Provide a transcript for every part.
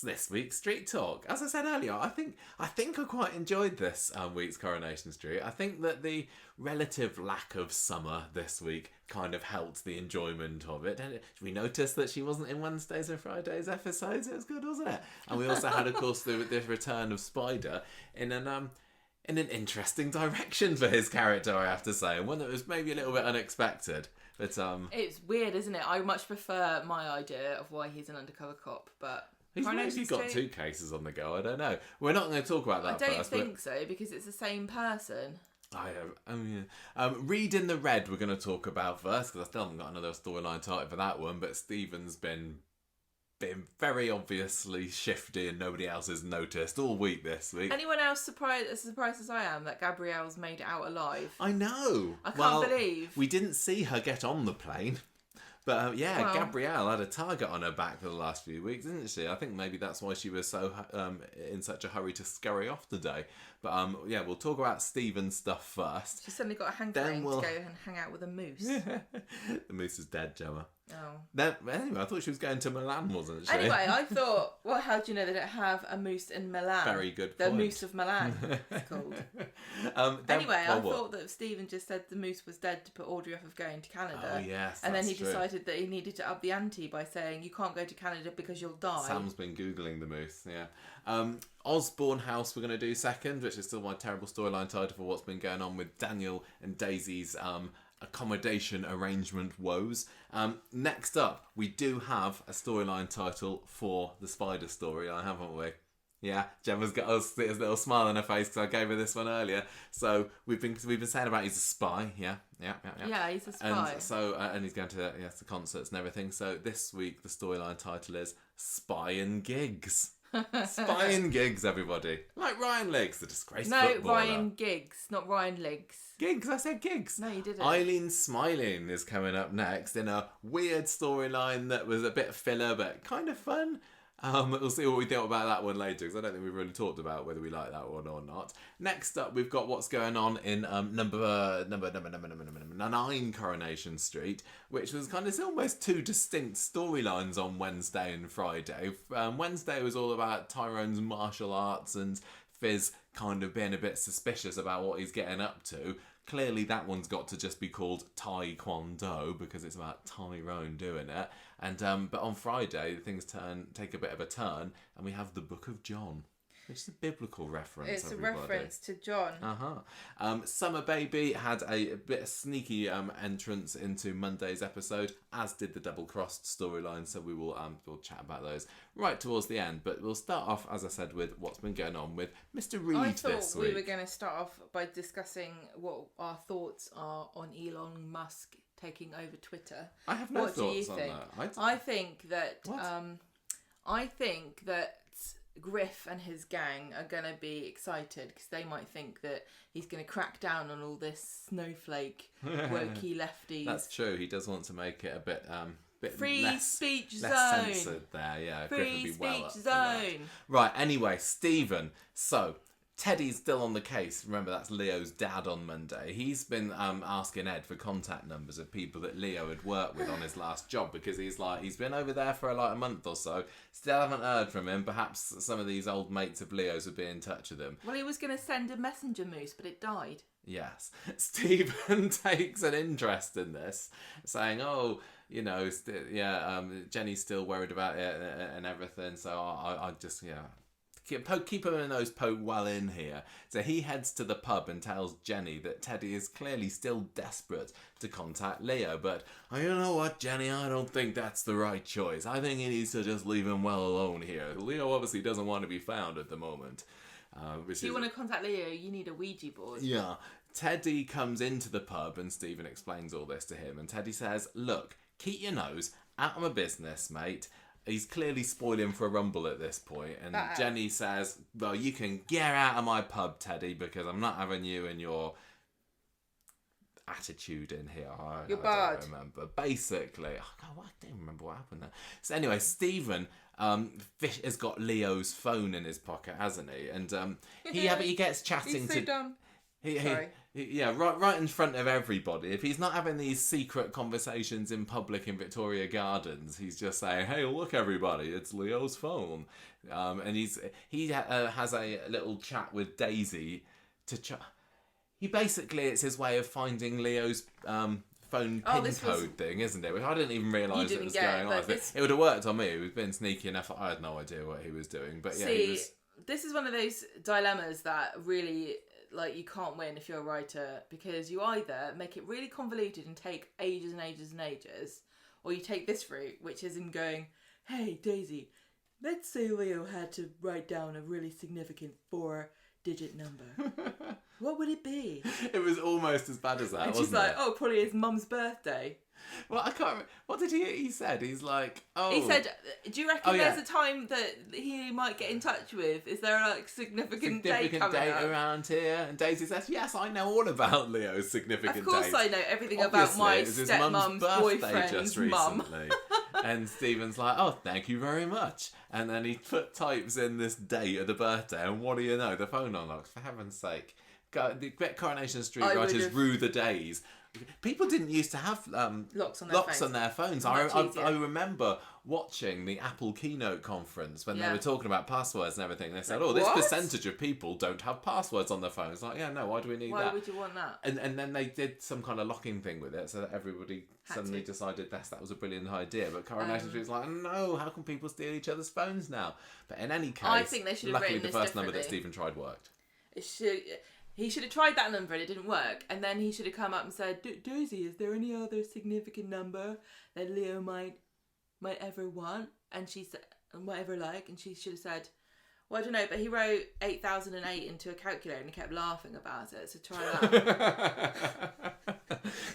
this week's Street Talk. As I said earlier, I think I quite enjoyed this week's Coronation Street. I think that the relative lack of summer this week kind of helped the enjoyment of it. Did we notice that she wasn't in Wednesdays and Fridays episodes? It was good, wasn't it? And we also had, of course, the return of Spider in an interesting direction for his character, I have to say, and one that was maybe a little bit unexpected. But it's weird, isn't it? I much prefer my idea of why he's an undercover cop, but he's maybe got two cases on the go. I don't know. We're not going to talk about that. I don't think so, because it's the same person. Read in the Red we're going to talk about first, because I still haven't got another storyline title for that one, but Stephen's been very obviously shifty and nobody else has noticed all week this week. Anyone else surprised as I am that Gabrielle's made it out alive? I know. I can't believe. We didn't see her get on the plane. But Gabrielle had a target on her back for the last few weeks, didn't she? I think maybe that's why she was so in such a hurry to scurry off today. But we'll talk about Stephen's stuff first. She's suddenly got a hankering to go and hang out with a moose. The moose is dead, Gemma. Oh. Anyway, I thought she was going to Milan, wasn't she? Anyway, I thought, well, how do you know they don't have a moose in Milan? Very good point. The Moose of Milan, it's called. I thought that Stephen just said the moose was dead to put Audrey off of going to Canada. Oh, yes, and then he decided that he needed to up the ante by saying, you can't go to Canada because you'll die. Sam's been Googling the moose, yeah. Osborne House we're going to do second, which is still my terrible storyline title for what's been going on with Daniel and Daisy's accommodation arrangement woes. Next up, we do have a storyline title for the Spider story, haven't we? Yeah, Gemma's got a little smile on her face because I gave her this one earlier. So we've been saying about he's a spy. Yeah, he's a spy. And so and he's going to the concerts and everything. So this week the storyline title is Spy and Gigs. Spy and Gigs, everybody. Like Ryan Liggs, the disgraced footballer. No, Ryan Giggs, not Ryan Liggs. Giggs, I said Giggs. No, you didn't. Eileen Smiling is coming up next in a weird storyline that was a bit filler but kind of fun. We'll see what we think about that one later, because I don't think we've really talked about whether we like that one or not. Next up, we've got what's going on in number 9 Coronation Street, which was kind of almost two distinct storylines on Wednesday and Friday. Wednesday was all about Tyrone's martial arts and Fizz kind of being a bit suspicious about what he's getting up to. Clearly that one's got to just be called Taekwondo because it's about Tyrone doing it. And but on Friday things take a bit of a turn and we have the Book of John, which is a biblical reference. It's everybody. A reference to John. Summer Baby had a bit sneaky entrance into Monday's episode, as did the double crossed storyline. So we'll chat about those right towards the end. But we'll start off, as I said, with what's been going on with Mr. Reed this week. I thought we were going to start off by discussing what our thoughts are on Elon Musk taking over Twitter. I have no thoughts on that. I think that Griff and his gang are going to be excited because they might think that he's going to crack down on all this snowflake, wokey lefties. That's true. He does want to make it a bit free less, speech less zone. censored there. Yeah, free Griff would be speech well up for zone. that. Right. Anyway, Stephen. So Teddy's still on the case. Remember, that's Leo's dad on Monday. He's been asking Ed for contact numbers of people that Leo had worked with on his last job because he's been over there for like a month or so. Still haven't heard from him. Perhaps some of these old mates of Leo's would be in touch with him. Well, he was going to send a messenger moose, but it died. Yes. Stephen takes an interest in this, saying, Jenny's still worried about it and everything, so I just, keep him in nose poke well in here. So he heads to the pub and tells Jenny that Teddy is clearly still desperate to contact Leo. But, you know what, Jenny, I don't think that's the right choice. I think he needs to just leave him well alone here. Leo obviously doesn't want to be found at the moment. If you want to contact Leo, you need a Ouija board. Yeah. Teddy comes into the pub and Stephen explains all this to him. And Teddy says, look, keep your nose out of my business, mate. He's clearly spoiling for a rumble at this point. And Jenny says, well, you can get out of my pub, Teddy, because I'm not having you and your attitude in here. You're bad. I don't remember. Basically, I don't remember what happened there. So anyway, Stephen Fish has got Leo's phone in his pocket, hasn't he? And he gets chatting He's so dumb. Sorry. Right in front of everybody. If he's not having these secret conversations in public in Victoria Gardens, he's just saying, "Hey, look, everybody, it's Leo's phone," and he has a little chat with Daisy He basically, it's his way of finding Leo's phone pin code thing, isn't it? Which I didn't even realise it was going on. It would have worked on me. It would have been sneaky enough. I had no idea what he was doing, but this is one of those dilemmas that really, like, you can't win if you're a writer, because you either make it really convoluted and take ages and ages and ages, or you take this route, which is in going, "Hey, Daisy, let's say Leo had to write down a really significant 4-digit number. What would it be?" It was almost as bad as that, and she's like, "Oh, probably his mum's birthday." Well, I can't remember. What did he said? He's like, "Oh." He said, "Do you reckon there's a time that he might get in touch with? Is there a significant day coming up around here?" And Daisy says, "Yes, I know all about Leo's significant date. Of course I know everything about my stepmom's boyfriend's mum." And Stephen's like, "Oh, thank you very much." And then he types in this date of the birthday, and what do you know? The phone unlocks. For heaven's sake. The Coronation Street writers rue the days. People didn't used to have locks on their phones. I remember watching the Apple keynote conference when they were talking about passwords and everything. They said, this percentage of people don't have passwords on their phones. Like, yeah, no, why do we need that? Why would you want that? And then they did some kind of locking thing with it so that everybody suddenly decided that was a brilliant idea. But Coronation Street's like, no, how can people steal each other's phones now? But in any case, I think they should have luckily written the first number that Stephen tried worked. He should have tried that number and it didn't work. And then he should have come up and said, "Daisy, is there any other significant number that Leo might ever want?" And she said, "Whatever, like." And she should have said, "Well, I don't know, but he wrote 8008 into a calculator and he kept laughing about it, so try that."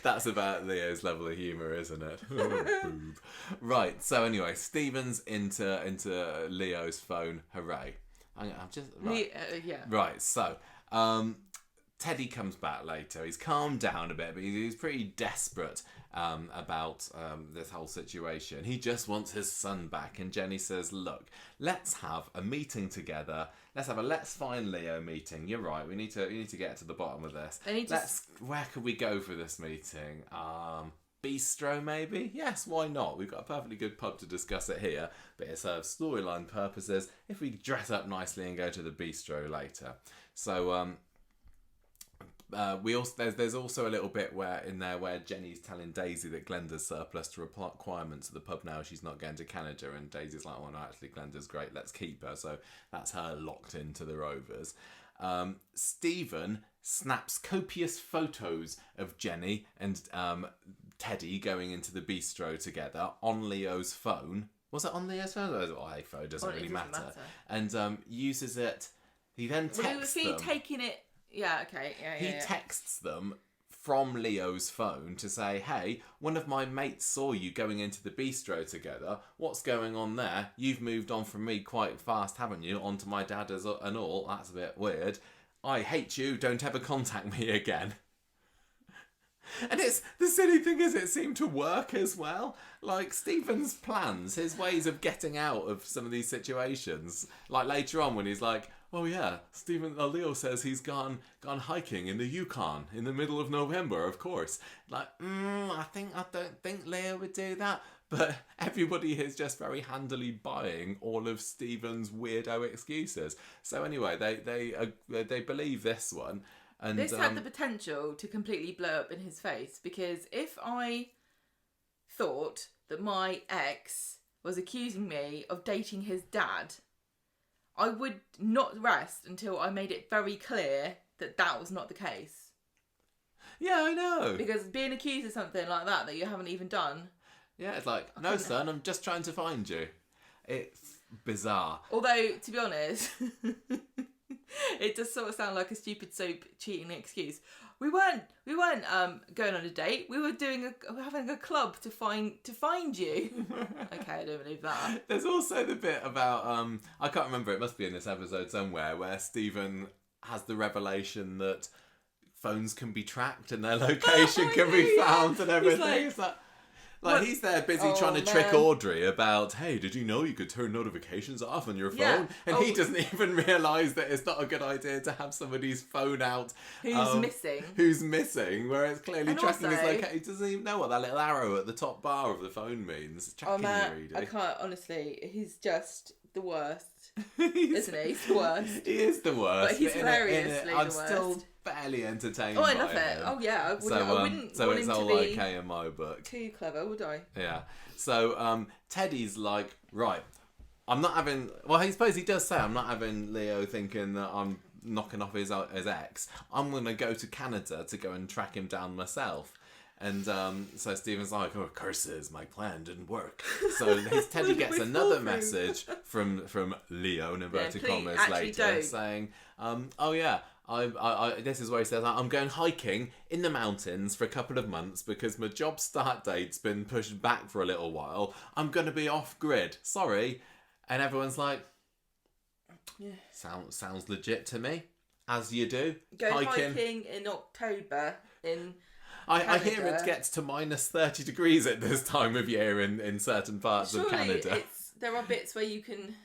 That's about Leo's level of humour, isn't it? Right, so anyway, Stephen's into Leo's phone. Hooray. I'm just... Right, Right, so... Teddy comes back later. He's calmed down a bit, but he's pretty desperate about this whole situation. He just wants his son back. And Jenny says, "Look, let's have a meeting together. Let's have a Let's Find Leo meeting. You're right. We need to get to the bottom of this. Where could we go for this meeting? Bistro, maybe? Yes, why not? We've got a perfectly good pub to discuss it here, but it serves storyline purposes if we dress up nicely and go to the bistro later." So there's also a little bit where Jenny's telling Daisy that Glenda's surplus to requirements at the pub now. She's not going to Canada, and Daisy's like, "Oh no, actually Glenda's great. Let's keep her." So that's her locked into the Rovers. Stephen snaps copious photos of Jenny and Teddy going into the bistro together on Leo's phone. Was it on Leo's phone? Or iPhone? Doesn't really matter. And uses it. He then texts them. Taking it. Yeah, okay. He texts them from Leo's phone to say, "Hey, one of my mates saw you going into the bistro together. What's going on there? You've moved on from me quite fast, haven't you? Onto my dad and all. That's a bit weird. I hate you. Don't ever contact me again." And the silly thing is, it seemed to work as well. Like, Stephen's plans, his ways of getting out of some of these situations. Like later on when he's like, "Oh yeah, Leo says he's gone hiking in the Yukon in the middle of November, of course." Like, I don't think Leo would do that. But everybody is just very handily buying all of Stephen's weirdo excuses. So anyway, they believe this one. And this had the potential to completely blow up in his face, because if I thought that my ex was accusing me of dating his dad, I would not rest until I made it very clear that that was not the case. Yeah, I know. Because being accused of something like that you haven't even done... Yeah, it's like, "No, son, I'm just trying to find you." It's bizarre. Although, to be honest... It does sort of sound like a stupid soap cheating excuse. We weren't going on a date. We were having a club to find you. Okay, I don't believe that. There's also the bit about I can't remember. It must be in this episode somewhere where Stephen has the revelation that phones can be tracked and their location can be found and everything. It's like, Like, he's there busy trying to trick Audrey about, hey, did you know you could turn notifications off on your phone? Yeah. And he doesn't even realise that it's not a good idea to have somebody's phone out. Who's missing, where it's clearly tracking his location. He doesn't even know what that little arrow at the top bar of the phone means. It's tracking you, really. I can't, honestly, he's just the worst. Isn't he? He's the worst. He is the worst. But he's hilariously the worst. I'm still fairly entertained. Oh, I love by it. him. Oh yeah, I wouldn't so want it's him all to be okay in my book. too clever, would I? Yeah. So Teddy's like, right, I'm not having. Well, I suppose he does say, I'm not having Leo thinking that I'm knocking off his ex. I'm gonna go to Canada to go and track him down myself. And so Stephen's like, oh, curses, my plan didn't work. So Teddy gets another message from Leo, in inverted commas, later, saying, oh yeah, this is where he says, I'm going hiking in the mountains for a couple of months because my job start date's been pushed back for a little while. I'm going to be off grid. Sorry. And everyone's like, yeah, sounds legit to me. As you do. Go hiking in October in... I hear it gets to minus 30 degrees at this time of year in certain parts of Canada. There are bits where you can...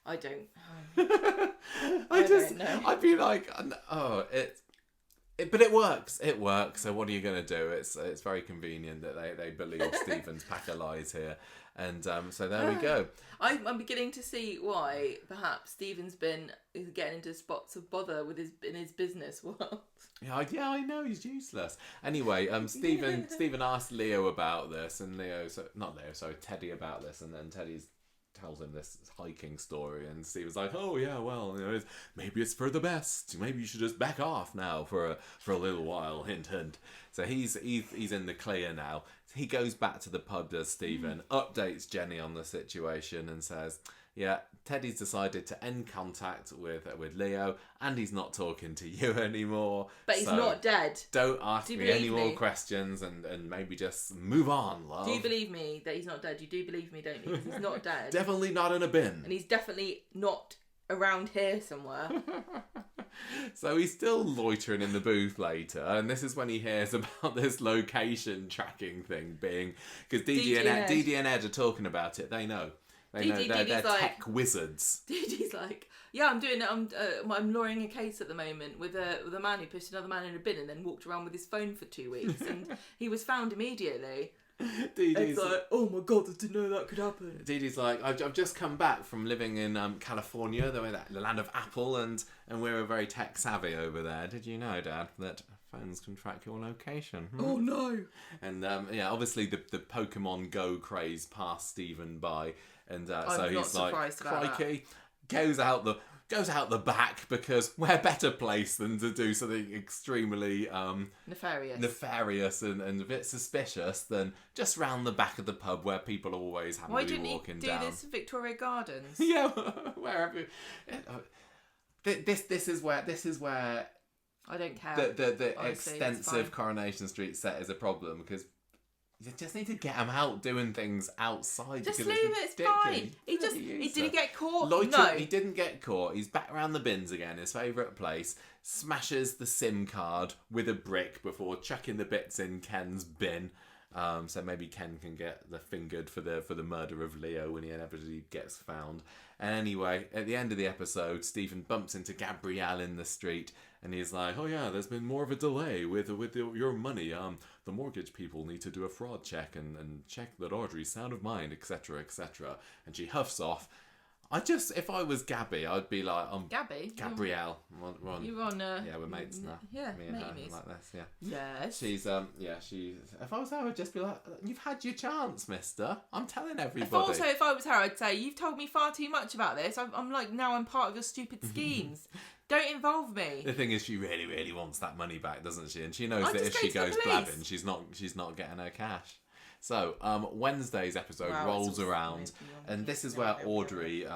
I don't... I don't know. I'd be like, oh, but it works. It works. So what are you going to do? It's very convenient that they believe Stephen's pack of lies here. And so there we go. I'm beginning to see why perhaps Stephen's been getting into spots of bother in his business world. Yeah, I know, he's useless. Anyway, Stephen asked Leo about this, and Teddy about this, and then Teddy tells him this hiking story, and Stephen's like, oh yeah, well, maybe it's for the best. Maybe you should just back off now for a little while. Hint, hint. So he's in the clear now. He goes back to the pub, does Stephen, updates Jenny on the situation, and says, yeah, Teddy's decided to end contact with Leo, and he's not talking to you anymore. But he's not dead. Don't ask me any more questions, and maybe just move on, love. Do you believe me that he's not dead? You do believe me, don't you? 'Cause he's not dead. Definitely not in a bin. And he's definitely not around here somewhere. So he's still loitering in the booth later, and this is when he hears about this location tracking thing being... Because Dee and Ed are talking about it. They know. They're tech wizards. Dee Dee's like, yeah, I'm lawyering a case at the moment with a man who pushed another man in a bin and then walked around with his phone for 2 weeks, and he was found immediately. Dee Dee's like, oh my god, I didn't know that could happen. Dee Dee's like, I've just come back from living in California, the land of Apple, and we're very tech savvy over there. Did you know, Dad, that phones can track your location? Oh no! And obviously the Pokemon Go craze passed Stephen by. And so he's like, crikey, goes out the back, because we're better placed than to do something extremely nefarious and a bit suspicious than just round the back of the pub where people always happen to be walking down. Why didn't he do this in Victoria Gardens? Yeah, wherever. This is where I don't care. The honestly, extensive Coronation Street set is a problem, because you just need to get him out doing things outside. Just leave it, it's fine. He didn't get caught. No. He didn't get caught. He's back around the bins again, his favourite place. Smashes the SIM card with a brick before chucking the bits in Ken's bin. So maybe Ken can get the fingered for the murder of Leo when he inevitably gets found. And anyway, at the end of the episode, Stephen bumps into Gabrielle in the street, and he's like, oh yeah, there's been more of a delay with your money. The mortgage people need to do a fraud check and check that Audrey's sound of mind, etc., etc. And she huffs off. If I was Gabby, I'd be like, Gabrielle. We're mates now. Yeah, mates. Like this, yeah. Yes. She's, if I was her, I'd just be like, you've had your chance, mister. I'm telling everybody. If I was her, I'd say, you've told me far too much about this. I'm like, now I'm part of your stupid schemes. Don't involve me. The thing is, she really, really wants that money back, doesn't she? And she knows that if she goes blabbing, she's not getting her cash. So, Wednesday's episode rolls around, and this is where Audrey,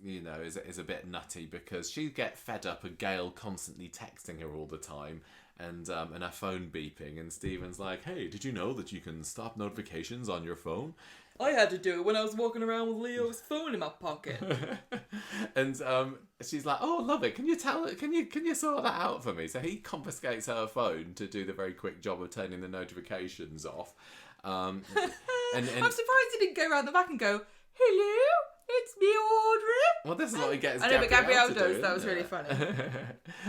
is a bit nutty, because she get fed up of Gail constantly texting her all the time, and her phone beeping, and Stephen's like, hey, did you know that you can stop notifications on your phone? I had to do it when I was walking around with Leo's phone in my pocket. And she's like, oh, love it. Can you sort that out for me? So he confiscates her phone to do the very quick job of turning the notifications off. And I'm surprised he didn't go around the back and go, hello, it's me, Audrey. Well, this is what he gets. I know, but Gabrielle to does. do, That was isn't really it? funny.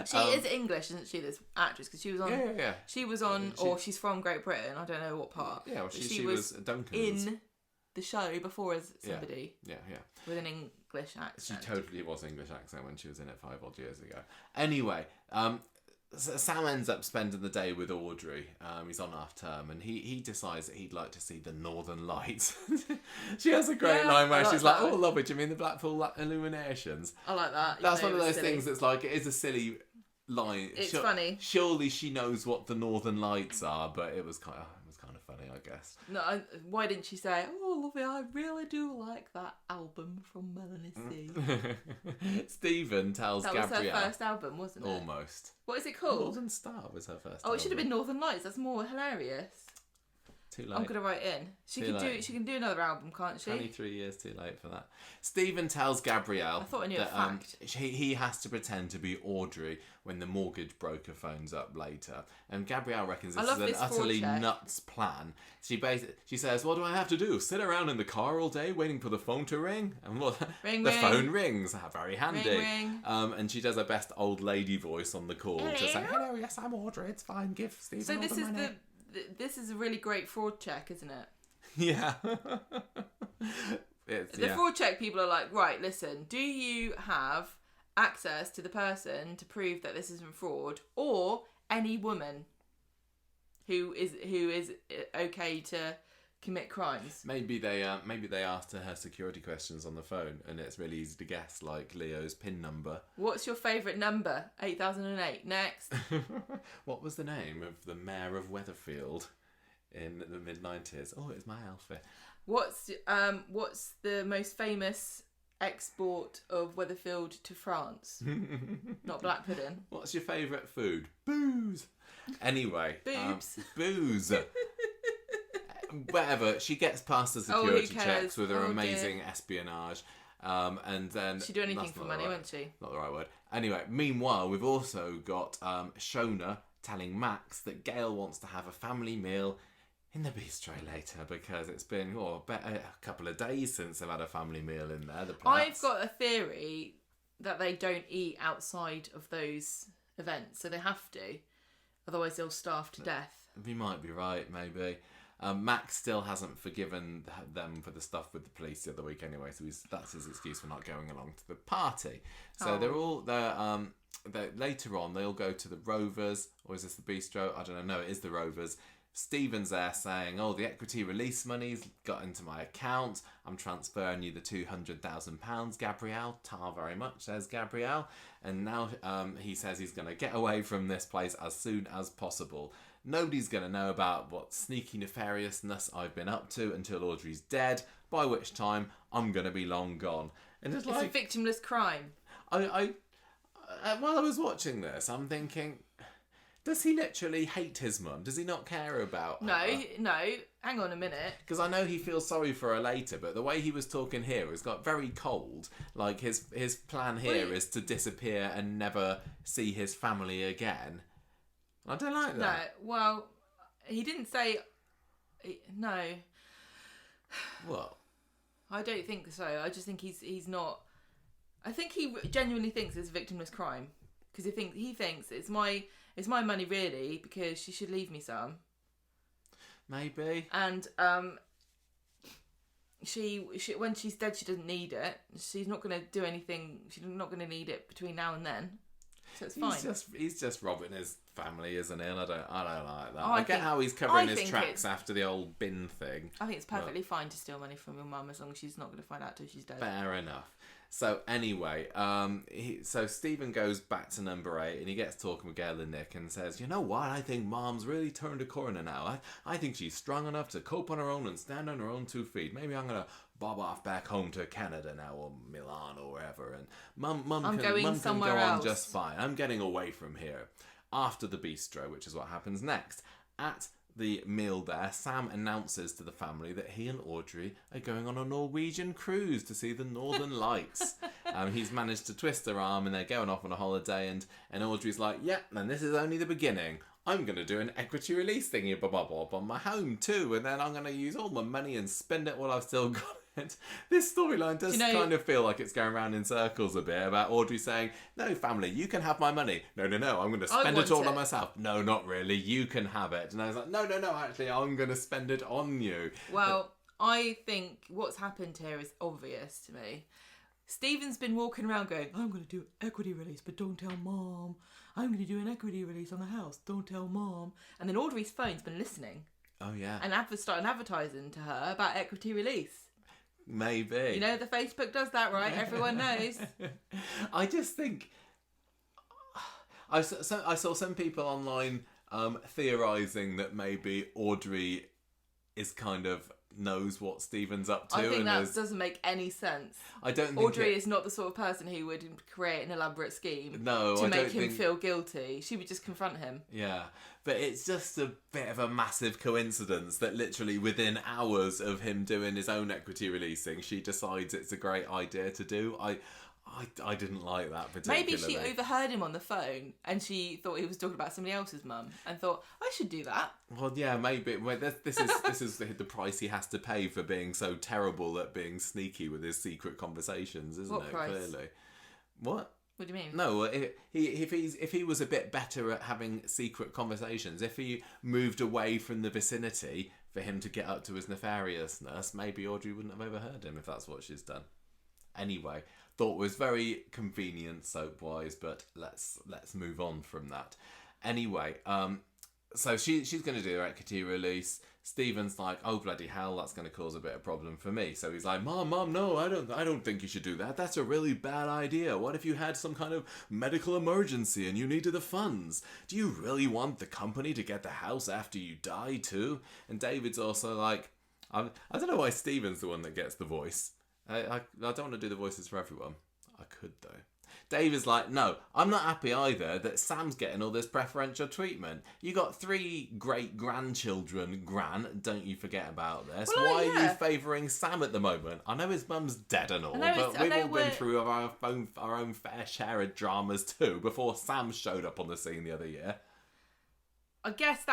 She is English, isn't she? This actress, because she was on. Yeah. She was on, or she's from Great Britain. I don't know what part. Yeah, well, but she was Duncan's. in the show before as somebody. Yeah. With an English accent. She totally was English accent when she was in it 5 odd years ago. Anyway, Sam ends up spending the day with Audrey. He's on half term, and he decides that he'd like to see the Northern Lights. She has a great line where she's like, "Oh, lovely, do you mean the Blackpool illuminations?" I like that. That's one of those things that's like, it is a silly line. It's funny. Surely she knows what the Northern Lights are, but it was kind of funny, I guess. No, why didn't she say, "Oh, lovely, I really do like that album from Melanie C." Stephen tells Gabrielle. That was her first album, wasn't it? Almost. What is it called? Northern Star was her first. Oh, it should have been Northern Lights. That's more hilarious. Too late. I'm gonna write in. She can do another album, can't she? 23 years too late for that. Stephen tells Gabrielle I thought I knew that a fact. he has to pretend to be Audrey when the mortgage broker phones up later. And Gabrielle reckons this is an utterly nuts plan. She says, "What do I have to do? Sit around in the car all day waiting for the phone to ring?" And the phone rings. Very handy. Ring. And she does her best old lady voice on the call to say, "Hello, yes, I'm Audrey. It's fine. Give Stephen all the money." This is a really great fraud check, isn't it? Yeah. The fraud check people are like, right, listen, do you have access to the person to prove that this isn't fraud, or any woman who is okay to commit crimes? Maybe they asked her security questions on the phone, and it's really easy to guess, like Leo's PIN number. What's your favourite number? 8008. Next. What was the name of the mayor of Weatherfield in the mid-90s? Oh, it's my outfit. What's the most famous export of Weatherfield to France? Not black pudding. What's your favourite food? Booze. Anyway, boobs. Booze. Whatever, she gets past the security checks with her amazing espionage, and then she'd do anything for money, wouldn't she? Not the right word. Anyway, meanwhile, we've also got Shona telling Max that Gail wants to have a family meal in the bistro later because it's been a couple of days since they've had a family meal in there. I've got a theory that they don't eat outside of those events, so they have to, otherwise they'll starve to death. You might be right, maybe. Max still hasn't forgiven them for the stuff with the police the other week anyway, so that's his excuse for not going along to the party. So they're later on, they all go to the Rovers, or is this the Bistro? I don't know. No, it is the Rovers. Stephen's there saying, "Oh, the equity release money's got into my account. I'm transferring you the £200,000, Gabrielle." "Tar very much," says Gabrielle. And now he says he's going to get away from this place as soon as possible. Nobody's going to know about what sneaky nefariousness I've been up to until Audrey's dead, by which time I'm going to be long gone. And it's a victimless crime. While I was watching this, I'm thinking, does he literally hate his mum? Does he not care about her? No. Hang on a minute. Because I know he feels sorry for her later, but the way he was talking here has got very cold. Like his plan here is to disappear and never see his family again. I don't like that. No, well, he didn't say... No. What? I don't think so. I just think he's not... I think he genuinely thinks it's a victimless crime. Because he thinks it's my money really, because she should leave me some. Maybe. And she when she's dead, she doesn't need it. She's not going to do anything. She's not going to need it between now and then. So it's fine. He's just robbing his family, isn't he? And I don't like that. I get how he's covering his tracks after the old bin thing. I think it's perfectly fine to steal money from your mum as long as she's not going to find out till she's dead. Fair enough. So anyway, so Stephen goes back to number 8 and he gets talking with Gail and Nick and says, "You know what? I think Mom's really turned a corner now. I think she's strong enough to cope on her own and stand on her own 2 feet. Maybe I'm going to bob off back home to Canada now, or Milan or wherever, and Mum can go on just fine. I'm getting away from here." After the bistro, which is what happens next. At the meal there, Sam announces to the family that he and Audrey are going on a Norwegian cruise to see the Northern Lights. He's managed to twist her arm and they're going off on a holiday, and Audrey's like, "Yep, and this is only the beginning. I'm going to do an equity release thingy on my home too, and then I'm going to use all my money and spend it while I've still got it. This storyline does kind of feel like it's going around in circles a bit about Audrey saying, no, family, you can have my money. No, I'm going to spend it all on myself. No, not really. You can have it. And I was like, no, actually, I'm going to spend it on you. Well, I think what's happened here is obvious to me. Stephen's been walking around going, I'm going to do equity release, but don't tell Mom. I'm going to do an equity release on the house. Don't tell Mom. And then Audrey's phone's been listening. Oh, yeah. And starting advertising to her about equity release. Maybe. You know, the Facebook does that, right? Everyone knows. I just think... I saw some people online theorising that maybe Audrey is kind of knows what Stephen's up to. I think that doesn't make any sense. I don't think Audrey is not the sort of person who would create an elaborate scheme to make him feel guilty. She would just confront him. Yeah, but it's just a bit of a massive coincidence that literally within hours of him doing his own equity releasing, she decides it's a great idea to do. I didn't like that particularly. Maybe she overheard him on the phone and she thought he was talking about somebody else's mum and thought, I should do that. Well, yeah, maybe. Well, this is the price he has to pay for being so terrible at being sneaky with his secret conversations, isn't it? Price? Clearly. What? What do you mean? No, if he was a bit better at having secret conversations, if he moved away from the vicinity for him to get up to his nefariousness, maybe Audrey wouldn't have overheard him if that's what she's done. Anyway, thought was very convenient soap-wise, but let's move on from that. Anyway, so she's going to do her equity release. Stephen's like, oh bloody hell, that's going to cause a bit of problem for me. So he's like, Mom, no, I don't think you should do that. That's a really bad idea. What if you had some kind of medical emergency and you needed the funds? Do you really want the company to get the house after you die too? And David's also like, I don't know why Stephen's the one that gets the voice. I don't want to do the voices for everyone. I could though. Dave is like, no, I'm not happy either that Sam's getting all this preferential treatment. You got 3 great grandchildren, Gran. Don't you forget about this. Well, why are you favouring Sam at the moment? I know his mum's dead and all, but we've all been through our own fair share of dramas too before Sam showed up on the scene the other year. I guess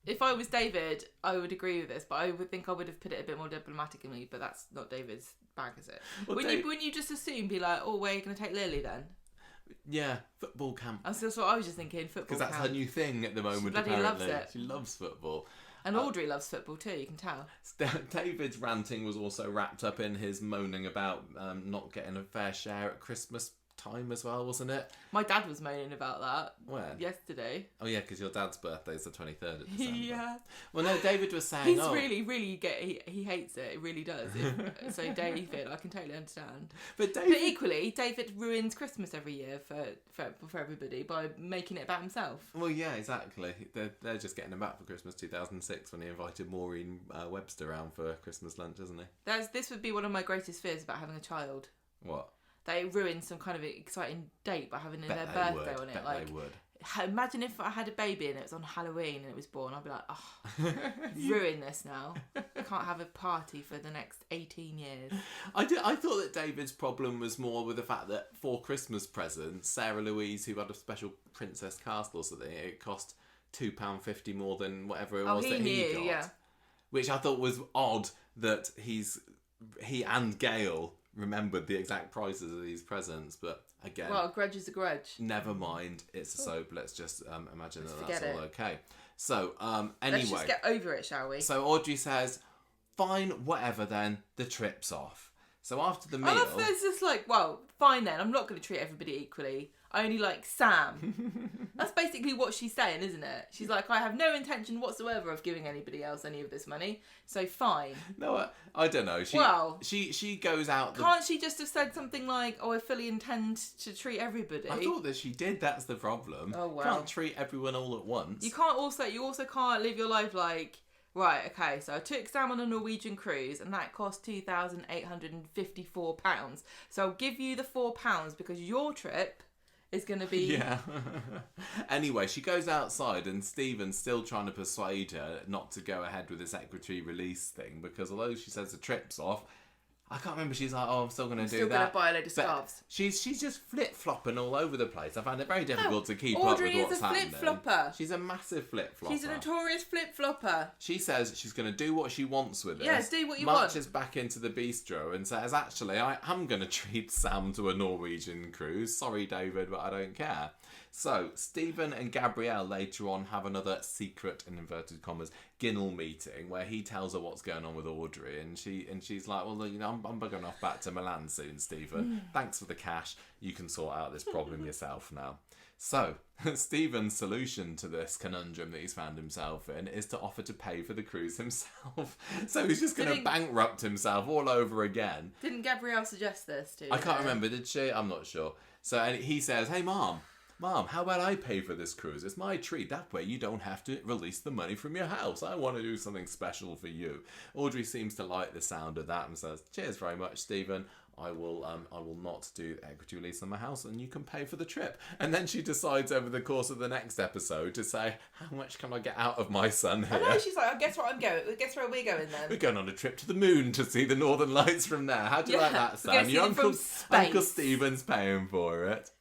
if I was David, I would agree with this, but I would think I would have put it a bit more diplomatically, but that's not David's bag, is it? Well, wouldn't you just assume, be like, oh, where are you going to take Lily then? Yeah, football camp. That's what I was just thinking, football camp. Because that's her new thing at the moment, apparently. Loves it. She loves football. And Audrey loves football too, you can tell. David's ranting was also wrapped up in his moaning about not getting a fair share at Christmas time as well, wasn't it? My dad was moaning about that. When? Yesterday. Oh yeah, because your dad's birthday is the 23rd of December. Yeah. Well, no, David was saying, he hates it. It really does. So David, I can totally understand. But equally, David ruins Christmas every year for everybody by making it about himself. Well, yeah, exactly. They're just getting him back for Christmas 2006 when he invited Maureen Webster around for Christmas lunch, isn't he? This would be one of my greatest fears about having a child. What? They ruin some kind of exciting date by having their birthday on it. They would. Imagine if I had a baby and it was on Halloween and it was born. I'd be like, oh, ruin this now. I can't have a party for the next 18 years. I thought that David's problem was more with the fact that for Christmas presents, Sarah Louise, who had a special Princess Castle or something, it cost £2.50 more than whatever it was that he got. Yeah. Which I thought was odd that he and Gail remembered the exact prices of these presents, but again, well, a grudge is a grudge. Never mind, it's a soap. Let's just imagine that's all okay. So anyway, let's just get over it, shall we? So Audrey says, fine, whatever then, the trip's off. So after the meal, I love this. It's like, well, fine then, I'm not going to treat everybody equally. I only like Sam. That's basically what she's saying, isn't it? She's like, I have no intention whatsoever of giving anybody else any of this money, so fine. No, I don't know. She goes out. Can't she just have said something like, oh, I fully intend to treat everybody? I thought that she did. That's the problem. Oh, well. Can't treat everyone all at once. You also can't live your life like, right, okay, so I took Sam on a Norwegian cruise and that cost £2,854. So I'll give you the £4 because your trip is going to be... Yeah. Anyway, she goes outside and Stephen's still trying to persuade her not to go ahead with this equity release thing because although she says the trip's off, I can't remember. She's like, I'm still going to do Still that. going to buy a load of But scarves. she's just flip-flopping all over the place. I find it very difficult to keep Audrey up with what's happening. is a flip-flopper. She's a massive flip-flopper. She's a notorious flip-flopper. She says she's going to do what she wants with it. Yeah, do what you want. Marches back into the bistro and says, actually, I'm going to treat Sam to a Norwegian cruise. Sorry, David, but I don't care. So, Stephen and Gabrielle later on have another secret, in inverted commas, Ginnell meeting where he tells her what's going on with Audrey, and she's like, well, I'm bugging off back to Milan soon, Stephen. Thanks for the cash. You can sort out this problem yourself now. So, Stephen's solution to this conundrum that he's found himself in is to offer to pay for the cruise himself. So he's just going to bankrupt himself all over again. Didn't Gabrielle suggest this to you? I can't remember, did she? I'm not sure. So and he says, hey, Mom, how about I pay for this cruise? It's my treat. That way you don't have to release the money from your house. I want to do something special for you. Audrey seems to like the sound of that and says, cheers very much, Stephen. I will not do equity release on my house and you can pay for the trip. And then she decides over the course of the next episode to say, how much can I get out of my son here? I know, she's like, guess what I'm going. Guess where we're going then? We're going on a trip to the moon to see the Northern Lights from there. How do you like that, Sam? Your Uncle Stephen's paying for it.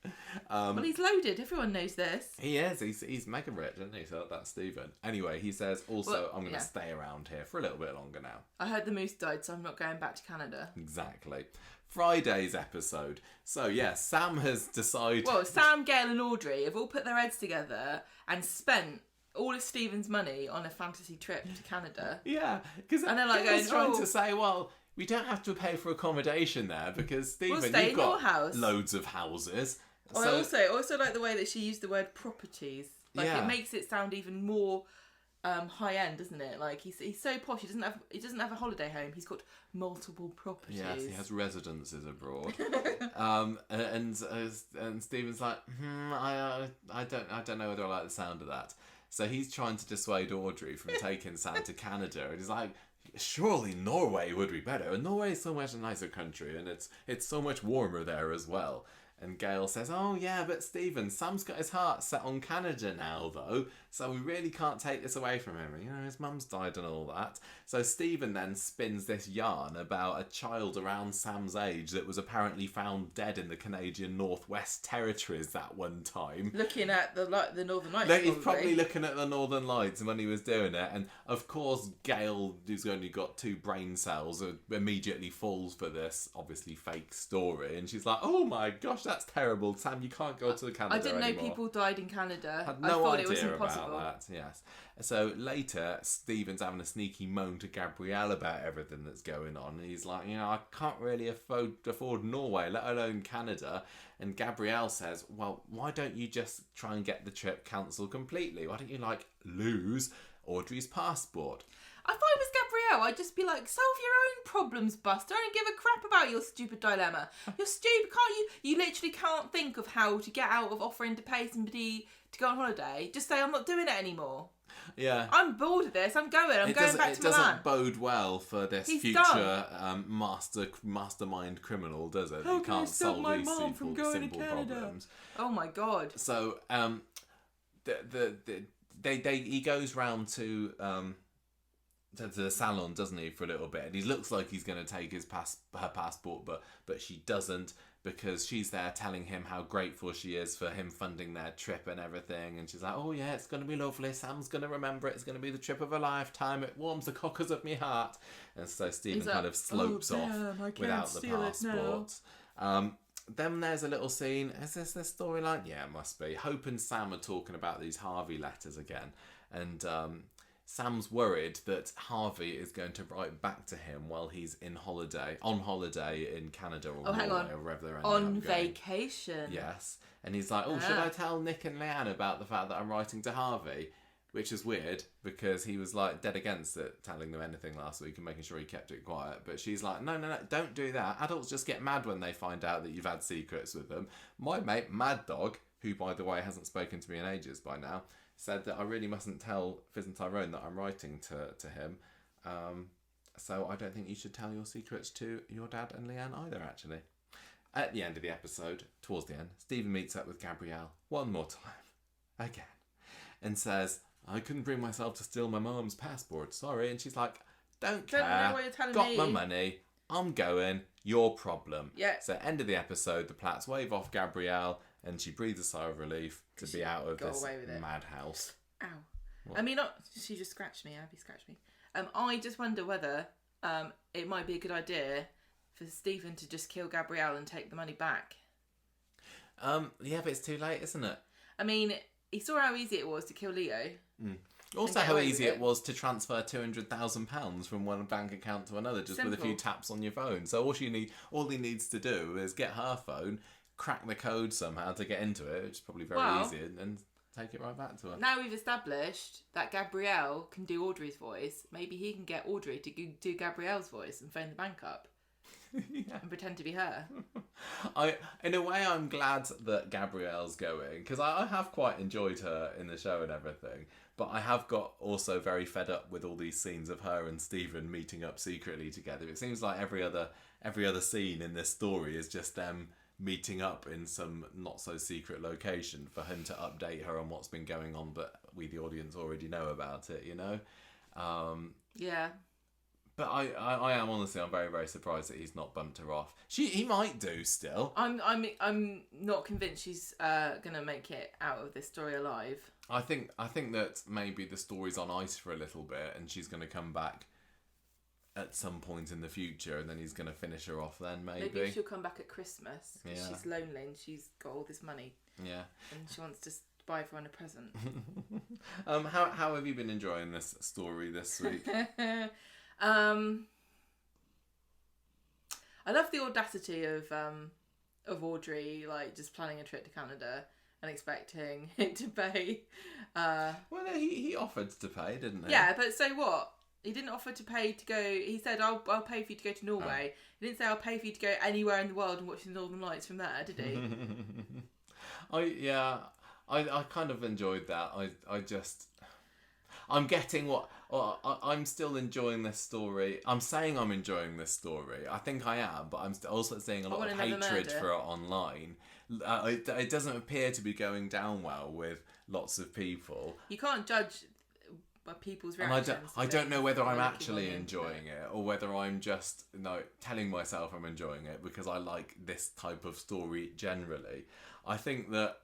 Well, he's loaded. Everyone knows this. He is. He's mega rich, isn't he? So that's Stephen. Anyway, he says, also, I'm going to stay around here for a little bit longer now. I heard the moose died, so I'm not going back to Canada. Exactly. Friday's episode. So, yeah, Sam has decided... Well, Sam, Gail and Audrey have all put their heads together and spent all of Stephen's money on a fantasy trip to Canada. Yeah, because they're like going, trying to say, well, we don't have to pay for accommodation there because, Stephen, you've got loads of houses. I also like the way that she used the word properties. Like, it makes it sound even more... high end, doesn't it? Like he's so posh. He doesn't have a holiday home. He's got multiple properties. Yes, he has residences abroad. And Stephen's like, I don't know whether I like the sound of that. So he's trying to dissuade Audrey from taking Sam to Canada, and he's like, surely Norway would be better. And Norway is so much a nicer country, and it's so much warmer there as well. And Gail says, oh yeah, but Stephen, Sam's got his heart set on Canada now though, so we really can't take this away from him. You know, his mum's died and all that. So Stephen then spins this yarn about a child around Sam's age that was apparently found dead in the Canadian Northwest Territories that one time. Looking at the Northern Lights. He's probably looking at the Northern Lights when he was doing it. And of course, Gail, who's only got 2 brain cells, immediately falls for this obviously fake story. And she's like, oh my gosh, that's terrible. Sam, you can't go to Canada I didn't know anymore. People died in Canada. I thought it was impossible. About that, yes. So later, Stephen's having a sneaky moan to Gabrielle about everything that's going on. And he's like, I can't really afford Norway, let alone Canada. And Gabrielle says, well, why don't you just try and get the trip cancelled completely? Why don't you, lose Audrey's passport? I thought it was Gabrielle. I'd just be like, solve your own problems, Buster. I don't give a crap about your stupid dilemma. You're stupid, can't you? You literally can't think of how to get out of offering to pay somebody to go on holiday. Just say, I'm not doing it anymore. Yeah. I'm bored of this. I'm going back to Milan. It doesn't bode well for this future mastermind criminal, does it? How you can't solve these from going simple to Canada? problems. Oh my god. So, he goes round to the salon, doesn't he, for a little bit, and he looks like he's going to take her passport, but she doesn't, because she's there telling him how grateful she is for him funding their trip and everything, and she's like, oh yeah, it's going to be lovely, Sam's going to remember it, it's going to be the trip of a lifetime, it warms the cockles of me heart. And so Stephen kind of slopes off without the passport. Then there's a little scene. Is this the storyline? Yeah, it must be. Hope and Sam are talking about these Harvey letters again, and Sam's worried that Harvey is going to write back to him while he's on holiday in Canada or Norway or wherever they're on vacation. Yes, and he's like, should I tell Nick and Leanne about the fact that I'm writing to Harvey? Which is weird because he was dead against it, telling them anything last week and making sure he kept it quiet. But she's like, no, don't do that. Adults just get mad when they find out that you've had secrets with them. My mate, Mad Dog, who by the way hasn't spoken to me in ages by now, said that I really mustn't tell Fizz and Tyrone that I'm writing to him. So I don't think you should tell your secrets to your dad and Leanne either, actually. At the end of the episode, towards the end, Stephen meets up with Gabrielle one more time, again, and says, I couldn't bring myself to steal my mum's passport, sorry. And she's like, don't care. Don't know what you're telling Got me. my money. I'm going, your problem. Yeah. So end of the episode, the Platts wave off Gabrielle and she breathes a sigh of relief to be out of this madhouse. Ow. What? I mean, she just scratched me. Abby scratched me. I just wonder whether it might be a good idea for Stephen to just kill Gabrielle and take the money back. Yeah, but it's too late, isn't it? I mean, he saw how easy it was to kill Leo. Also, how easy it was to transfer £200,000 from one bank account to another just with a few taps on your phone. So all he needs to do is get her phone, crack the code somehow to get into it, which is probably very easy, and take it right back to her. Now we've established that Gabrielle can do Audrey's voice. Maybe he can get Audrey to do Gabrielle's voice and phone the bank up. Yeah. And pretend to be her. In a way, I'm glad that Gabrielle's going, because I have quite enjoyed her in the show and everything, but I have got also very fed up with all these scenes of her and Stephen meeting up secretly together. It seems like every other scene in this story is just them meeting up in some not so secret location for him to update her on what's been going on, but we the audience already know about it, you know. Yeah. But I am honestly, I'm very, very surprised that he's not bumped her off. He might do still. I'm not convinced she's gonna make it out of this story alive. I think that maybe the story's on ice for a little bit, and she's gonna come back at some point in the future, and then he's gonna finish her off. Then maybe she'll come back at Christmas because she's lonely and she's got all this money. Yeah. And she wants to buy everyone a present. How have you been enjoying this story this week? I love the audacity of Audrey, like, just planning a trip to Canada and expecting him to pay. Well, he offered to pay, didn't he? Yeah, but so what? He didn't offer to pay to go. He said, "I'll pay for you to go to Norway." Oh. He didn't say, "I'll pay for you to go anywhere in the world and watch the Northern Lights from there," did he? I kind of enjoyed that. I'm getting what... I'm still enjoying this story. I'm saying I'm enjoying this story. I think I am, but I'm also seeing a lot of hatred for it online. It doesn't appear to be going down well with lots of people. You can't judge people's reactions. I don't know whether I'm actually enjoying it or whether I'm just telling myself I'm enjoying it because I like this type of story generally. I think that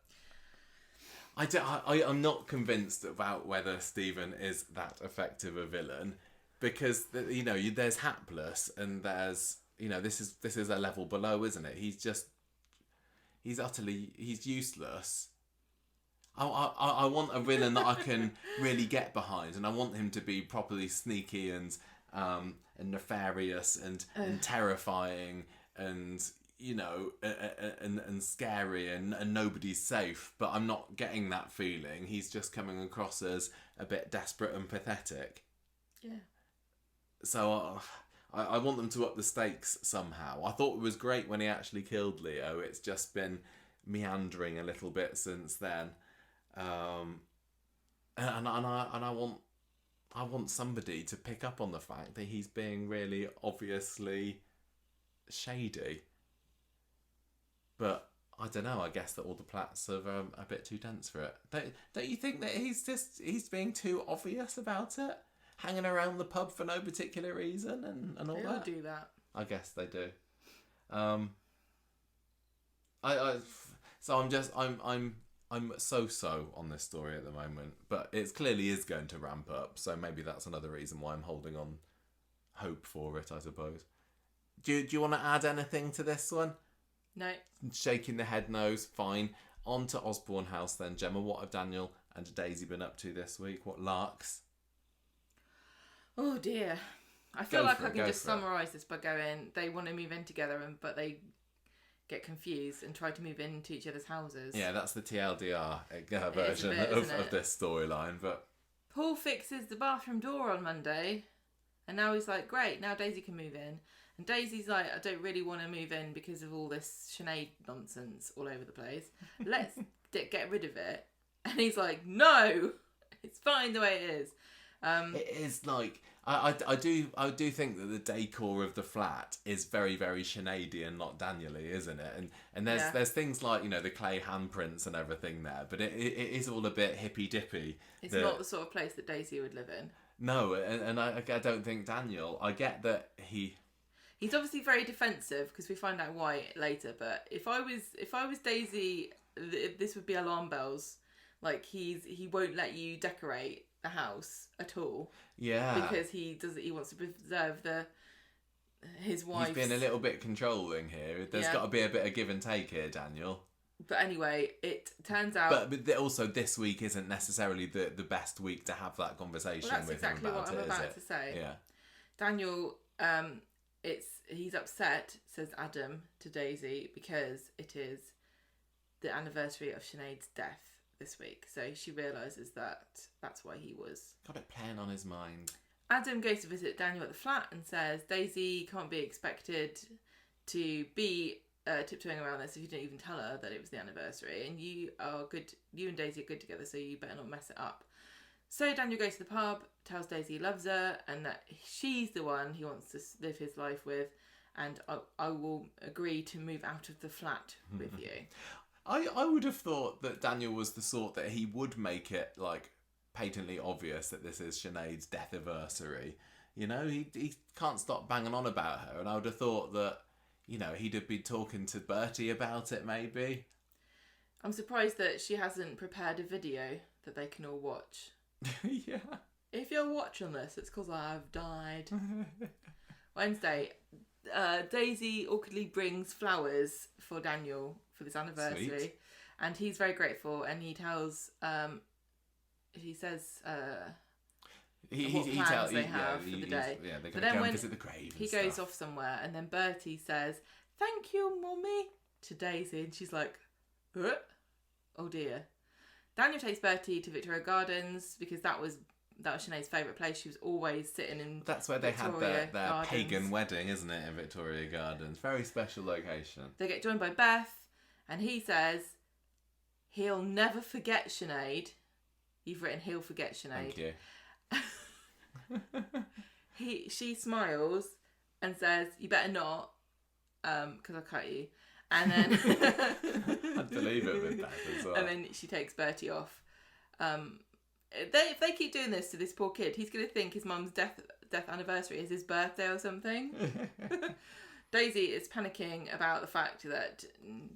I'm not convinced about whether Stephen is that effective a villain because there's hapless and there's this is a level below, isn't it? He's useless. I want a villain that I can really get behind, and I want him to be properly sneaky and nefarious and terrifying and and scary and nobody's safe. But I'm not getting that feeling. He's just coming across as a bit desperate and pathetic. Yeah. So I want them to up the stakes somehow. I thought it was great when he actually killed Leo. It's just been meandering a little bit since then. And I want somebody to pick up on the fact that he's being really obviously shady. But I don't know. I guess that all the Platts are a bit too dense for it. Don't you think that he's being too obvious about it, hanging around the pub for no particular reason and all that? They all do that. I guess they do. I'm so on this story at the moment, but it clearly is going to ramp up, so maybe that's another reason why I'm holding on hope for it, I suppose. Do you want to add anything to this one? No. Shaking the head no's, fine. On to Osborne House then. Gemma, what have Daniel and Daisy been up to this week? What larks? Oh dear. I feel like I can just summarise this by going, they want to move in together, but they get confused and try to move into each other's houses. Yeah, that's the TLDR version of this storyline. But Paul fixes the bathroom door on Monday, and now he's like, great, now Daisy can move in. And Daisy's like, I don't really want to move in because of all this Sinead nonsense all over the place. Let's get rid of it. And he's like, no, it's fine the way it is. It is like I do think that the decor of the flat is very, very Sineadian, not Daniel-y, isn't it? And there's things like the clay handprints and everything there, but it is all a bit hippy dippy. It's not the sort of place that Daisy would live in. No, and I don't think Daniel. I get that he He's obviously very defensive because we find out why later. But if I was Daisy, this would be alarm bells. Like he won't let you decorate the house at all. Yeah. Because he wants to preserve his wife's... He's been a little bit controlling here. There's got to be a bit of give and take here, Daniel. But anyway, it turns out... But also this week isn't necessarily the best week to have that conversation with him about it, is it? That's exactly what I'm about to say. Yeah. Daniel, he's upset, says Adam to Daisy, because it is the anniversary of Sinead's death this week. So she realises that's why he was... Got it playing on his mind. Adam goes to visit Daniel at the flat and says Daisy can't be expected to be tiptoeing around this if you didn't even tell her that it was the anniversary, and you and Daisy are good together, so you better not mess it up. So Daniel goes to the pub, tells Daisy he loves her and that she's the one he wants to live his life with, and I will agree to move out of the flat with you. I would have thought that Daniel was the sort that he would make it like patently obvious that this is Sinead's death anniversary. You know, he can't stop banging on about her, and I would have thought that, you know, he'd have been talking to Bertie about it maybe. I'm surprised that she hasn't prepared a video that they can all watch. Yeah. If you're watching this, it's because I've died. Wednesday, Daisy awkwardly brings flowers for Daniel for this anniversary. Sweet. And he's very grateful, and he tells... he says... what plans they have for the day. Yeah, they're going to go and visit the grave he goes off somewhere, and then Bertie says, "Thank you, Mummy," to Daisy, and she's like, oh dear. Daniel takes Bertie to Victoria Gardens because that was Sinead's favourite place. She was always sitting in That's where they Victoria had their Gardens. pagan wedding, isn't it, in Victoria Gardens? Very special location. They get joined by Beth, and he says he'll never forget Sinead. You've written he'll forget Sinead. Thank you. She smiles and says, "You better not, because I'll cut you." And then I'd believe it with Beth as well. And then she takes Bertie off. If they keep doing this to this poor kid, he's going to think his mum's death anniversary is his birthday or something. Daisy is panicking about the fact that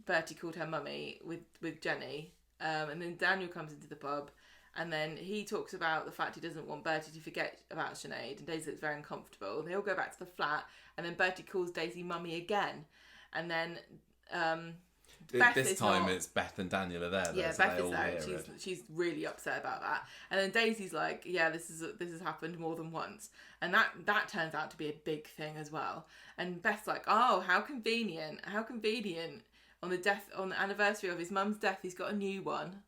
Bertie called her mummy with Jenny, and then Daniel comes into the pub. And then he talks about the fact he doesn't want Bertie to forget about Sinead, and Daisy looks very uncomfortable. They all go back to the flat, and then Bertie calls Daisy mummy again. And then Beth this time it's Beth and Daniel are there. Though, yeah, so Beth is there. She's really upset about that. And then Daisy's like, "Yeah, this has happened more than once," and that turns out to be a big thing as well. And Beth's like, "Oh, how convenient! How convenient! On the anniversary of his mum's death, he's got a new one."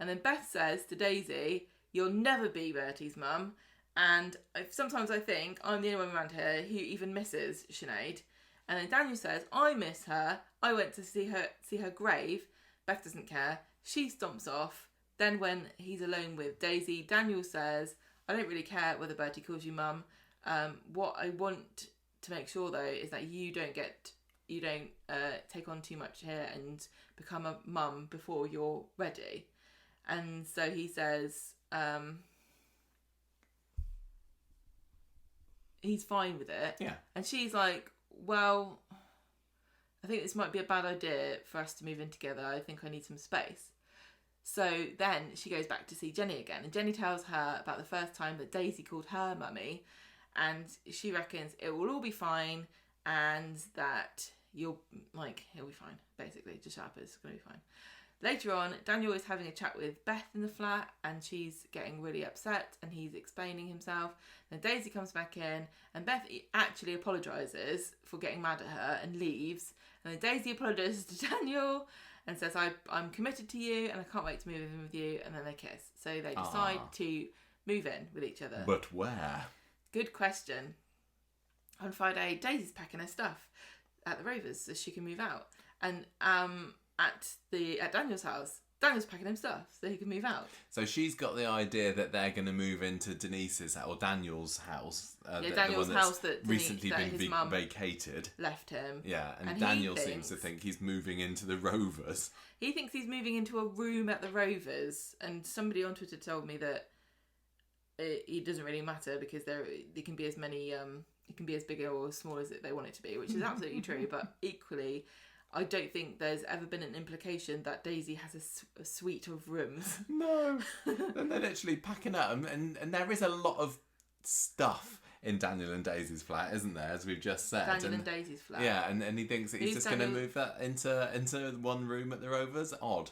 And then Beth says to Daisy, "You'll never be Bertie's mum." And sometimes I think I'm the only one around here who even misses Sinead. And then Daniel says, "I miss her. I went to see her grave." Beth doesn't care. She stomps off. Then when he's alone with Daisy, Daniel says, "I don't really care whether Bertie calls you mum. What I want to make sure though is that you don't take on too much here and become a mum before you're ready." And so he says he's fine with it. Yeah. And she's like, "Well, I think this might be a bad idea for us to move in together. I think I need some space." So then she goes back to see Jenny again. And Jenny tells her about the first time that Daisy called her mummy. And she reckons it will all be fine and that it'll be fine. Basically, just shut up, it's going to be fine. Later on, Daniel is having a chat with Beth in the flat, and she's getting really upset, and he's explaining himself. Then Daisy comes back in, and Beth actually apologises for getting mad at her and leaves. And then Daisy apologises to Daniel and says, I'm committed to you, and I can't wait to move in with you. And then they kiss. So they decide to move in with each other. But where? Good question. On Friday, Daisy's packing her stuff at the Rovers so she can move out. And at Daniel's house, Daniel's packing him stuff so he can move out. So she's got the idea that they're going to move into Denise's or Daniel's house. Daniel's house that recently his been mum vacated. Left him. Yeah, and Daniel seems to think he's moving into the Rovers. He thinks he's moving into a room at the Rovers, and somebody on Twitter told me that it doesn't really matter because there can be as many it can be as big or as small as they want it to be, which is absolutely true. But equally, I don't think there's ever been an implication that Daisy has a suite of rooms. No. And they're literally packing up. And there is a lot of stuff in Daniel and Daisy's flat, isn't there, as we've just said. Daniel and Daisy's flat. Yeah, and he thinks that he's just going to move that into one room at the Rovers. Odd.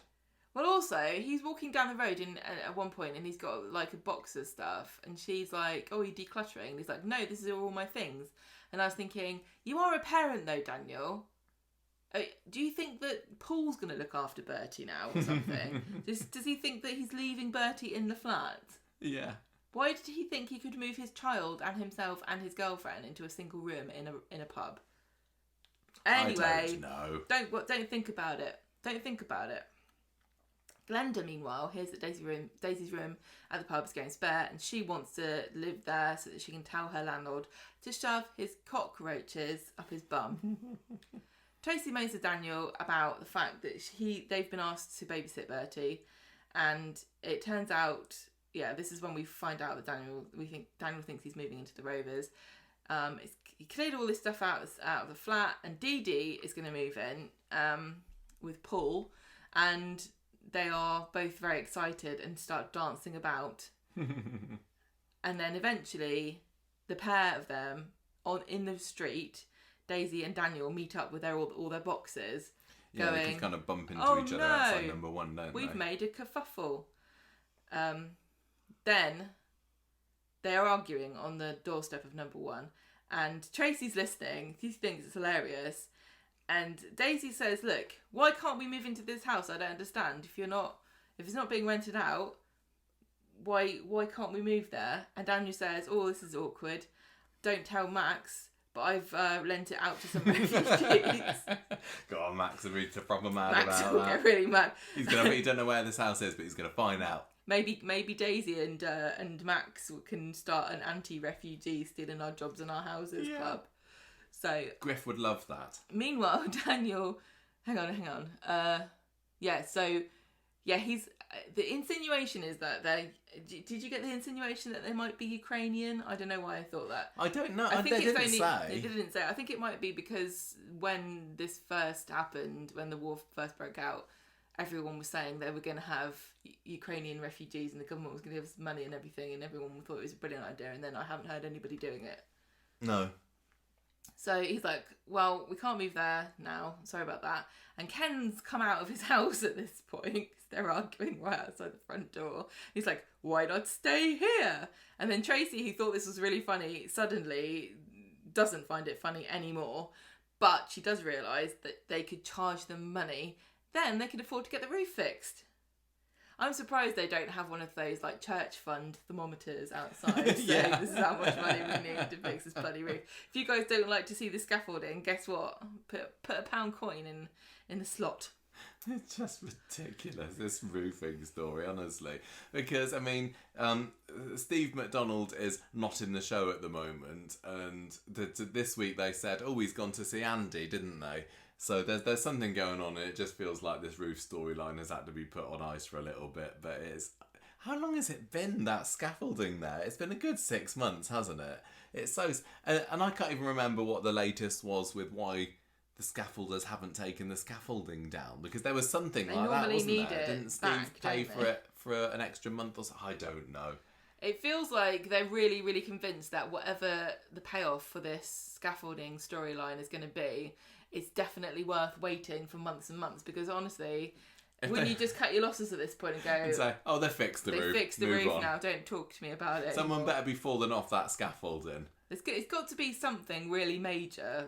Well, also, he's walking down the road at one point and he's got like a box of stuff and she's like, oh, are you decluttering? And he's like, no, this is all my things. And I was thinking, you are a parent though, Daniel. Do you think that Paul's going to look after Bertie now or something? Does he think that he's leaving Bertie in the flat? Yeah. Why did he think he could move his child and himself and his girlfriend into a single room in a pub? Anyway, I don't know. Don't think about it. Don't think about it. Glenda, meanwhile, hears that Daisy's room at the pub is going spare and she wants to live there so that she can tell her landlord to shove his cockroaches up his bum. Tracy moans to Daniel about the fact that they've been asked to babysit Bertie, and it turns out, this is when we find out that Daniel thinks he's moving into the Rovers. He cleared all this stuff out of the flat, and Dee Dee is going to move in with Paul, and they are both very excited and start dancing about. And then eventually, the pair of them in the street, Daisy and Daniel, meet up with all their boxes. Yeah, going, they can kind of bump into each other outside number one, don't We've they? made a kerfuffle. Then they are arguing on the doorstep of number one, and Tracy's listening. He thinks it's hilarious. And Daisy says, look, why can't we move into this house? I don't understand. If it's not being rented out, why can't we move there? And Daniel says, oh, this is awkward. Don't tell Max, but I've lent it out to some refugees. Go on, Max will be proper mad Max about will that. get really mad. He don't know where this house is, but he's gonna find out. Maybe Daisy and Max can start an anti-refugee stealing our jobs and our houses club. So Griff would love that. Meanwhile, Daniel, hang on. He's the insinuation is that they. Did you get the insinuation that they might be Ukrainian? I don't know why I thought that. I don't know. I think they didn't say. They didn't say. I think it might be because when this first happened, when the war first broke out, everyone was saying they were going to have Ukrainian refugees and the government was going to give us money and everything, and everyone thought it was a brilliant idea. And then I haven't heard anybody doing it. No. So he's like, well, we can't move there now. Sorry about that. And Ken's come out of his house at this point because they're arguing right outside the front door. He's like, why not stay here? And then Tracy, who thought this was really funny, suddenly doesn't find it funny anymore. But she does realise that they could charge them money. Then they could afford to get the roof fixed. I'm surprised they don't have one of those like church fund thermometers outside. So this is how much money we need to fix this bloody roof. If you guys don't like to see the scaffolding, guess what? Put a £1 coin in the slot. It's just ridiculous, this roofing story, honestly. Because, I mean, Steve McDonald is not in the show at the moment. And this week they said, oh, he's gone to see Andy, didn't they? So there's something going on, and it just feels like this roof storyline has had to be put on ice for a little bit. But how long has it been, that scaffolding there? It's been a good 6 months, hasn't it? It's so... And I can't even remember what the latest was with why the scaffolders haven't taken the scaffolding down. Because there was something like that, wasn't there? Didn't Steve pay for it for an extra month or so? I don't know. It feels like they're really, really convinced that whatever the payoff for this scaffolding storyline is going to be, it's definitely worth waiting for months and months, because honestly, wouldn't you just cut your losses at this point and go... And say, oh, they fixed the roof. They fixed the Move roof on. Now, don't talk to me about it Someone anymore. better be falling off that scaffolding. It's got to be something really major.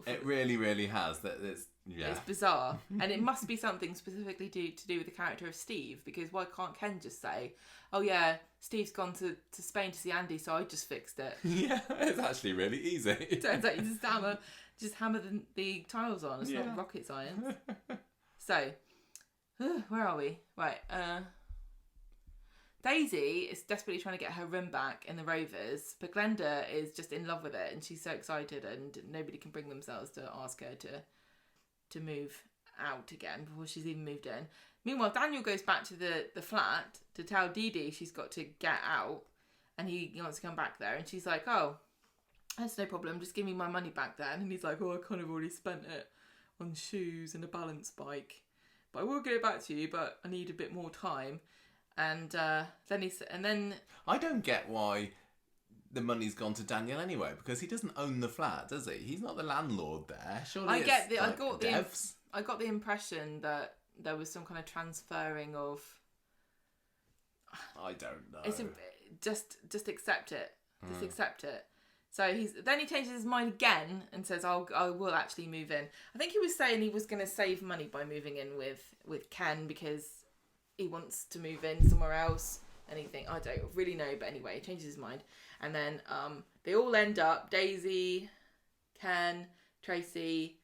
It really, really has. It's bizarre. And it must be something specifically to do with the character of Steve, because why can't Ken just say, oh yeah, Steve's gone to Spain to see Andy, so I just fixed it. Yeah, it's actually really easy. Turns out you just hammer the tiles on. It's not rocket science. So, where are we? Right. Daisy is desperately trying to get her room back in the Rovers, but Glenda is just in love with it, and she's so excited, and nobody can bring themselves to ask her to move out again before she's even moved in. Meanwhile, Daniel goes back to the flat to tell Dee Dee she's got to get out, and he wants to come back there, and she's like, oh, That's no problem, just give me my money back then. And he's like, oh, I kind of already spent it on shoes and a balance bike, but I will get it back to you, but I need a bit more time. And then I don't get why the money's gone to Daniel anyway, because he doesn't own the flat, does he? He's not the landlord there. Surely I got the impression that there was some kind of transferring of. I don't know. Just accept it. Just accept it. So he changes his mind again and says, I will actually move in. I think he was saying he was going to save money by moving in with Ken because he wants to move in somewhere else. Anything, I don't really know, but anyway, he changes his mind. And then they all end up, Daisy, Ken, Tracy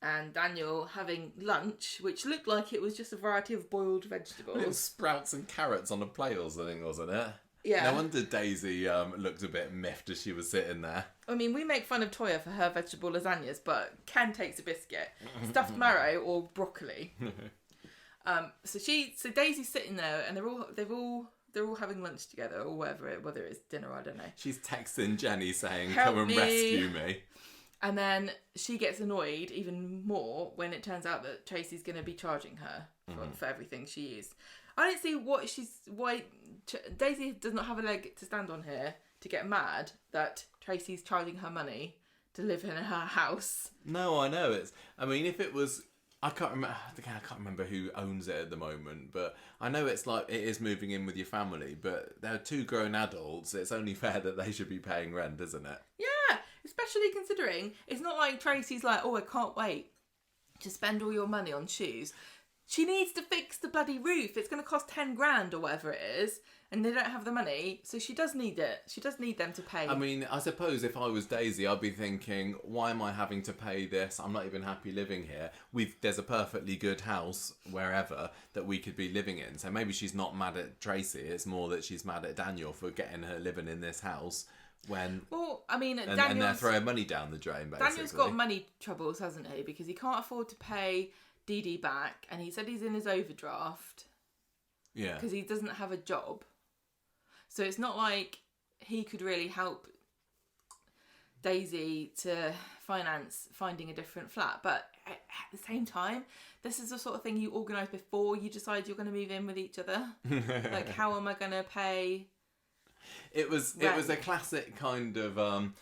and Daniel, having lunch, which looked like it was just a variety of boiled vegetables. It was sprouts and carrots on a plate or something, wasn't it? Yeah. No wonder Daisy looked a bit miffed as she was sitting there. I mean, we make fun of Toya for her vegetable lasagnas, but Ken takes a biscuit, stuffed marrow or broccoli. So Daisy's sitting there, and they're all having lunch together, or whether it's dinner, I don't know. She's texting Jenny saying, Help "Come and me." rescue me." And then she gets annoyed even more when it turns out that Tracy's going to be charging her for everything she used. I don't see why Daisy does not have a leg to stand on here to get mad that Tracy's charging her money to live in her house. No, I know if it was, I can't remember who owns it at the moment, but I know it's like it is moving in with your family, but they're two grown adults. It's only fair that they should be paying rent, isn't it? Yeah, especially considering it's not like Tracy's like, oh, I can't wait to spend all your money on shoes. She needs to fix the bloody roof. It's going to cost 10 grand or whatever it is. And they don't have the money. So she does need it. She does need them to pay. I mean, I suppose if I was Daisy, I'd be thinking, why am I having to pay this? I'm not even happy living here. There's a perfectly good house wherever that we could be living in. So maybe she's not mad at Tracy. It's more that she's mad at Daniel for getting her living in this house. And they're throwing money down the drain, basically. Daniel's got money troubles, hasn't he? Because he can't afford to pay Dee Dee back, and he said he's in his overdraft. Yeah. Because he doesn't have a job. So it's not like he could really help Daisy to finance finding a different flat. But at the same time, this is the sort of thing you organise before you decide you're going to move in with each other. Like, how am I going to pay? It was a classic kind of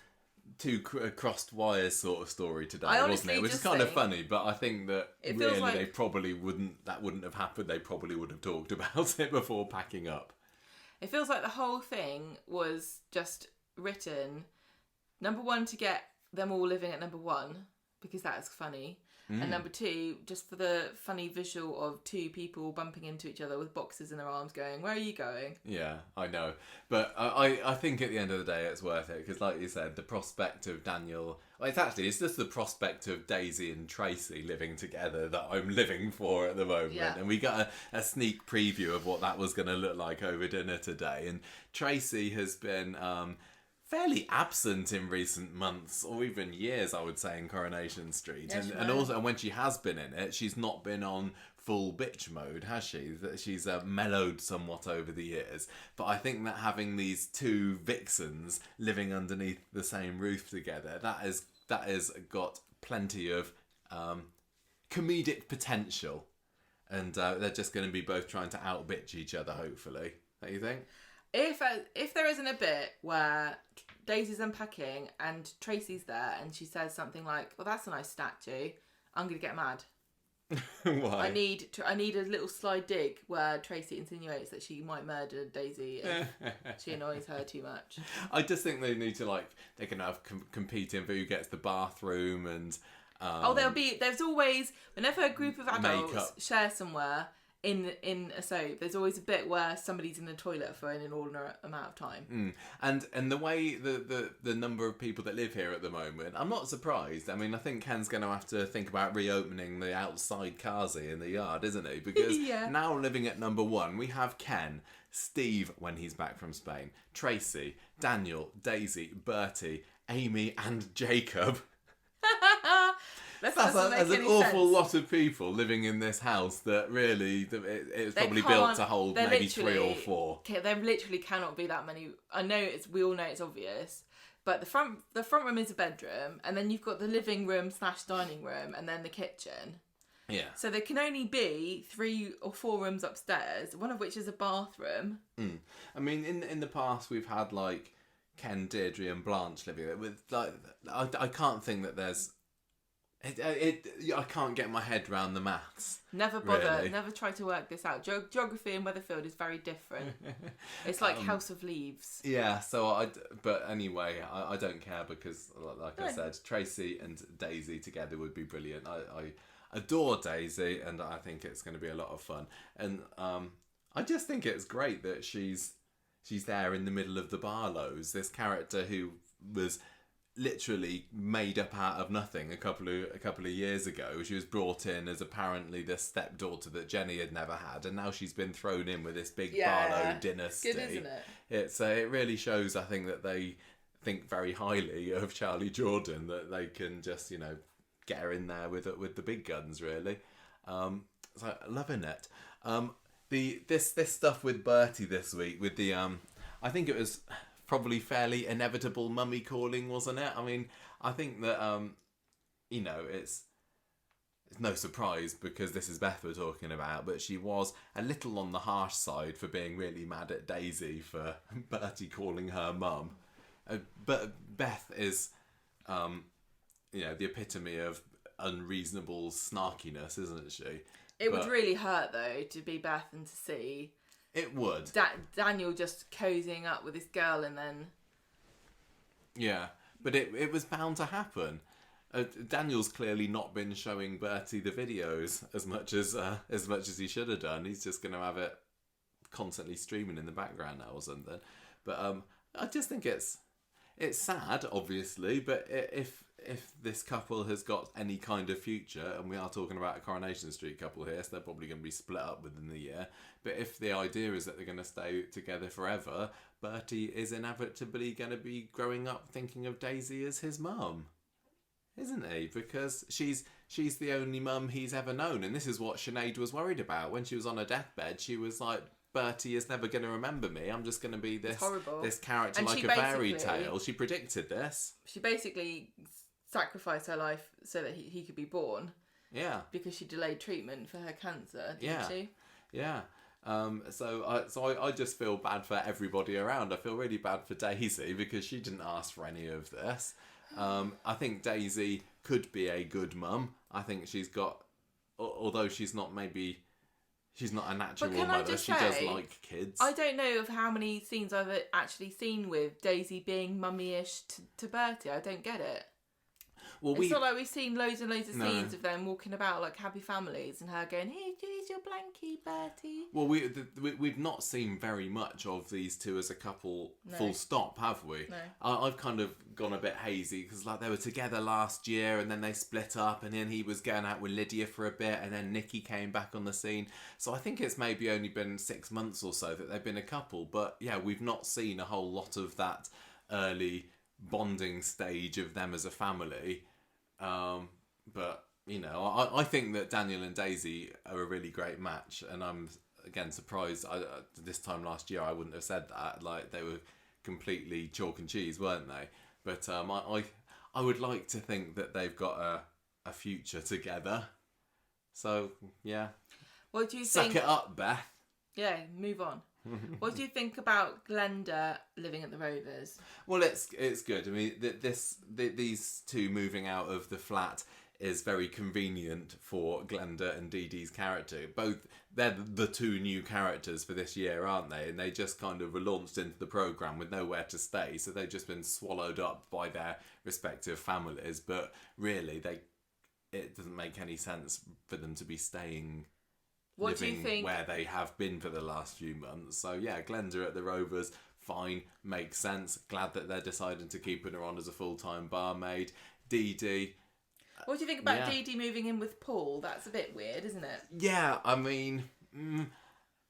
two crossed wires sort of story today, wasn't it? Which is kind of funny, but I think that really like, they probably wouldn't have happened. They probably would have talked about it before packing up. It feels like the whole thing was just written, number one, to get them all living at number one, because that's funny. And number two, just for the funny visual of two people bumping into each other with boxes in their arms going, where are you going? Yeah, I know. But I think at the end of the day it's worth it, because like you said, the prospect of Daniel... It's just the prospect of Daisy and Tracy living together that I'm living for at the moment. Yeah. And we got a sneak preview of what that was going to look like over dinner today. And Tracy has been... fairly absent in recent months or even years, I would say, in Coronation Street. Yeah, and also when she has been in it, she's not been on full bitch mode, has she? She's mellowed somewhat over the years. But I think that having these two vixens living underneath the same roof together, that has got plenty of comedic potential. And they're just going to be both trying to out-bitch each other, hopefully. Don't you think? If there isn't a bit where Daisy's unpacking and Tracy's there and she says something like, well, that's a nice statue, I'm going to get mad. Why? I need a little sly dig where Tracy insinuates that she might murder Daisy if she annoys her too much. I just think they need to, they can have competing for who gets the bathroom and... there's always, whenever a group of adults share somewhere... In a soap, there's always a bit where somebody's in the toilet for an inordinate amount of time. And the way the number of people that live here at the moment, I'm not surprised. I mean, I think Ken's going to have to think about reopening the outside carzy in the yard, isn't he? Because now living at number one, we have Ken, Steve when he's back from Spain, Tracy, Daniel, Daisy, Bertie, Amy and Jacob. That's an awful lot of people living in this house that really, it's probably built to hold maybe 3 or 4. Okay, there literally cannot be that many. I know we all know it's obvious, But the front room is a bedroom, and then you've got the living room / dining room, and then the kitchen. Yeah. So there can only be 3 or 4 rooms upstairs, one of which is a bathroom. I mean, in the past we've had like Ken, Deirdre, and Blanche living there. With like, I can't think that there's. I can't get my head around the maths. Never bother. Really. Never try to work this out. Geography in Weatherfield is very different. It's like House of Leaves. Yeah. But anyway, I don't care because, like I said, Tracy and Daisy together would be brilliant. I adore Daisy, and I think it's going to be a lot of fun. And I just think it's great that she's there in the middle of the Barlows. This character who was literally made up out of nothing a couple of years ago. She was brought in as apparently the stepdaughter that Jenny had never had, and now she's been thrown in with this big Barlow dynasty. Good, isn't it? It really shows, I think, that they think very highly of Charlie Jordan, that they can just get her in there with the big guns, really. So loving it. This stuff with Bertie this week with the I think it was probably fairly inevitable mummy calling, wasn't it? I mean, I think that it's no surprise because this is Beth we're talking about, but she was a little on the harsh side for being really mad at Daisy for Bertie calling her mum. But Beth is the epitome of unreasonable snarkiness, isn't she? It would really hurt, though, to be Beth and to see... It would. Daniel just cozying up with this girl and then... Yeah, but it was bound to happen. Daniel's clearly not been showing Bertie the videos as much as he should have done. He's just going to have it constantly streaming in the background now or something. But I just think it's sad, obviously, but if this couple has got any kind of future, and we are talking about a Coronation Street couple here, so they're probably going to be split up within the year, but if the idea is that they're going to stay together forever, Bertie is inevitably going to be growing up thinking of Daisy as his mum, isn't he? Because she's the only mum he's ever known, and this is what Sinead was worried about. When she was on her deathbed, she was like, Bertie is never going to remember me. I'm just going to be this character, and like a fairy tale. She predicted this. She basically sacrificed her life so that he could be born. Yeah. Because she delayed treatment for her cancer, didn't she? Yeah. So I just feel bad for everybody around. I feel really bad for Daisy because she didn't ask for any of this. I think Daisy could be a good mum. I think she's got, although she's not a natural mother. She does like kids. I don't know of how many scenes I've actually seen with Daisy being mummy-ish to Bertie. I don't get it. Well, it's not like we've seen loads and loads of scenes of them walking about like happy families and her going, here's your blankie, Bertie. Well, we've not seen very much of these two as a couple full stop, have we? No. I've kind of gone a bit hazy because like they were together last year and then they split up and then he was going out with Lydia for a bit and then Nikki came back on the scene. So I think it's maybe only been 6 months or so that they've been a couple. But yeah, we've not seen a whole lot of that early bonding stage of them as a family. But I think that Daniel and Daisy are a really great match, and I'm again surprised. This time last year I wouldn't have said that. Like they were completely chalk and cheese, weren't they? But I would like to think that they've got a future together. So yeah. What do you think? Suck it up, Beth. Yeah, move on. What do you think about Glenda living at the Rovers? Well, it's good. I mean, these two moving out of the flat is very convenient for Glenda and Dee Dee's character. Both, they're the two new characters for this year, aren't they? And they just kind of were launched into the programme with nowhere to stay, so they've just been swallowed up by their respective families. But really, it doesn't make any sense for them to be staying... What do you think? Where they have been for the last few months. So yeah, Glenda at the Rovers, fine, makes sense. Glad that they're deciding to keep her on as a full-time barmaid. Dee Dee. What do you think about Dee Dee moving in with Paul? That's a bit weird, isn't it? Yeah, I mean,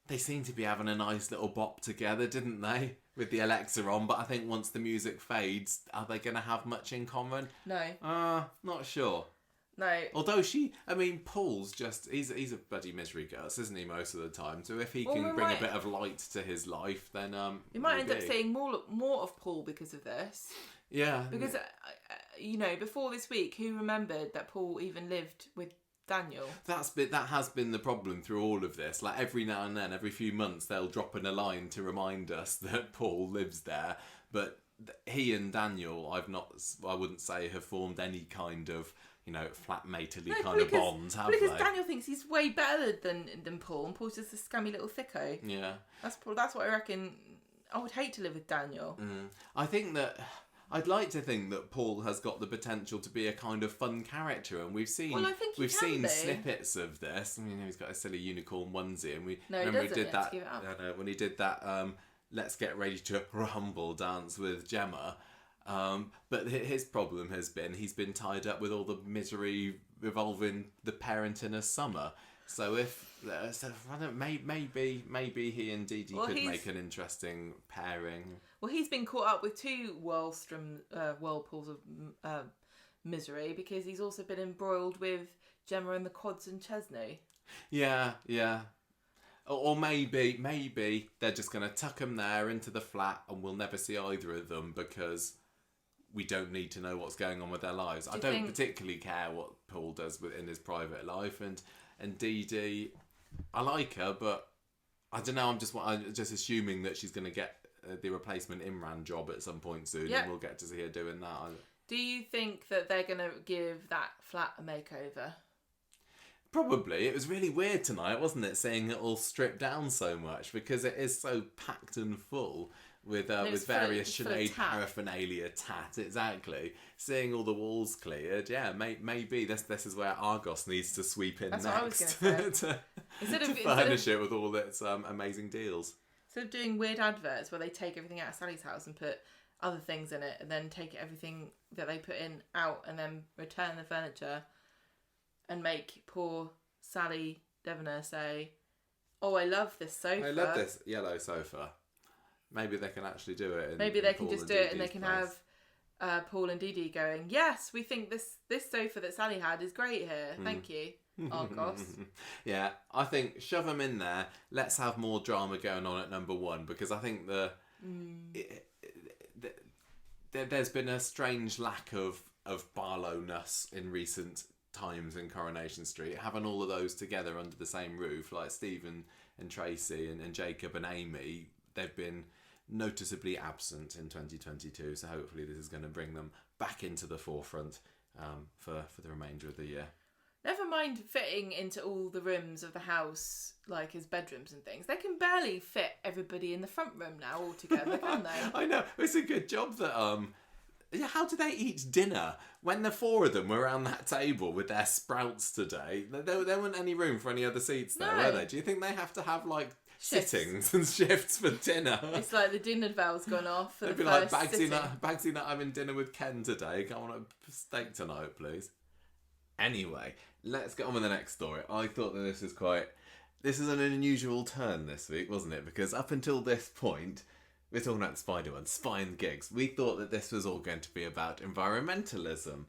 they seem to be having a nice little bop together, didn't they? With the Alexa on, but I think once the music fades, are they going to have much in common? No. Not sure. No. Although Paul's just, he's a bloody misery gus, isn't he, most of the time? So if he can bring a bit of light to his life, then... we might end up seeing more of Paul because of this. Yeah. Because, before this week, who remembered that Paul even lived with Daniel? That has been the problem through all of this. Like every now and then, every few months, they'll drop in a line to remind us that Paul lives there. But he and Daniel, I wouldn't say have formed any kind of, flatmately kind of bond, have they? Because Daniel thinks he's way better than Paul, and Paul's just a scummy little thicko. Yeah. That's what I reckon. I would hate to live with Daniel. I think that I'd like to think that Paul has got the potential to be a kind of fun character, and we've seen snippets of this. I mean, he's got a silly unicorn onesie, and remember he did that. When he did that, let's get ready to rumble dance with Gemma. But his problem has been he's been tied up with all the misery revolving the parent in a summer. So maybe he and Dee Dee could make an interesting pairing. Well, he's been caught up with two whirlpools of misery, because he's also been embroiled with Gemma and the Quads and Chesney. Yeah. Or maybe they're just going to tuck him there into the flat, and we'll never see either of them because we don't need to know what's going on with their lives. I don't particularly care what Paul does in his private life, and Dee Dee, I like her, but I don't know. I'm just assuming that she's going to get the replacement Imran job at some point soon, and we'll get to see her doing that. Do you think that they're going to give that flat a makeover? Probably. It was really weird tonight, wasn't it, seeing it all stripped down so much, because it is so packed and full with various Sinead paraphernalia tat. Exactly. Seeing all the walls cleared, maybe this is where Argos needs to sweep in. That's next. What I was going to say. to furnish it with all its amazing deals. Instead of doing weird adverts where they take everything out of Sally's house and put other things in it, and then take everything that they put in out, and then return the furniture, and make poor Sally Devoner say, "Oh, I love this sofa. I love this yellow sofa." Maybe they can actually do it. Maybe they can just do it, and they can have Paul and Dee Dee going, "Yes, we think this sofa that Sally had is great here. Thank you, Argos." Yeah, I think shove them in there. Let's have more drama going on at number one, because I think there's been a strange lack of Barlow-ness in recent times in Coronation Street. Having all of those together under the same roof, like Stephen and Tracy and Jacob and Amy, they've been noticeably absent in 2022, so hopefully this is going to bring them back into the forefront for the remainder of the year. Never mind fitting into all the rooms of the house, like as bedrooms and things. They can barely fit everybody in the front room now all together, can they? I know. It's a good job that how do they eat dinner when the four of them were around that table with their sprouts today? There weren't any room for any other seats there, were there? Do you think they have to have shifts. Sittings and shifts for dinner? It's like the dinner bell's gone off. They'd be like, Bagsy not having dinner with Ken today. Can't want a steak tonight, please. Anyway, let's get on with the next story. I thought that this is an unusual turn this week, wasn't it? Because up until this point, we're talking about Spider-Man, Spy and Gigs. We thought that this was all going to be about environmentalism.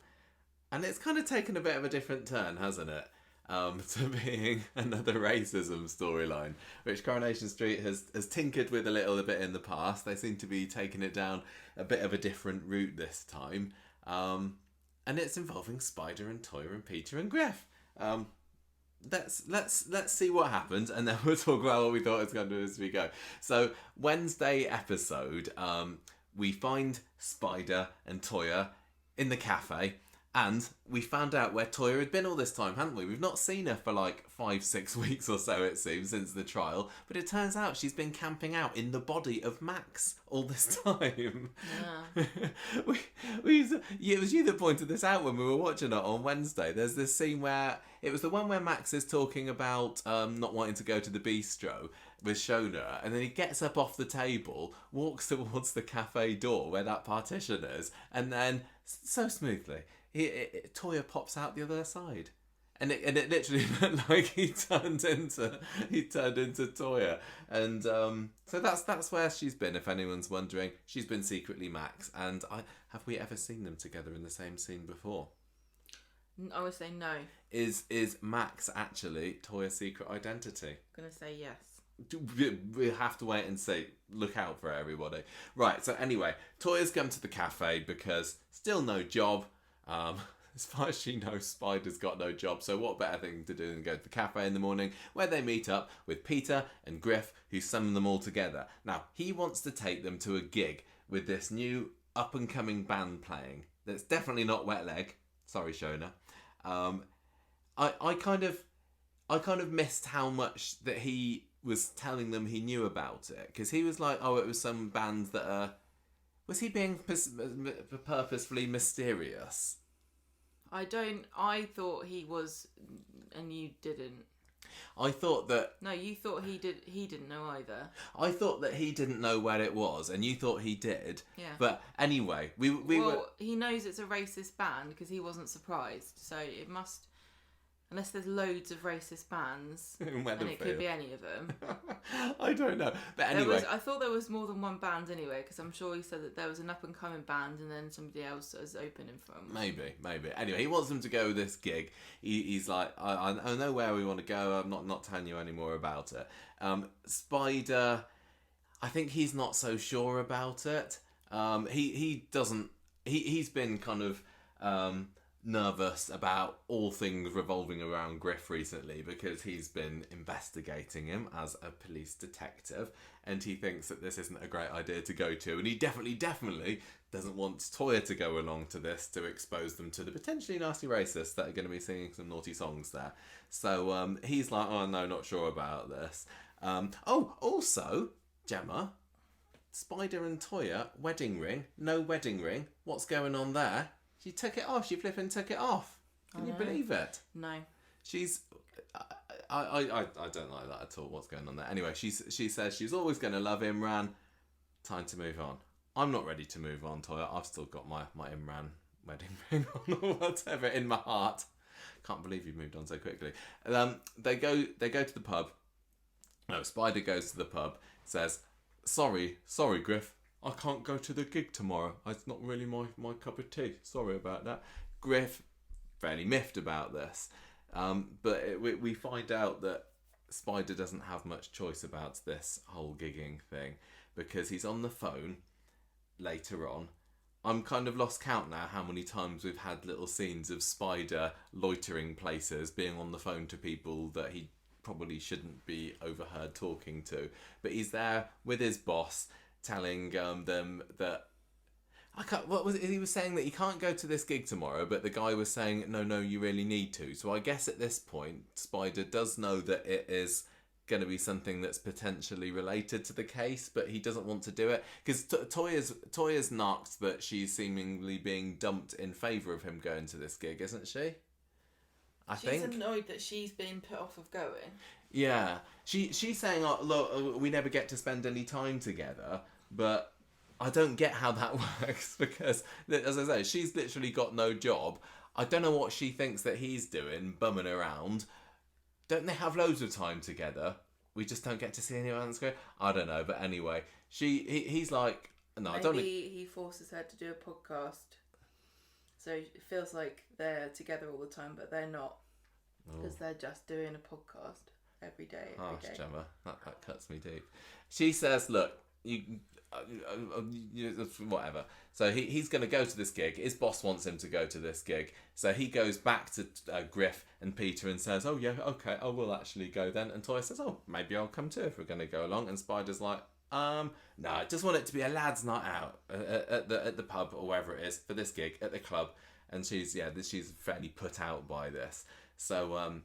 And it's kind of taken a bit of a different turn, hasn't it? To being another racism storyline, which Coronation Street has tinkered with a little bit in the past. They seem to be taking it down a bit of a different route this time. And it's involving Spider and Toyah and Peter and Griff. Let's see what happens, and then we'll talk about what we thought it was going to do as we go. So Wednesday episode, we find Spider and Toyah in the cafe, and we found out where Toyah had been all this time, hadn't we? We've not seen her for 5-6 weeks or so, it seems, since the trial, but it turns out she's been camping out in the body of Max all this time. Yeah. It was you that pointed this out when we were watching it on Wednesday. There's this scene where it was the one where Max is talking about not wanting to go to the bistro with Shona, and then he gets up off the table, walks towards the cafe door where that partition is, and then so smoothly Toyah pops out the other side. And it literally looked like he turned into Toyah, and so that's where she's been. If anyone's wondering, she's been secretly Max. And have we ever seen them together in the same scene before? I would say no. Is Max actually Toyah's secret identity? I'm gonna say yes. we have to wait and see. Look out for it, everybody. Right, so anyway, Toya's come to the cafe because still no job. As far as she knows, Spider's got no job, so what better thing to do than go to the cafe in the morning, where they meet up with Peter and Griff, who summon them all together. Now, he wants to take them to a gig with this new up-and-coming band playing. That's definitely not Wet Leg. Sorry, Shona. I kind of missed how much that he was telling them he knew about it, because he was like, oh, it was some band that are... Was he being purposefully mysterious? I thought he was, and you didn't. I thought that... No, you thought he didn't know either. I thought that he didn't know where it was, and you thought he did. Yeah. But anyway, we were... he knows it's a racist band because he wasn't surprised. So it must... Unless there's loads of racist bands, and it could be any of them. I don't know. But anyway... I thought there was more than one band anyway, because I'm sure he said that there was an up-and-coming band and then somebody else was opening from. Maybe. Anyway, he wants them to go to this gig. He's like, I know where we want to go. I'm not telling you any more about it. Spider, I think he's not so sure about it. He doesn't... He's been kind of... nervous about all things revolving around Griff recently because he's been investigating him as a police detective, and he thinks that this isn't a great idea to go to, and he definitely doesn't want Toya to go along to this to expose them to the potentially nasty racists that are going to be singing some naughty songs there. So he's like, oh no, not sure about this. Also, Gemma, Spider and Toya, wedding ring, no wedding ring, what's going on there? She took it off. She flipping took it off. Can you believe it? No. She's... I don't like that at all, what's going on there. Anyway, she says she's always going to love Imran. Time to move on. I'm not ready to move on, Toya. I've still got my Imran wedding ring on or whatever in my heart. Can't believe you've moved on so quickly. They go to the pub. No, Spider goes to the pub, says, Sorry, Griff. I can't go to the gig tomorrow. It's not really my cup of tea. Sorry about that. Griff, fairly miffed about this. But we find out that Spider doesn't have much choice about this whole gigging thing because he's on the phone later on. I'm kind of lost count now how many times we've had little scenes of Spider loitering places, being on the phone to people that he probably shouldn't be overheard talking to. But he's there with his boss, telling them that what was it? He was saying that he can't go to this gig tomorrow, but the guy was saying no, you really need to. So I guess at this point, Spider does know that it is going to be something that's potentially related to the case, but he doesn't want to do it because Toya's knocked that she's seemingly being dumped in favour of him going to this gig, isn't she? She's annoyed that she's been put off of going. Yeah, she's saying, oh, look, we never get to spend any time together, but I don't get how that works because, as I say, she's literally got no job. I don't know what she thinks that he's doing, bumming around. Don't they have loads of time together? We just don't get to see anyone else go. I don't know, but anyway, he's like, no, maybe I don't. He forces her to do a podcast, so it feels like they're together all the time, but they're not because they're just doing a podcast every day. Harsh, Gemma. That cuts me deep. She says, look, you whatever. So he's going to go to this gig. His boss wants him to go to this gig. So he goes back to Griff and Peter and says, oh yeah, okay, I will actually go then. And Toya says, oh, maybe I'll come too if we're going to go along. And Spider's like, no, I just want it to be a lad's night out at the pub or wherever it is for this gig at the club. And she's fairly put out by this. So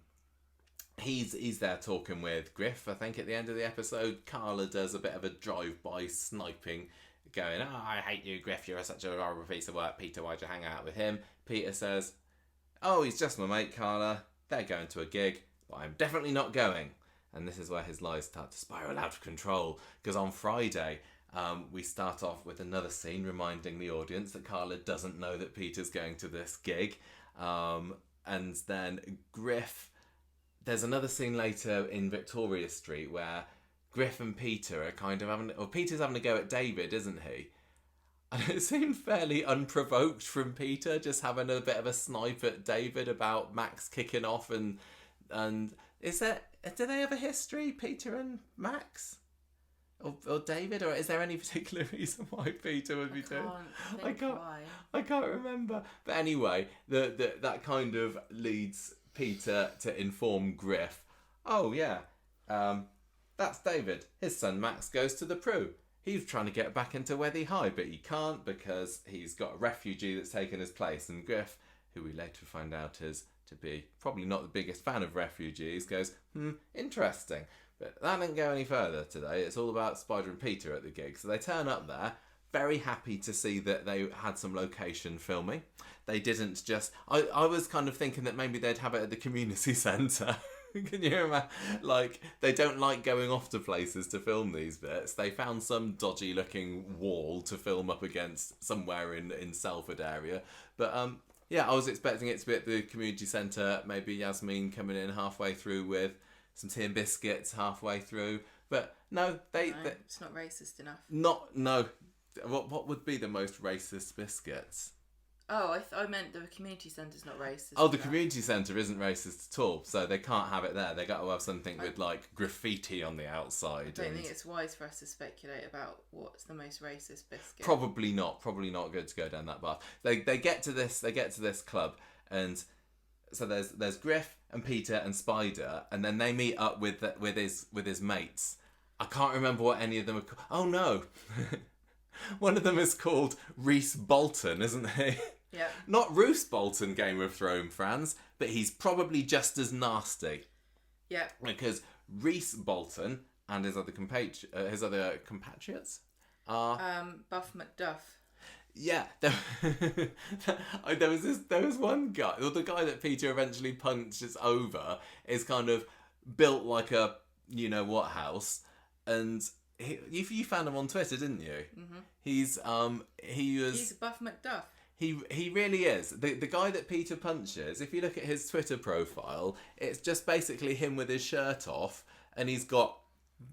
he's there talking with Griff. I think at the end of the episode, Carla does a bit of a drive-by sniping, going, oh, I hate you, Griff, you're such a horrible piece of work. Peter, why'd you hang out with him? Peter says, oh, he's just my mate, Carla. They're going to a gig, but I'm definitely not going. And this is where his lies start to spiral out of control, because on Friday, we start off with another scene reminding the audience that Carla doesn't know that Peter's going to this gig. And then Griff... There's another scene later in Victoria Street where Griff and Peter are kind of Peter's having a go at David, isn't he? And it seemed fairly unprovoked from Peter, just having a bit of a snipe at David about Max kicking off and Do they have a history, Peter and Max? Or David? Or is there any particular reason why Peter would be doing? I can't remember. But anyway, that kind of leads Peter to inform Griff. Oh yeah, that's David. His son Max goes to the Pru. He's trying to get back into Wethy High, but he can't because he's got a refugee that's taken his place. And Griff, who we later find out is to be probably not the biggest fan of refugees, goes, interesting. But that didn't go any further today. It's all about Spider and Peter at the gig. So they turn up there, very happy to see that they had some location filming. They didn't just... I was kind of thinking that maybe they'd have it at the community centre. Can you imagine? Like, they don't like going off to places to film these bits. They found some dodgy looking wall to film up against somewhere in Salford area. But yeah, I was expecting it to be at the community centre, maybe Yasmin coming in halfway through with some tea and biscuits halfway through. But no, it's not racist enough. No. What would be the most racist biscuits? Oh, I meant the community centre's not racist. Oh, the community centre isn't racist at all, so they can't have it there. They got to have something with like graffiti on the outside. I don't think it's wise for us to speculate about what's the most racist biscuit. Probably not good to go down that path. They get to this club, and so there's Griff and Peter and Spider, and then they meet up with his mates. I can't remember what any of them are called. Oh no. One of them is called Reese Bolton, isn't he? Yeah. Not Roose Bolton, Game of Thrones fans, but he's probably just as nasty. Yeah. Because Reese Bolton and his other compatriots are Buff McDuff. Yeah, there was one guy, or the guy that Peter eventually punches over, is kind of built like a you know what house, and you found him on Twitter, didn't you? Mm-hmm. He's Buff McDuff. He really is. The guy that Peter punches, if you look at his Twitter profile, it's just basically him with his shirt off, and he's got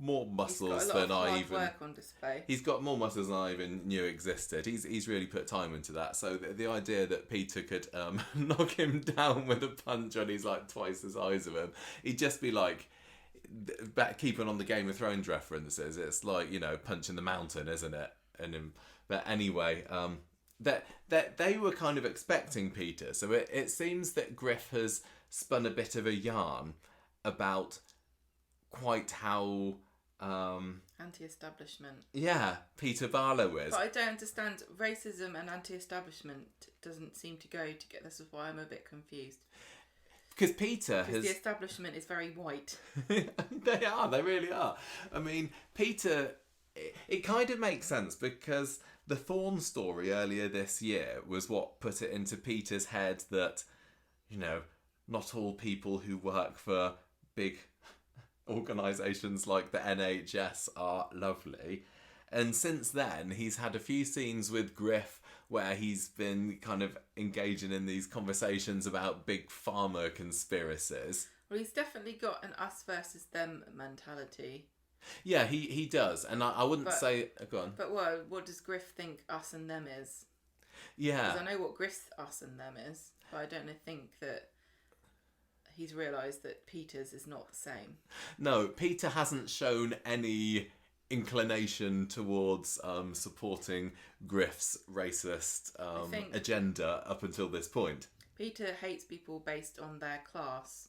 more muscles than I even... work on display. He's got more muscles than I even knew existed. He's really put time into that. So the idea that Peter could knock him down with a punch when he's like twice the size of him, he'd just be like... keeping on the Game of Thrones references, it's like, you know, punching the mountain, isn't it? But anyway... that they were kind of expecting Peter, so it seems that Griff has spun a bit of a yarn about quite how anti-establishment Peter Barlow is. But I don't understand, racism and anti-establishment doesn't seem to go together. This is why I'm a bit confused. Because the establishment is very white. They really are. I mean, Peter, it kind of makes sense because the Thorn story earlier this year was what put it into Peter's head that, you know, not all people who work for big organisations like the NHS are lovely. And since then, he's had a few scenes with Griff where he's been kind of engaging in these conversations about big pharma conspiracies. Well, he's definitely got an us versus them mentality. Yeah, he does, and I wouldn't say... go on. But what does Griff think us and them is? Yeah. Because I know what Griff's us and them is, but I don't think that he's realised that Peter's is not the same. No, Peter hasn't shown any inclination towards supporting Griff's racist agenda up until this point. Peter hates people based on their class.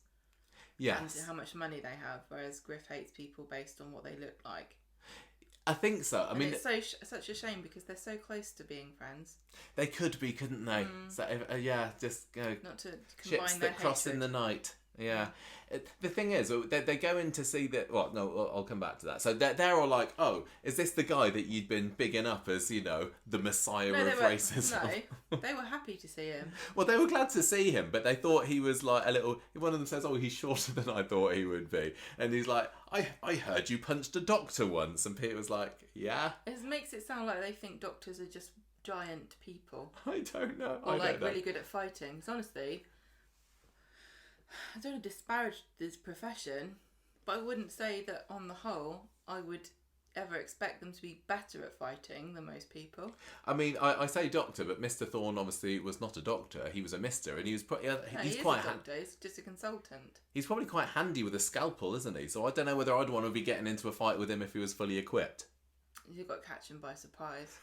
Yes. And how much money they have, whereas Griff hates people based on what they look like. I think so. I mean, it's such a shame because they're so close to being friends. They could be, couldn't they? So, just go. Not to combine ships their that cross hatred. in the night. Yeah. The thing is, they go in to see that... Well, no, I'll come back to that. So they're all like, oh, is this the guy that you'd been bigging up as, you know, the messiah of racism? No, they were happy to see him. Well, they were glad to see him, but they thought he was like a little... One of them says, oh, he's shorter than I thought he would be. And he's like, I heard you punched a doctor once. And Peter was like, yeah? It makes it sound like they think doctors are just giant people. I don't know. Or really good at fighting. Because honestly... I don't want to disparage this profession, but I wouldn't say that on the whole I would ever expect them to be better at fighting than most people. I mean, I say doctor, but Mr. Thorne obviously was not a doctor. He was a mister, and he was he's quite a doctor. He's just a consultant. He's probably quite handy with a scalpel, isn't he? So I don't know whether I'd want to be getting into a fight with him if he was fully equipped. You've got to catch him by surprise.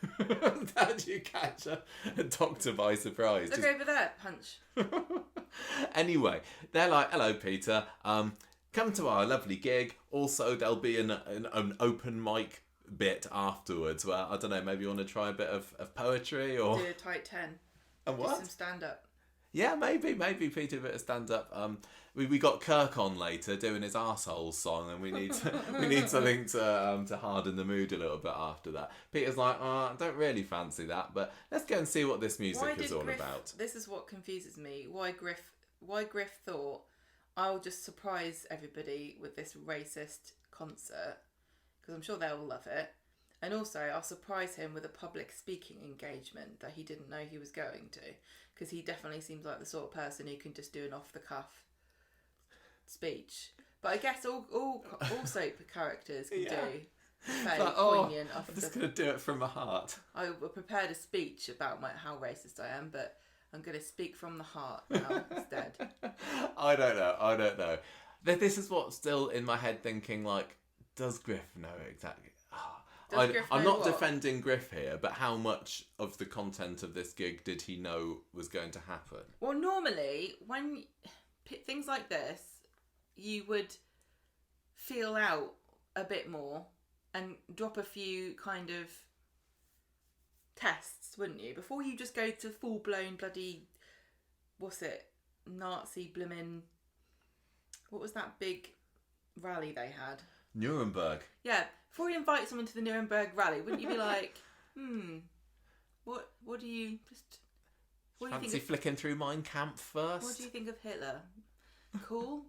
How do you catch a doctor by surprise? Look over there, punch. Anyway, they're like, "Hello, Peter. Come to our lovely gig. Also, there'll be an open mic bit afterwards where, I don't know, maybe you want to try a bit of poetry or... Do a tight 10. And what? Do some stand-up. Yeah, maybe Peter, a bit of stand-up. We got Kirk on later doing his arsehole song, and we need something to harden the mood a little bit after that. Peter's like, I don't really fancy that, but let's go and see what this music is all about. This is what confuses me. Why Griff thought, I'll just surprise everybody with this racist concert, because I'm sure they'll love it. And also, I'll surprise him with a public speaking engagement that he didn't know he was going to, because he definitely seems like the sort of person who can just do an off-the-cuff speech. But I guess all soap characters can do fairly poignant. I'm just going to do it from my heart. I prepared a speech about how racist I am, but I'm going to speak from the heart now instead. I don't know. This is what's still in my head thinking, like, does Griff know exactly? I'm not defending Griff here, but how much of the content of this gig did he know was going to happen? Well, normally, when things like this, you would feel out a bit more and drop a few kind of tests, wouldn't you? Before you just go to full-blown bloody, Nazi blimmin', what was that big rally they had? Nuremberg. Yeah, before you invite someone to the Nuremberg rally, wouldn't you be like, what do you Fancy flicking through Mein Kampf first? What do you think of Hitler? Cool?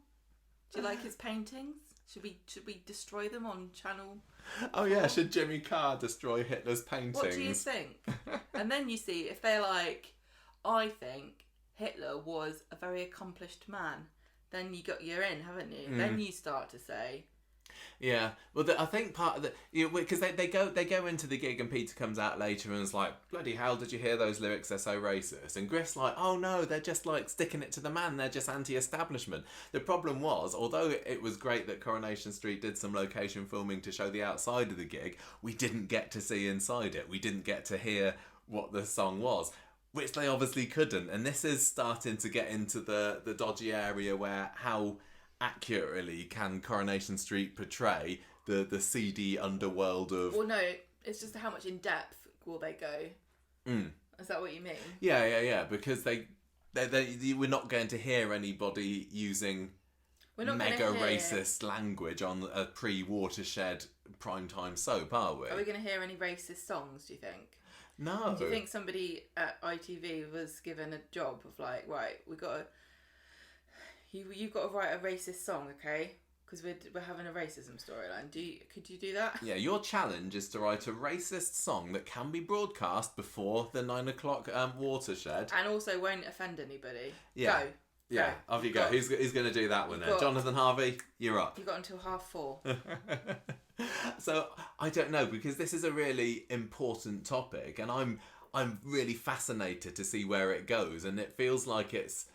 Do you like his paintings? Should we destroy them on Channel 4? Oh yeah, should Jimmy Carr destroy Hitler's paintings? What do you think? And then you see, if they're like, I think Hitler was a very accomplished man, then you're in, haven't you? Then you start to say... Yeah, well, I think part of the because they go into the gig and Peter comes out later and is like, bloody hell, did you hear those lyrics? They're so racist. And Griff's like, oh no, they're just like sticking it to the man. They're just anti-establishment. The problem was, although it was great that Coronation Street did some location filming to show the outside of the gig, we didn't get to see inside it. We didn't get to hear what the song was, which they obviously couldn't. And this is starting to get into the dodgy area where how accurately can Coronation Street portray the seedy underworld of... Well, no, it's just how much in depth will they go. Is that what you mean? Yeah, because we're not going to hear anybody using mega racist language on a pre-Watershed primetime soap, are we? Are we going to hear any racist songs, do you think? No. Do you think somebody at ITV was given a job of like, right, you've got to write a racist song, okay? Because we're having a racism storyline. Could you do that? Yeah, your challenge is to write a racist song that can be broadcast before the 9 o'clock Watershed. And also won't offend anybody. Yeah. Go. Yeah, off you go. Who's going to do that one then? Jonathan Harvey, you're up. You've got until 4:30. So, I don't know, because this is a really important topic, and I'm really fascinated to see where it goes, and it feels like it's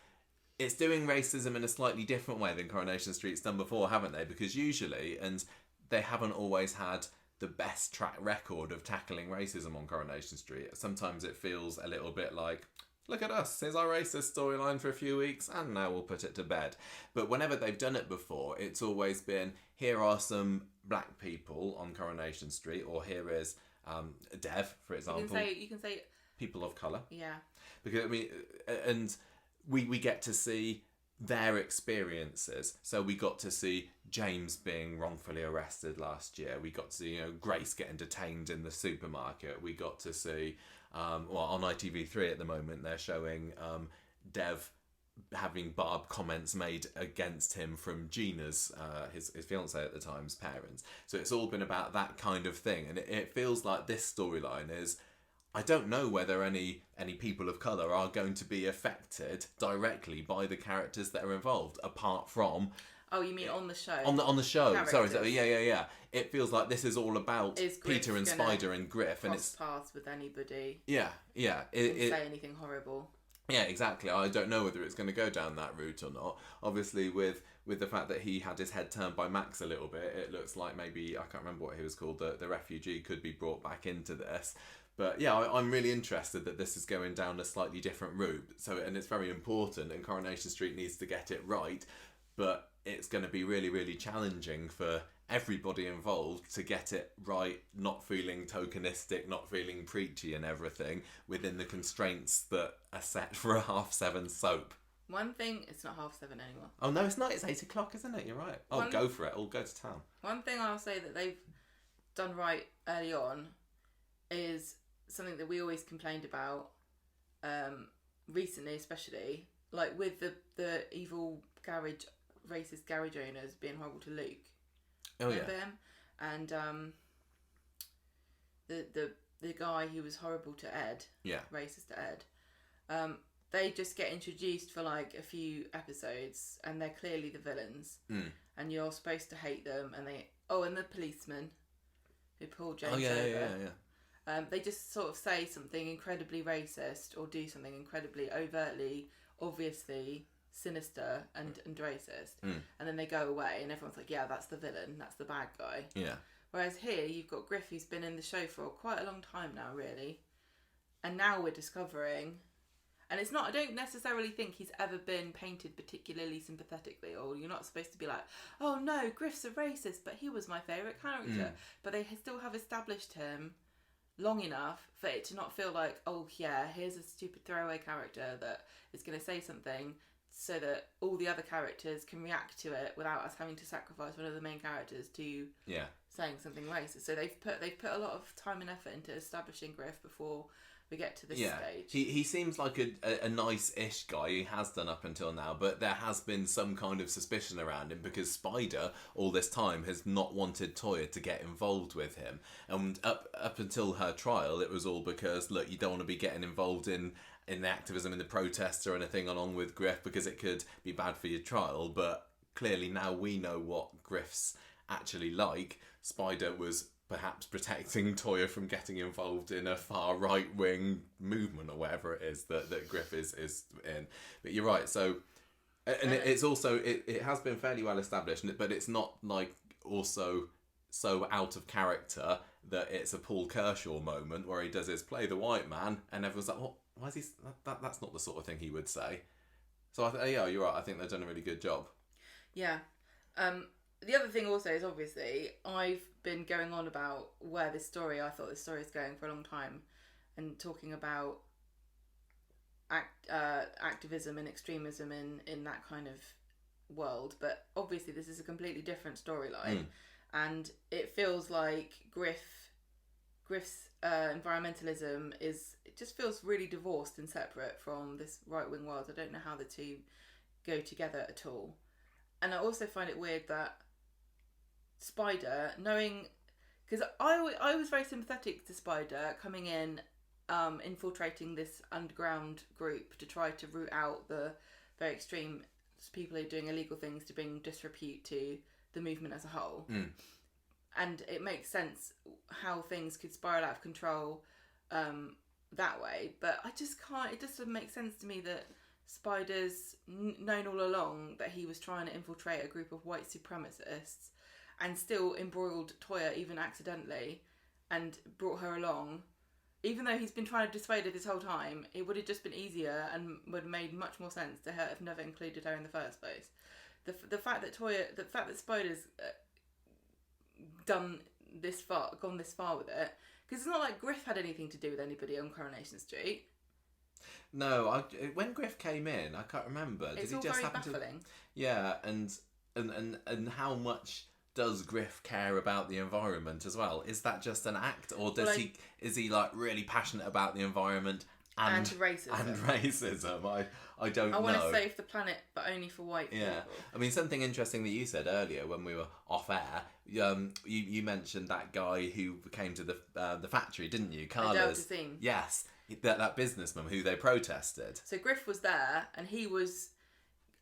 doing racism in a slightly different way than Coronation Street's done before, haven't they? Because usually, and they haven't always had the best track record of tackling racism on Coronation Street. Sometimes it feels a little bit like, look at us, here's our racist storyline for a few weeks, and now we'll put it to bed. But whenever they've done it before, it's always been, here are some black people on Coronation Street, or here is Dev, for example. You can say people of colour. Yeah. Because, I mean, and we get to see their experiences. So we got to see James being wrongfully arrested last year. We got to see, Grace getting detained in the supermarket. We got to see, on ITV3 at the moment, they're showing Dev having barbed comments made against him from Gina's, his fiancée at the time's parents. So it's all been about that kind of thing. And it feels like this storyline is, I don't know whether any people of colour are going to be affected directly by the characters that are involved, apart from Oh, you mean on the show? On the show. Characters. Sorry. Yeah. It feels like this is all about Peter and Spider and Griff, and it's paths with anybody. Yeah. Say anything horrible. Yeah, exactly. I don't know whether it's going to go down that route or not. Obviously, with the fact that he had his head turned by Max a little bit, it looks like maybe, I can't remember what he was called, the refugee could be brought back into this. But yeah, I'm really interested that this is going down a slightly different route. And it's very important, and Coronation Street needs to get it right. But it's going to be really, really challenging for everybody involved to get it right, not feeling tokenistic, not feeling preachy and everything, within the constraints that are set for a 7:30 soap. One thing, it's not 7:30 anymore. Oh no, it's not. It's 8:00, isn't it? You're right. Oh, go for it. I'll go to town. One thing I'll say that they've done right early on is something that we always complained about, recently especially, like with the evil racist garage owners being horrible to Luke. Oh, remember him? And the guy who was horrible to Ed, racist to Ed, they just get introduced for like a few episodes, and they're clearly the villains, and you're supposed to hate them. And and the policeman who pulled James over. They just sort of say something incredibly racist or do something incredibly overtly, obviously sinister and racist, and then they go away and everyone's like, yeah, that's the villain, that's the bad guy. Whereas here you've got Griff, who's been in the show for quite a long time now, really, and now we're discovering, and it's not, I don't necessarily think he's ever been painted particularly sympathetically, or you're not supposed to be like, oh no, Griff's a racist, but he was my favourite character. But they still have established him long enough for it to not feel like, oh yeah, here's a stupid throwaway character that is going to say something so that all the other characters can react to it without us having to sacrifice one of the main characters to saying something racist. So they've put a lot of time and effort into establishing Griff before we get to this stage. He seems like a nice-ish guy. He has done up until now, but there has been some kind of suspicion around him because Spider all this time has not wanted Toya to get involved with him, and up until her trial it was all because, look, you don't want to be getting involved in the activism, in the protests or anything along with Griff because it could be bad for your trial. But clearly now we know what Griff's actually like. Spider was perhaps protecting Toya from getting involved in a far right-wing movement or whatever it is that Griff is in. But you're right, so and it's also it has been fairly well established, but it's not like also so out of character that it's a Paul Kershaw moment where he does his play the white man and everyone's like, what? Why is he? That's not the sort of thing he would say. So you're right. I think they've done a really good job. Yeah. The other thing also is, obviously, I've been going on about where I thought this story is going for a long time, and talking about activism and extremism in that kind of world. But obviously, this is a completely different storyline, and it feels like Griff's environmentalism just feels really divorced and separate from this right-wing world. I don't know how the two go together at all. And I also find it weird that Spider, because I was very sympathetic to Spider coming in, infiltrating this underground group to try to root out the very extreme people who are doing illegal things to bring disrepute to the movement as a whole. And it makes sense how things could spiral out of control that way. But I just can't, it just doesn't make sense to me that Spider's known all along that he was trying to infiltrate a group of white supremacists and still embroiled Toya even accidentally and brought her along. Even though he's been trying to dissuade her this whole time, it would have just been easier and would have made much more sense to her have never included her in the first place. The fact that Spider's gone this far with it, because it's not like Griff had anything to do with anybody on Coronation Street. No, when Griff came in, I can't remember. It's all very baffling. Yeah, and how much does Griff care about the environment as well? Is that just an act, or is he like really passionate about the environment and racism? And racism. I don't know. I want to save the planet, but only for white people. I mean, something interesting that you said earlier when we were off air. You mentioned that guy who came to the factory, didn't you? Carla's. Yes, that businessman who they protested. So Griff was there, and he was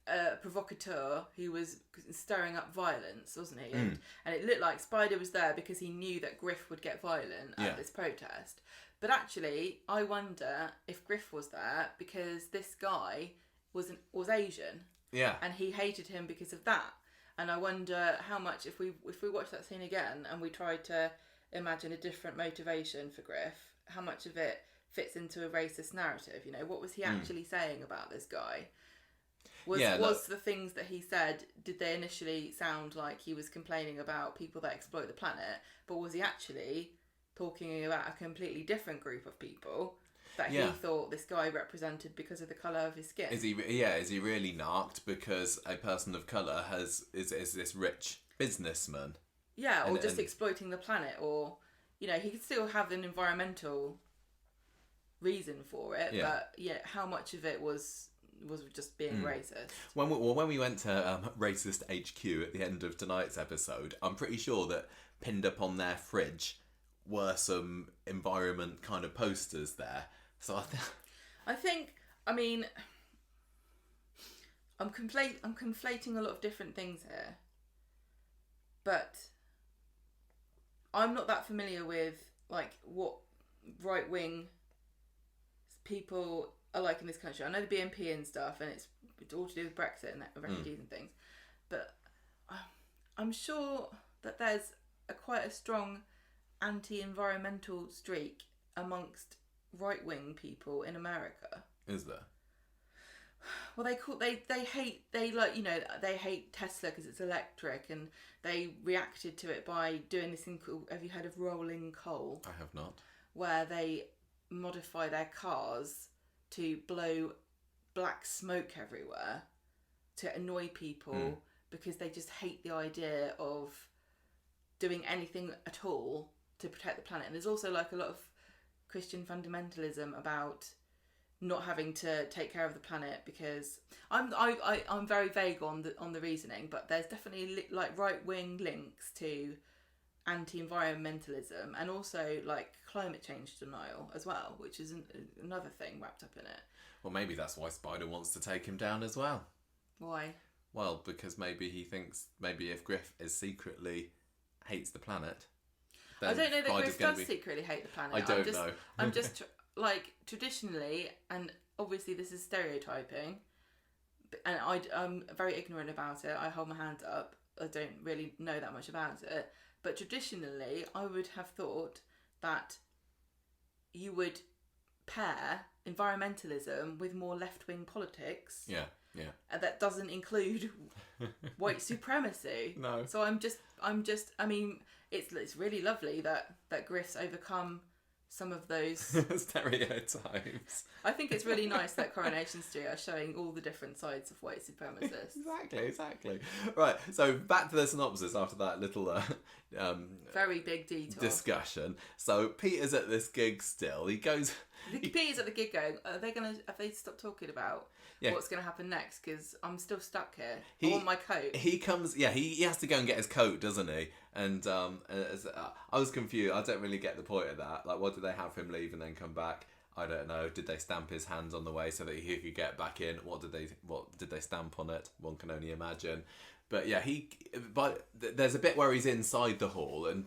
a provocateur who was stirring up violence, wasn't he? And it looked like Spider was there because he knew that Griff would get violent at this protest. But actually, I wonder if Griff was there because this guy was Asian. Yeah. And he hated him because of that. And I wonder how much, if we watch that scene again and we try to imagine a different motivation for Griff, how much of it fits into a racist narrative? You know, what was he actually saying about this guy? Was the things that he said, did they initially sound like he was complaining about people that exploit the planet? But was he actually talking about a completely different group of people that he thought this guy represented because of the colour of his skin? Is he really narked because a person of colour is this rich businessman? Yeah, or just exploiting the planet, or, you know, he could still have an environmental reason for it, but how much of it was just being racist? When we went to Racist HQ at the end of tonight's episode, I'm pretty sure that pinned up on their fridge were some environment kind of posters there. So I mean, I'm conflating a lot of different things here, but I'm not that familiar with like what right wing people are like in this country. I know the BNP and stuff, and it's all to do with Brexit and refugees and things. But I'm sure that there's quite a strong anti-environmental streak amongst right-wing people in America. Is there? Well, they hate Tesla because it's electric, and they reacted to it by doing this thing called, have you heard of rolling coal? I have not. Where they modify their cars to blow black smoke everywhere to annoy people because they just hate the idea of doing anything at all to protect the planet. And there's also like a lot of Christian fundamentalism about not having to take care of the planet, because I'm very vague on the reasoning, but there's definitely like right wing links to anti-environmentalism and also like climate change denial as well, which is another thing wrapped up in it. Well, maybe that's why Spider wants to take him down as well. Why? Well, because maybe he thinks if Griff secretly hates the planet, I don't know that Griff does secretly hate the planet. I don't know. I'm just like, traditionally, and obviously this is stereotyping, and I'm very ignorant about it. I hold my hand up. I don't really know that much about it. But traditionally, I would have thought that you would pair environmentalism with more left-wing politics. Yeah. And that doesn't include white supremacy. No. So I'm just. I mean, it's really lovely that Griff's overcome some of those stereotypes. I think it's really nice that Coronation Street are showing all the different sides of white supremacists. Exactly. Right, so back to the synopsis after that little very big detour discussion. So Peter's at this gig still. He goes. Peter's at the gig going, have they stopped talking about what's going to happen next? Because I'm still stuck here. I want my coat. He comes, he has to go and get his coat, doesn't he? And I was confused. I don't really get the point of that. Like, what did they have him leave and then come back? I don't know. Did they stamp his hands on the way so that he could get back in? What did they stamp on it? One can only imagine. But yeah, but there's a bit where he's inside the hall and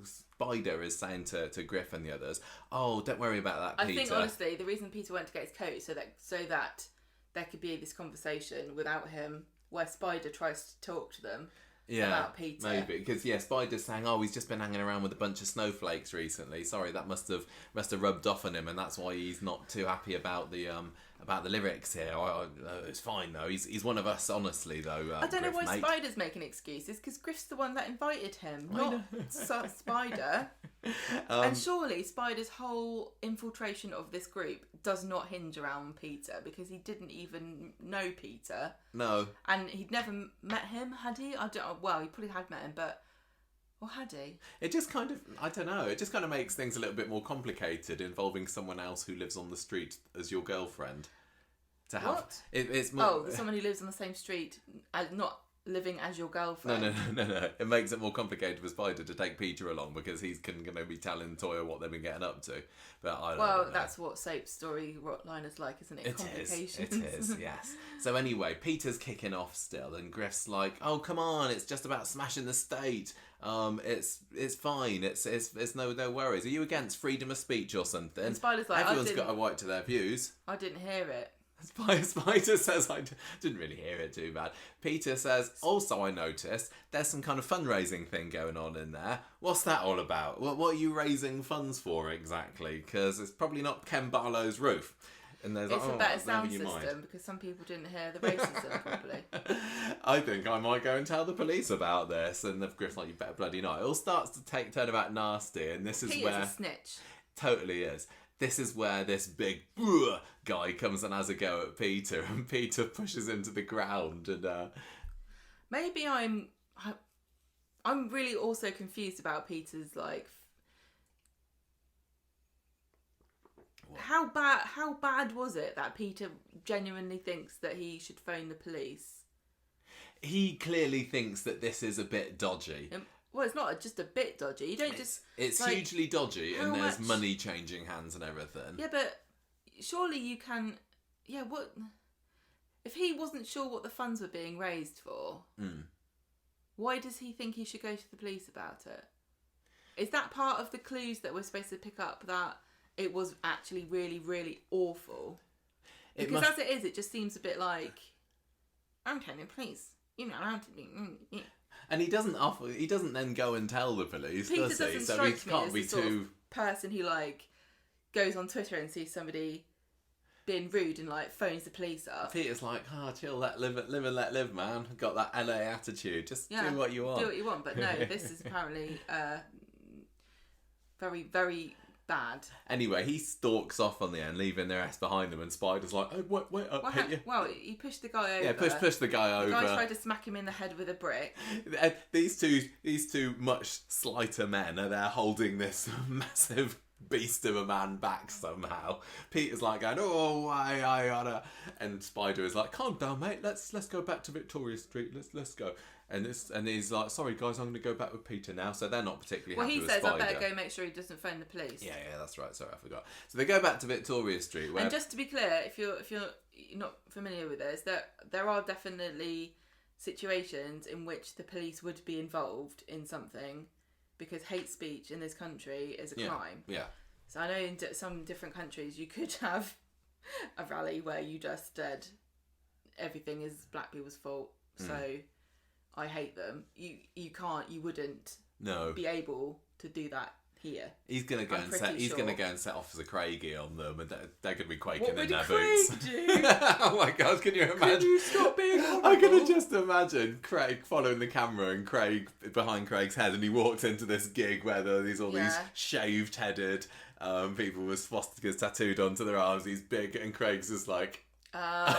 Spider is saying to Griff and the others, "Oh, don't worry about that, Peter." I think honestly, the reason Peter went to get his coat so that there could be this conversation without him, where Spider tries to talk to them about Peter. Maybe because Spider's saying, "Oh, he's just been hanging around with a bunch of snowflakes recently. Sorry, that must have rubbed off on him, and that's why he's not too happy about the lyrics here. It's fine though. He's one of us, honestly though. I don't know why mate. Spider's making excuses, because Griff's the one that invited him, not Spider. And surely Spider's whole infiltration of this group does not hinge around Peter, because he didn't even know Peter. No. And he'd never met him, had he? Well, he probably had met him, but... Or had he? It just kind of, I don't know, it just kind of makes things a little bit more complicated involving someone else who lives on the street as your girlfriend. To have what? It's more... someone who lives on the same street, not living as your girlfriend. No. It makes it more complicated for Spider to take Peter along because he's going to be telling Toya what they've been getting up to. But I don't know. That's what soap storyline is like, isn't it? It is, yes. So anyway, Peter's kicking off still, and Griff's like, "Oh, come on! It's just about smashing the state. It's fine. It's no worries. Are you against freedom of speech or something?" And Spider's like, "Everyone's got a right to their views." I didn't hear it. Spider says, I didn't really hear it too bad. Peter says, "Also, I noticed there's some kind of fundraising thing going on in there. What's that all about? What are you raising funds for exactly? Because it's probably not Ken Barlow's roof." And there's it's a better sound system because some people didn't hear the racism properly. I think I might go and tell the police about this. And the Griff's like, "You better bloody not." It all starts to turn about nasty, and this is Peter's where a snitch. Totally is. This is where this big guy comes and has a go at Peter, and Peter pushes him to the ground. And maybe I'm really also confused about Peter's like. What? How bad was it that Peter genuinely thinks that he should phone the police? He clearly thinks that this is a bit dodgy. Well, it's not just a bit dodgy. You don't It's like, hugely dodgy, and there's money changing hands and everything. Yeah, but surely you can. Yeah, what if he wasn't sure what the funds were being raised for? Why does he think he should go to the police about it? Is that part of the clues that we're supposed to pick up that it was actually really, really awful? Because as it is, it just seems a bit like, "I'm telling the police. You're not allowed to be." And he doesn't then go and tell the police, Peter does he? doesn't So he strike me can't as be the sort too of person who like goes on Twitter and sees somebody being rude and like phones the police up. Peter's like, chill, live and let live, man. Got that LA attitude. Just do what you want. Do what you want. But no, this is apparently very, very bad. Anyway, he stalks off on the end, leaving the rest behind him, and Spider's like, "Oh, wait up, hit you." Well, he pushed the guy over. Yeah, push the guy over. The guy tried to smack him in the head with a brick. These two much slighter men are there holding this massive beast of a man back somehow. Peter's like going, "Oh, I," and Spider is like, "Calm down, mate. Let's go back to Victoria Street. Let's go." And he's like, "Sorry guys, I'm going to go back with Peter now." So they're not particularly happy with Spider. Well, he says, "I better go make sure he doesn't phone the police." Yeah, that's right. Sorry, I forgot. So they go back to Victoria Street. Where... And just to be clear, if you're not familiar with this, there are definitely situations in which the police would be involved in something because hate speech in this country is a crime. Yeah. So I know in some different countries you could have a rally where you just said everything is black people's fault. So I hate them. You wouldn't be able to do that here. He's gonna go and set Officer Craigie on them, and they're gonna be quaking in their boots. What would Craig do? Oh my God! Can you imagine? Can you stop being horrible? I can just imagine Craig following the camera and Craig behind Craig's head, and he walks into this gig where there are these shaved-headed people with swastikas tattooed onto their arms. He's big, and Craig's just like.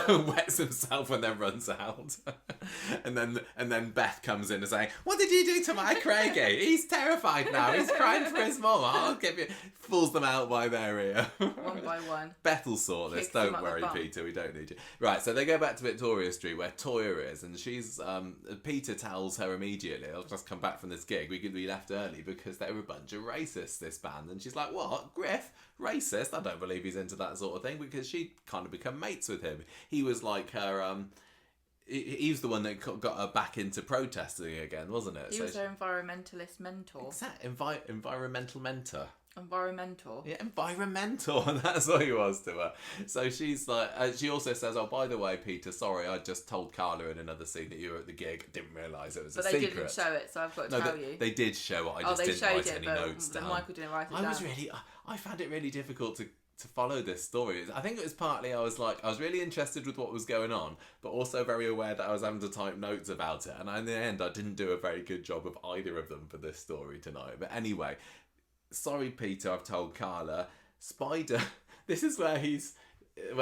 Wets himself and then runs out. and then Beth comes in and saying, "What did you do to my Craigie? He's terrified now. He's crying for his mum. I'll give you." Pulls them out by their ear. One by one. Beth will sort this. Don't worry, Peter. We don't need you. Right, so they go back to Victoria Street where Toya is, and she's Peter tells her immediately, "I'll just come back from this gig. We left early because they were a bunch of racists, this band." And she's like, "What? Griff? Racist? I don't believe he's into that sort of thing," because she'd kind of become mates with him. He was like her he was the one that got her back into protesting again, wasn't it? He was her environmentalist mentor. Exactly. Environmental mentor. Environmental. Yeah, environmental. And that's what he was to her. So she's like, she also says, "Oh, by the way, Peter, sorry, I just told Carla in another scene that you were at the gig. Didn't realise it was a secret." But they didn't show it, so I've got to tell you. They did show it. I just didn't write any notes down. Michael didn't write it down. I found it really difficult to follow this story. I think it was partly I was really interested with what was going on, but also very aware that I was having to type notes about it. And in the end, I didn't do a very good job of either of them for this story tonight. But anyway, sorry, Peter, I've told Carla. Spider, this is where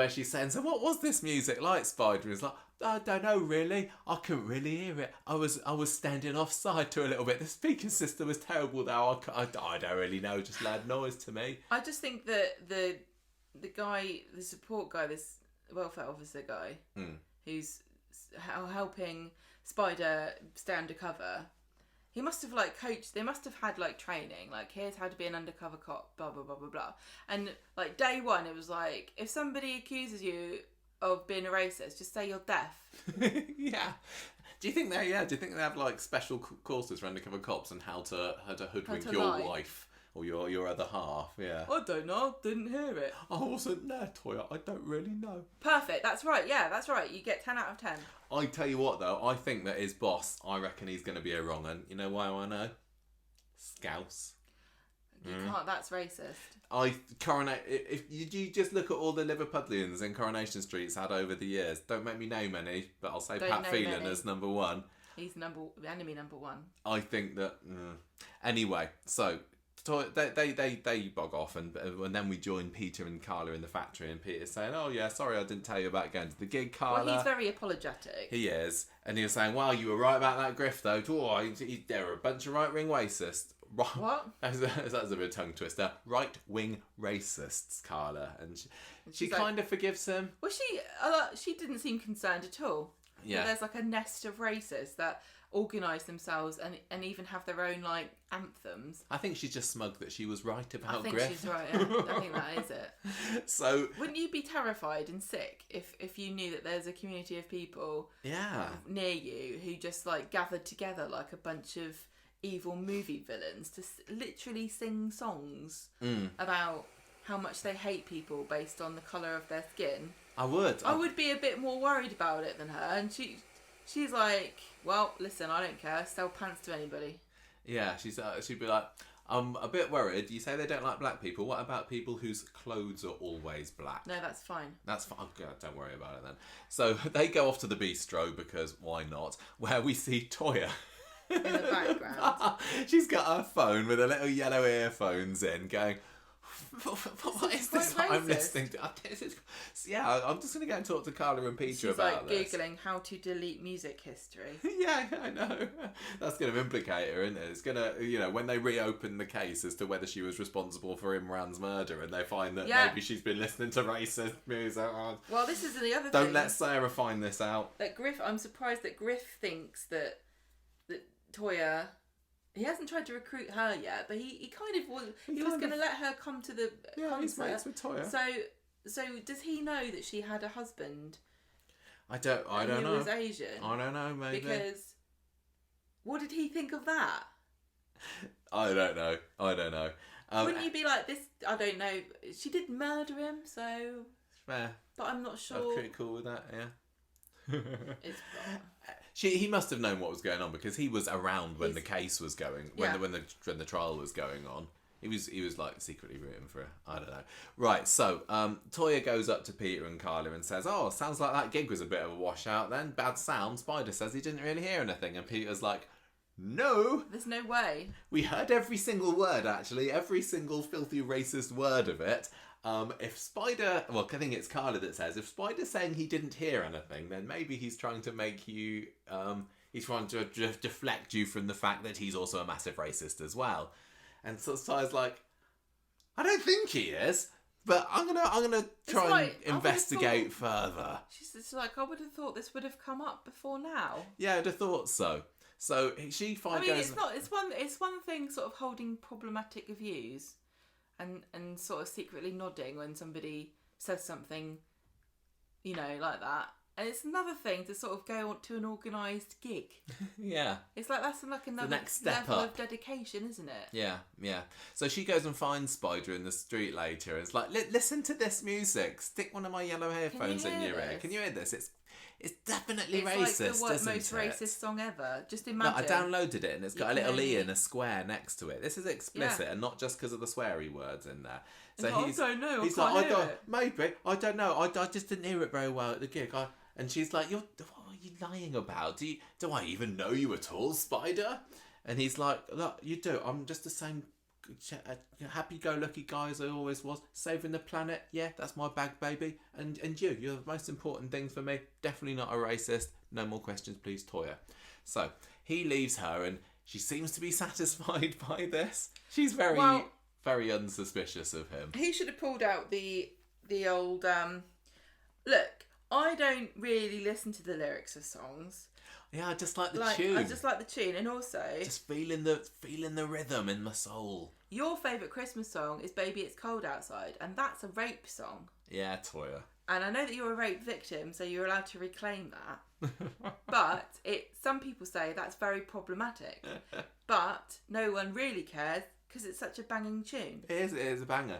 she's saying, "So what was this music like, Spider?" And he's like, "I don't know really. I couldn't really hear it. I was standing offside to a little bit. The speaker system was terrible though. I don't really know. Just loud noise to me." I just think that the guy, the support guy, this welfare officer guy, who's helping Spider stay undercover, he must have like coached. They must have had like training. Like, here's how to be an undercover cop. Blah blah blah blah blah. And like day one, it was like, if somebody accuses you of being a racist, just say you're deaf. Yeah. Do you think they have like special courses for undercover cops on how to hoodwink your lie. wife or your other half? Yeah. I don't know. Didn't hear it. I wasn't there, Toya. I don't really know. Perfect. That's right. Yeah, that's right. You get 10 out of 10. I tell you what though, I think that his boss, I reckon he's going to be a wrong un. You know why I know? Scouse. You can't. That's racist. If you just look at all the Liverpudlians in Coronation Street's had over the years, don't make me name any, but I'll say Pat Phelan as number one. He's enemy number one. I think that anyway. So they bog off, and then we join Peter and Carla in the factory, and Peter's saying, "Oh yeah, sorry, I didn't tell you about going to the gig, Carla." Well, he's very apologetic. He is, and he was saying, "Well, you were right about that Griff, though. There are a bunch of right-wing racists." What? That's a bit of a tongue twister. Right-wing racists, Carla, and she kind of forgives him. Well, she didn't seem concerned at all. Yeah. But there's like a nest of racists that organise themselves and even have their own like anthems. I think she's just smug that she was right about Griff. Griff. She's right. Yeah. I think that is it. So, wouldn't you be terrified and sick if you knew that there's a community of people near you who just like gathered together like a bunch of evil movie villains to literally sing songs about how much they hate people based on the colour of their skin? I would be a bit more worried about it than her, and she's like, well, listen, I don't care, sell pants to anybody. Yeah, she'd be like, I'm a bit worried. You say they don't like black people. What about people whose clothes are always black? No, that's fine. That's fine. Oh, don't worry about it then. So they go off to the bistro, because why not, where we see Toya. In the background. She's got her phone with her little yellow earphones in, going, what is this I'm listening to? Yeah, I'm just going to go and talk to Carla and Peter about this. She's like Googling how to delete music history. Yeah, I know. That's going to implicate her, isn't it? It's going to, when they reopen the case as to whether she was responsible for Imran's murder, and they find that maybe she's been listening to racist music. Well, this is the other thing. Don't let Sarah find this out. That I'm surprised that Griff thinks that Toya... He hasn't tried to recruit her yet, but he kind of was. He was going to let her come to the concert. He's mates with Toya. So does he know that she had a husband? I don't know. Who was Asian? I don't know, maybe. Because what did he think of that? I don't know. Wouldn't you be like this? I don't know. She did murder him, so. Fair. But I'm not sure. I'm pretty cool with that. Yeah. It's. He must have known what was going on, because he was around when the case was going, when the trial was going on. He was like secretly rooting for her. I don't know. Right, so Toya goes up to Peter and Carla and says, "Oh, sounds like that gig was a bit of a washout then. Bad sound. Spider says he didn't really hear anything." And Peter's like, "No. There's no way. We heard every single word, actually. Every single filthy racist word of it. If Spider... Well, I think it's Carla that says, if Spider's saying he didn't hear anything, then maybe he's trying to make you... he's trying to deflect you from the fact that he's also a massive racist as well." And so Spider's like, "I don't think he is, but I'm gonna try and investigate further." She's like, "I would have thought this would have come up before now." Yeah, I'd have thought so. So she finally goes... It's one thing sort of holding problematic views and sort of secretly nodding when somebody says something, like that. And it's another thing to sort of go on to an organised gig. Yeah. It's like that's like another next step level up of dedication, isn't it? Yeah. So she goes and finds Spider in the street later, and it's like, listen to this music. Stick one of my yellow headphones in your ear. Can you hear this? It's definitely racist, It's like the most isn't it? racist song ever. Just imagine. Look, I downloaded it, and it's got a little E in a square next to it. This is explicit, and not just because of the sweary words in there. So I don't know. He's like, maybe, I don't know. I just didn't hear it very well at the gig. And she's like, what are you lying about? Do I even know you at all, Spider? And he's like, look, you do. I'm just the same happy-go-lucky guy as I always was. Saving the planet, yeah, that's my bag, baby. And you're the most important thing for me. Definitely not a racist. No more questions, please, Toya. So he leaves her, and she seems to be satisfied by this. She's very unsuspicious of him. He should have pulled out the old... Look, I don't really listen to the lyrics of songs. Yeah, I just like the tune. I just like the tune, and also just feeling the rhythm in my soul. Your favourite Christmas song is "Baby It's Cold Outside," and that's a rape song. Yeah, Toya. And I know that you're a rape victim, so you're allowed to reclaim that. But some people say that's very problematic. But no one really cares because it's such a banging tune. It is a banger.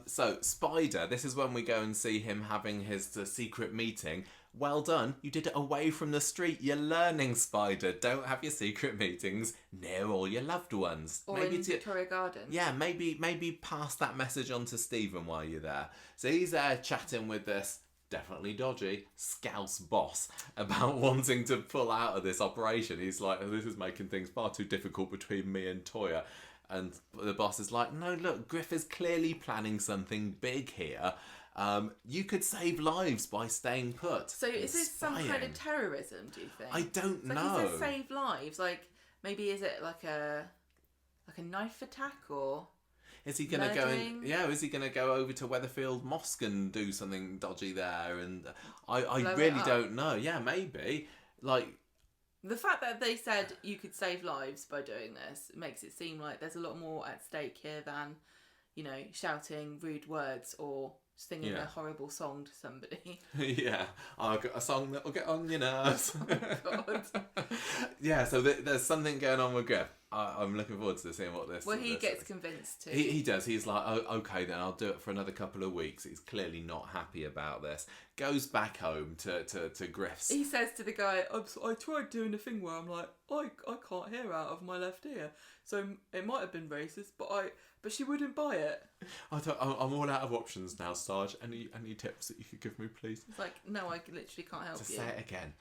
So, Spider, this is when we go and see him having his secret meeting. Well done, you did it away from the street. You're learning, Spider. Don't have your secret meetings near all your loved ones. Or maybe in Victoria Gardens. Yeah, maybe pass that message on to Stephen while you're there. So he's there chatting with this definitely dodgy Scouse boss about wanting to pull out of this operation. He's like, this is making things far too difficult between me and Toya. And the boss is like, no, look, Griff is clearly planning something big here. You could save lives by staying put. So is this some kind of terrorism, do you think? I don't know. Like, he says save lives. Like, maybe is it like a knife attack, or is he going to go in? Yeah, is he going to go over to Weatherfield Mosque and do something dodgy there? And I really don't know. Yeah, maybe. Like, the fact that they said you could save lives by doing this makes it seem like there's a lot more at stake here than, you know, shouting rude words or singing a horrible song to somebody. Yeah, I've got a song that'll get on your nerves. Oh, God. Yeah, so there's something going on with Griff. I'm looking forward to seeing what this. Well, he this gets is. convinced too. He does. He's like, oh, okay, then I'll do it for another couple of weeks. He's clearly not happy about this. Goes back home to Griff's. He says to the guy, I tried doing a thing where I'm like, I can't hear out of my left ear, so it might have been racist, but she wouldn't buy it. I'm all out of options now, Sarge. Any tips that you could give me, please? It's like, no, I literally can't help you. Say it again.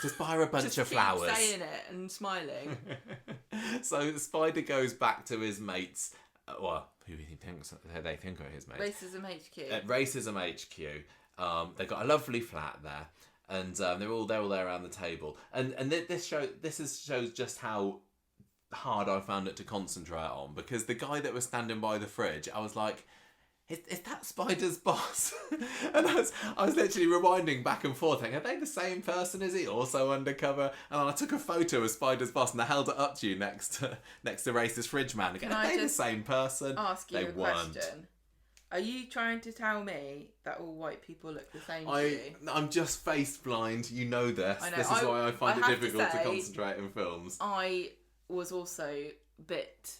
Just buy her a bunch of flowers. Just keep saying it and smiling. So Spider goes back to his mates. Who he thinks they think are his mates. Racism HQ. At Racism HQ. They've got a lovely flat there, and they're all there around the table. And this shows just how hard I found it to concentrate on, because the guy that was standing by the fridge, I was like, is that Spider's boss? And I was literally rewinding back and forth, thinking, are they the same person? Is he also undercover? And I took a photo of Spider's boss and I held it up to you next to Racist Fridge Man. Again, are they the same person? Ask you a question. Are you trying to tell me that all white people look the same to you? I'm just face blind. You know this. I know. This is why I find it difficult to concentrate in films. I was also a bit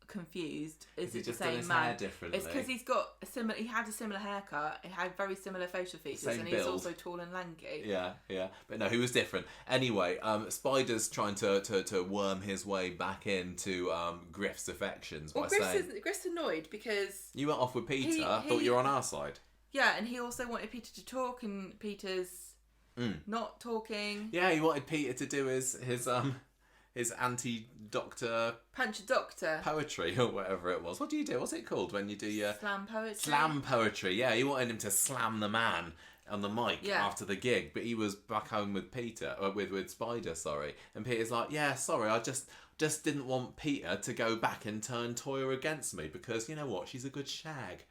confused. Is it the same man? Hair differently? It's because he had a similar haircut. He had very similar facial features, and he's also tall and lanky. Yeah. But no, he was different. Anyway, Spider's trying to worm his way back into Griff's affections by saying, Griff's annoyed because you went off with Peter. I thought you were on our side. Yeah, and he also wanted Peter to talk, and Peter's not talking. Yeah, he wanted Peter to do his anti-doctor... Punch a doctor. Poetry, or whatever it was. What do you do? What's it called when you do your... Slam poetry. Slam poetry, yeah. He wanted him to slam the man on the mic after the gig, but he was back home with Peter, with Spider, sorry. And Peter's like, yeah, sorry, I just didn't want Peter to go back and turn Toya against me, because, you know what, she's a good shag.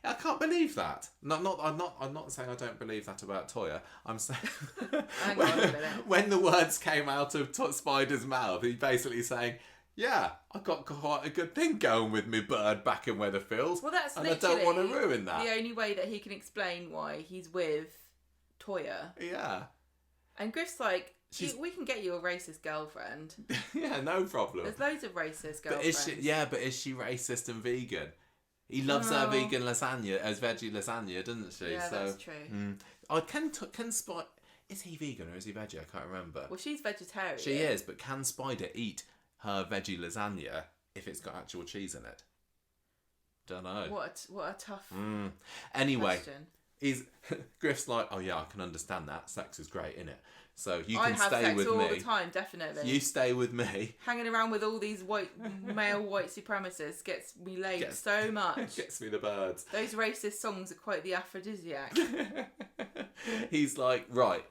I can't believe that. I'm not saying I don't believe that about Toya. I'm saying when the words came out of Spider's mouth, he's basically saying, "Yeah, I've got quite a good thing going with me bird back in Weatherfield, well, that's and I don't want to ruin that." The only way that he can explain why he's with Toya. Yeah. And Griff's like, we can get you a racist girlfriend. Yeah, no problem. There's loads of racist girlfriends. But is she racist and vegan? He loves her vegan lasagna as veggie lasagna, doesn't she? Yeah, that's true. Can Spider... Is he vegan or is he veggie? I can't remember. Well, she's vegetarian. She is, but can Spider eat her veggie lasagna if it's got actual cheese in it? Don't know. What a tough Anyway, question. Griff's like, oh yeah, I can understand that. Sex is great, innit? So you can stay with me. I have sex all the time, definitely. You stay with me. Hanging around with all these male white supremacists gets me laid so much. Gets me the birds. Those racist songs are quite the aphrodisiac. He's like, right,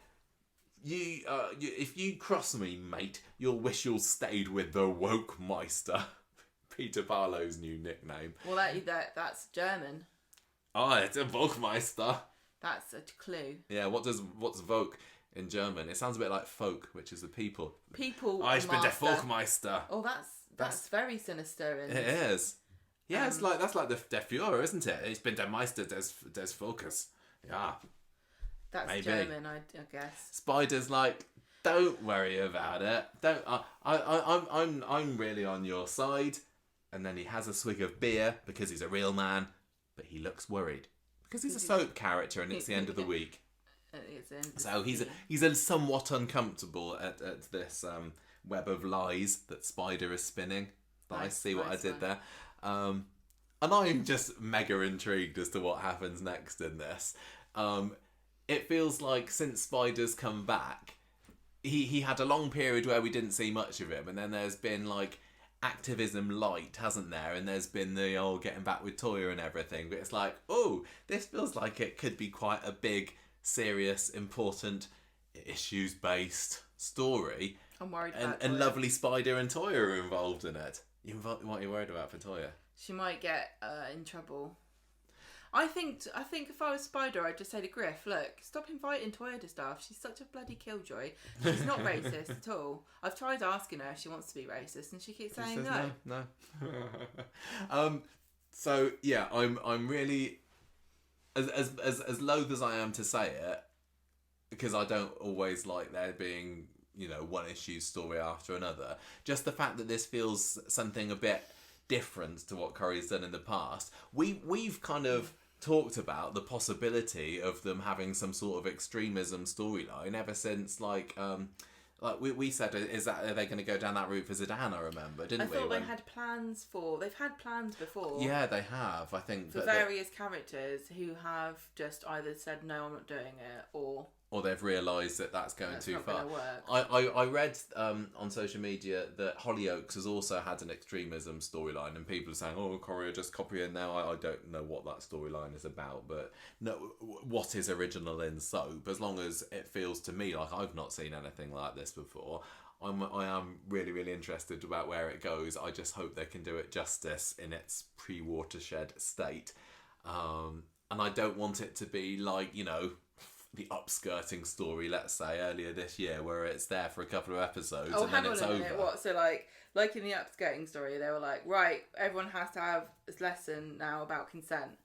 you if you cross me, mate, you'll wish you'll stayed with the woke meister. Peter Barlow's new nickname. Well, that's German. Oh, it's a Volkmeister. That's a clue. Yeah, what's Volk in German? It sounds a bit like folk, which is the people. People. Ich bin der Volkmeister. Oh, that's very sinister. It is. Yeah, that's like der Führer, isn't it? Ich bin der Meister des Volkes. Yeah. That's maybe. German, I guess. Spider's like, don't worry about it. Don't. I'm really on your side. And then he has a swig of beer because he's a real man, but he looks worried because he's a soap character and it's the end of the week. So he's a somewhat uncomfortable at this web of lies that Spider is spinning. I see what I did there. And I'm just mega intrigued as to what happens next in this. It feels like since Spider's come back, he had a long period where we didn't see much of him, and then there's been like activism light, hasn't there? And there's been the getting back with Toya and everything. But it's like, oh, this feels like it could be quite a big, serious, important, issues-based story. I'm worried about and lovely Spider and Toya are involved in it. What are you worried about for Toya? She might get in trouble. I think if I was Spider, I'd just say to Griff, look, stop inviting Toya to stuff. She's such a bloody killjoy. She's not racist at all. I've tried asking her if she wants to be racist, and she keeps saying no. So yeah, I'm really as loath as I am to say it, because I don't always like there being one issue story after another. Just the fact that this feels something a bit different to what Curry's done in the past. We've kind of talked about the possibility of them having some sort of extremism storyline ever since we said, are they going to go down that route for Zidane? I remember, didn't we? I thought they've had plans before. Yeah, they have. I think for various characters who have just either said no, I'm not doing it, or they've realised that that's going too far. I read on social media that Hollyoaks has also had an extremism storyline, and people are saying, "Oh, Corey, just copying now." I don't know what that storyline is about, but no, what is original in soap? As long as it feels to me like I've not seen anything like this before, I am really, really interested about where it goes. I just hope they can do it justice in its pre-watershed state, and I don't want it to be like the upskirting story, let's say, earlier this year, where it's there for a couple of episodes and then it's over. Minute, what? So like in the upskirting story, they were like, right, everyone has to have this lesson now about consent.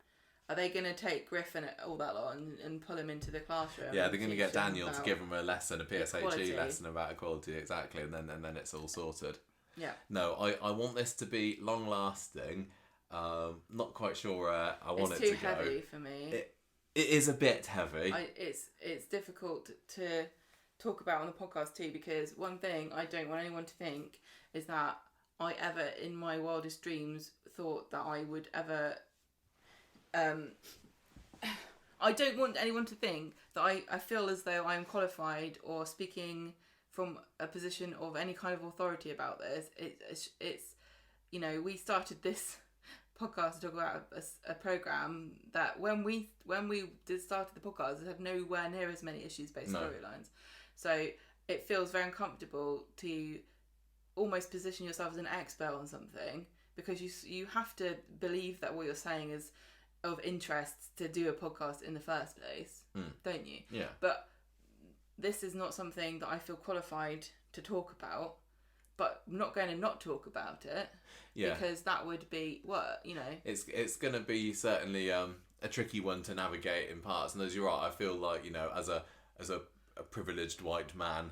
Are they going to take Griff and all that lot and pull him into the classroom? Yeah, they're going to get Daniel to give him a lesson, a PSHE lesson about equality, exactly, and then it's all sorted. Yeah. No, I want this to be long lasting. Not quite sure where I want it to go. It's too heavy for me. It is a bit heavy. It's difficult to talk about on the podcast too, because one thing I don't want anyone to think is that I ever in my wildest dreams thought that I would ever I don't want anyone to think that I feel as though I'm qualified or speaking from a position of any kind of authority about this. It's we started this podcast to talk about a program that when we started the podcast, it had nowhere near as many issues-based storylines. So it feels very uncomfortable to almost position yourself as an expert on something, because you have to believe that what you're saying is of interest to do a podcast in the first place, don't you? Yeah. But this is not something that I feel qualified to talk about. But I'm not going to not talk about it, because that would be It's going to be certainly a tricky one to navigate in parts. And as you're right, I feel like as a privileged white man,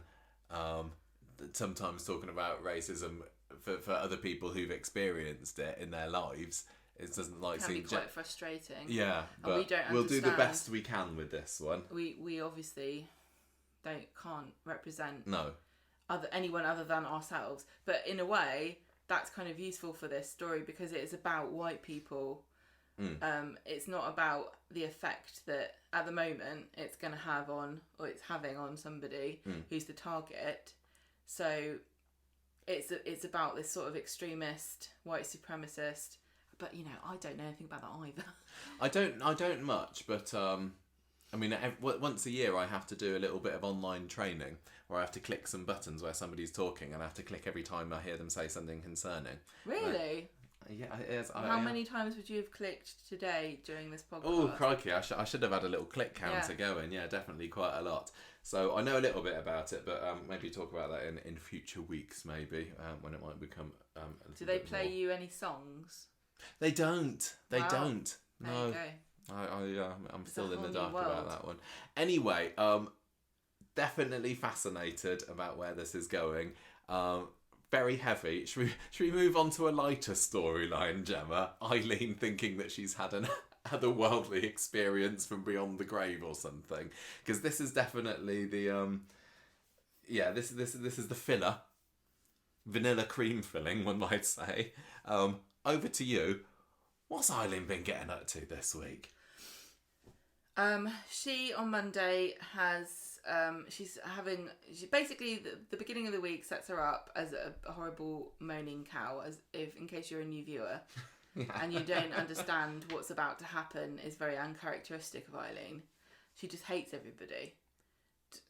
sometimes talking about racism for other people who've experienced it in their lives, it doesn't can be quite frustrating. Yeah, but we don't we'll do the best we can with this one. We obviously can't represent anyone other than ourselves, but in a way that's kind of useful for this story because it is about white people. It's not about the effect that at the moment it's going to have on, or it's having on somebody who's the target. So it's about this sort of extremist white supremacist, but I don't know anything about that either. I don't much, but I mean, once a year I have to do a little bit of online training where I have to click some buttons where somebody's talking, and I have to click every time I hear them say something concerning. Really? Yeah, it is. How many times would you have clicked today during this podcast? Oh, crikey. I should have had a little click counter going. Yeah, definitely quite a lot. So I know a little bit about it, but maybe talk about that in future weeks, maybe, when it might become a little Do they bit play more. you any songs? They don't. They Wow. don't. There No. you go. I'm It's still a in the whole dark new about world. that one. Anyway, definitely fascinated about where this is going. Very heavy. Should we move on to a lighter storyline, Gemma? Eileen thinking that she's had an otherworldly experience from beyond the grave or something. Because this is definitely the this is the filler. Vanilla cream filling, one might say. Over to you. What's Eileen been getting up to this week? She on Monday has basically the beginning of the week sets her up as a horrible moaning cow, as if in case you're a new viewer and you don't understand what's about to happen, is very uncharacteristic of Eileen. She just hates everybody.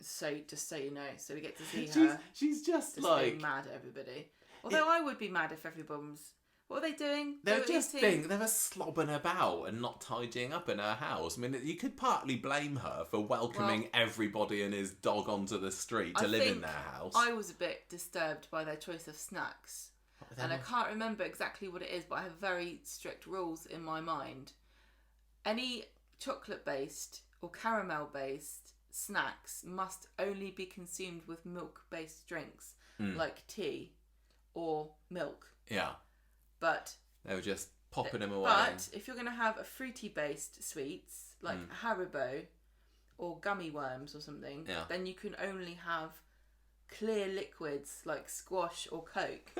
So just so you know, so we get to see her. She's just being mad at everybody. Although I would be mad if everyone's. What are they doing? They were slobbing about and not tidying up in her house. I mean, you could partly blame her for welcoming everybody and his dog onto the street to live in their house. I was a bit disturbed by their choice of snacks. And I can't remember exactly what it is, but I have very strict rules in my mind. Any chocolate-based or caramel-based snacks must only be consumed with milk-based drinks, like tea or milk. Yeah. But they were just popping them away. But if you're going to have a fruity-based sweets, like Haribo or gummy worms or something, then you can only have clear liquids like squash or Coke.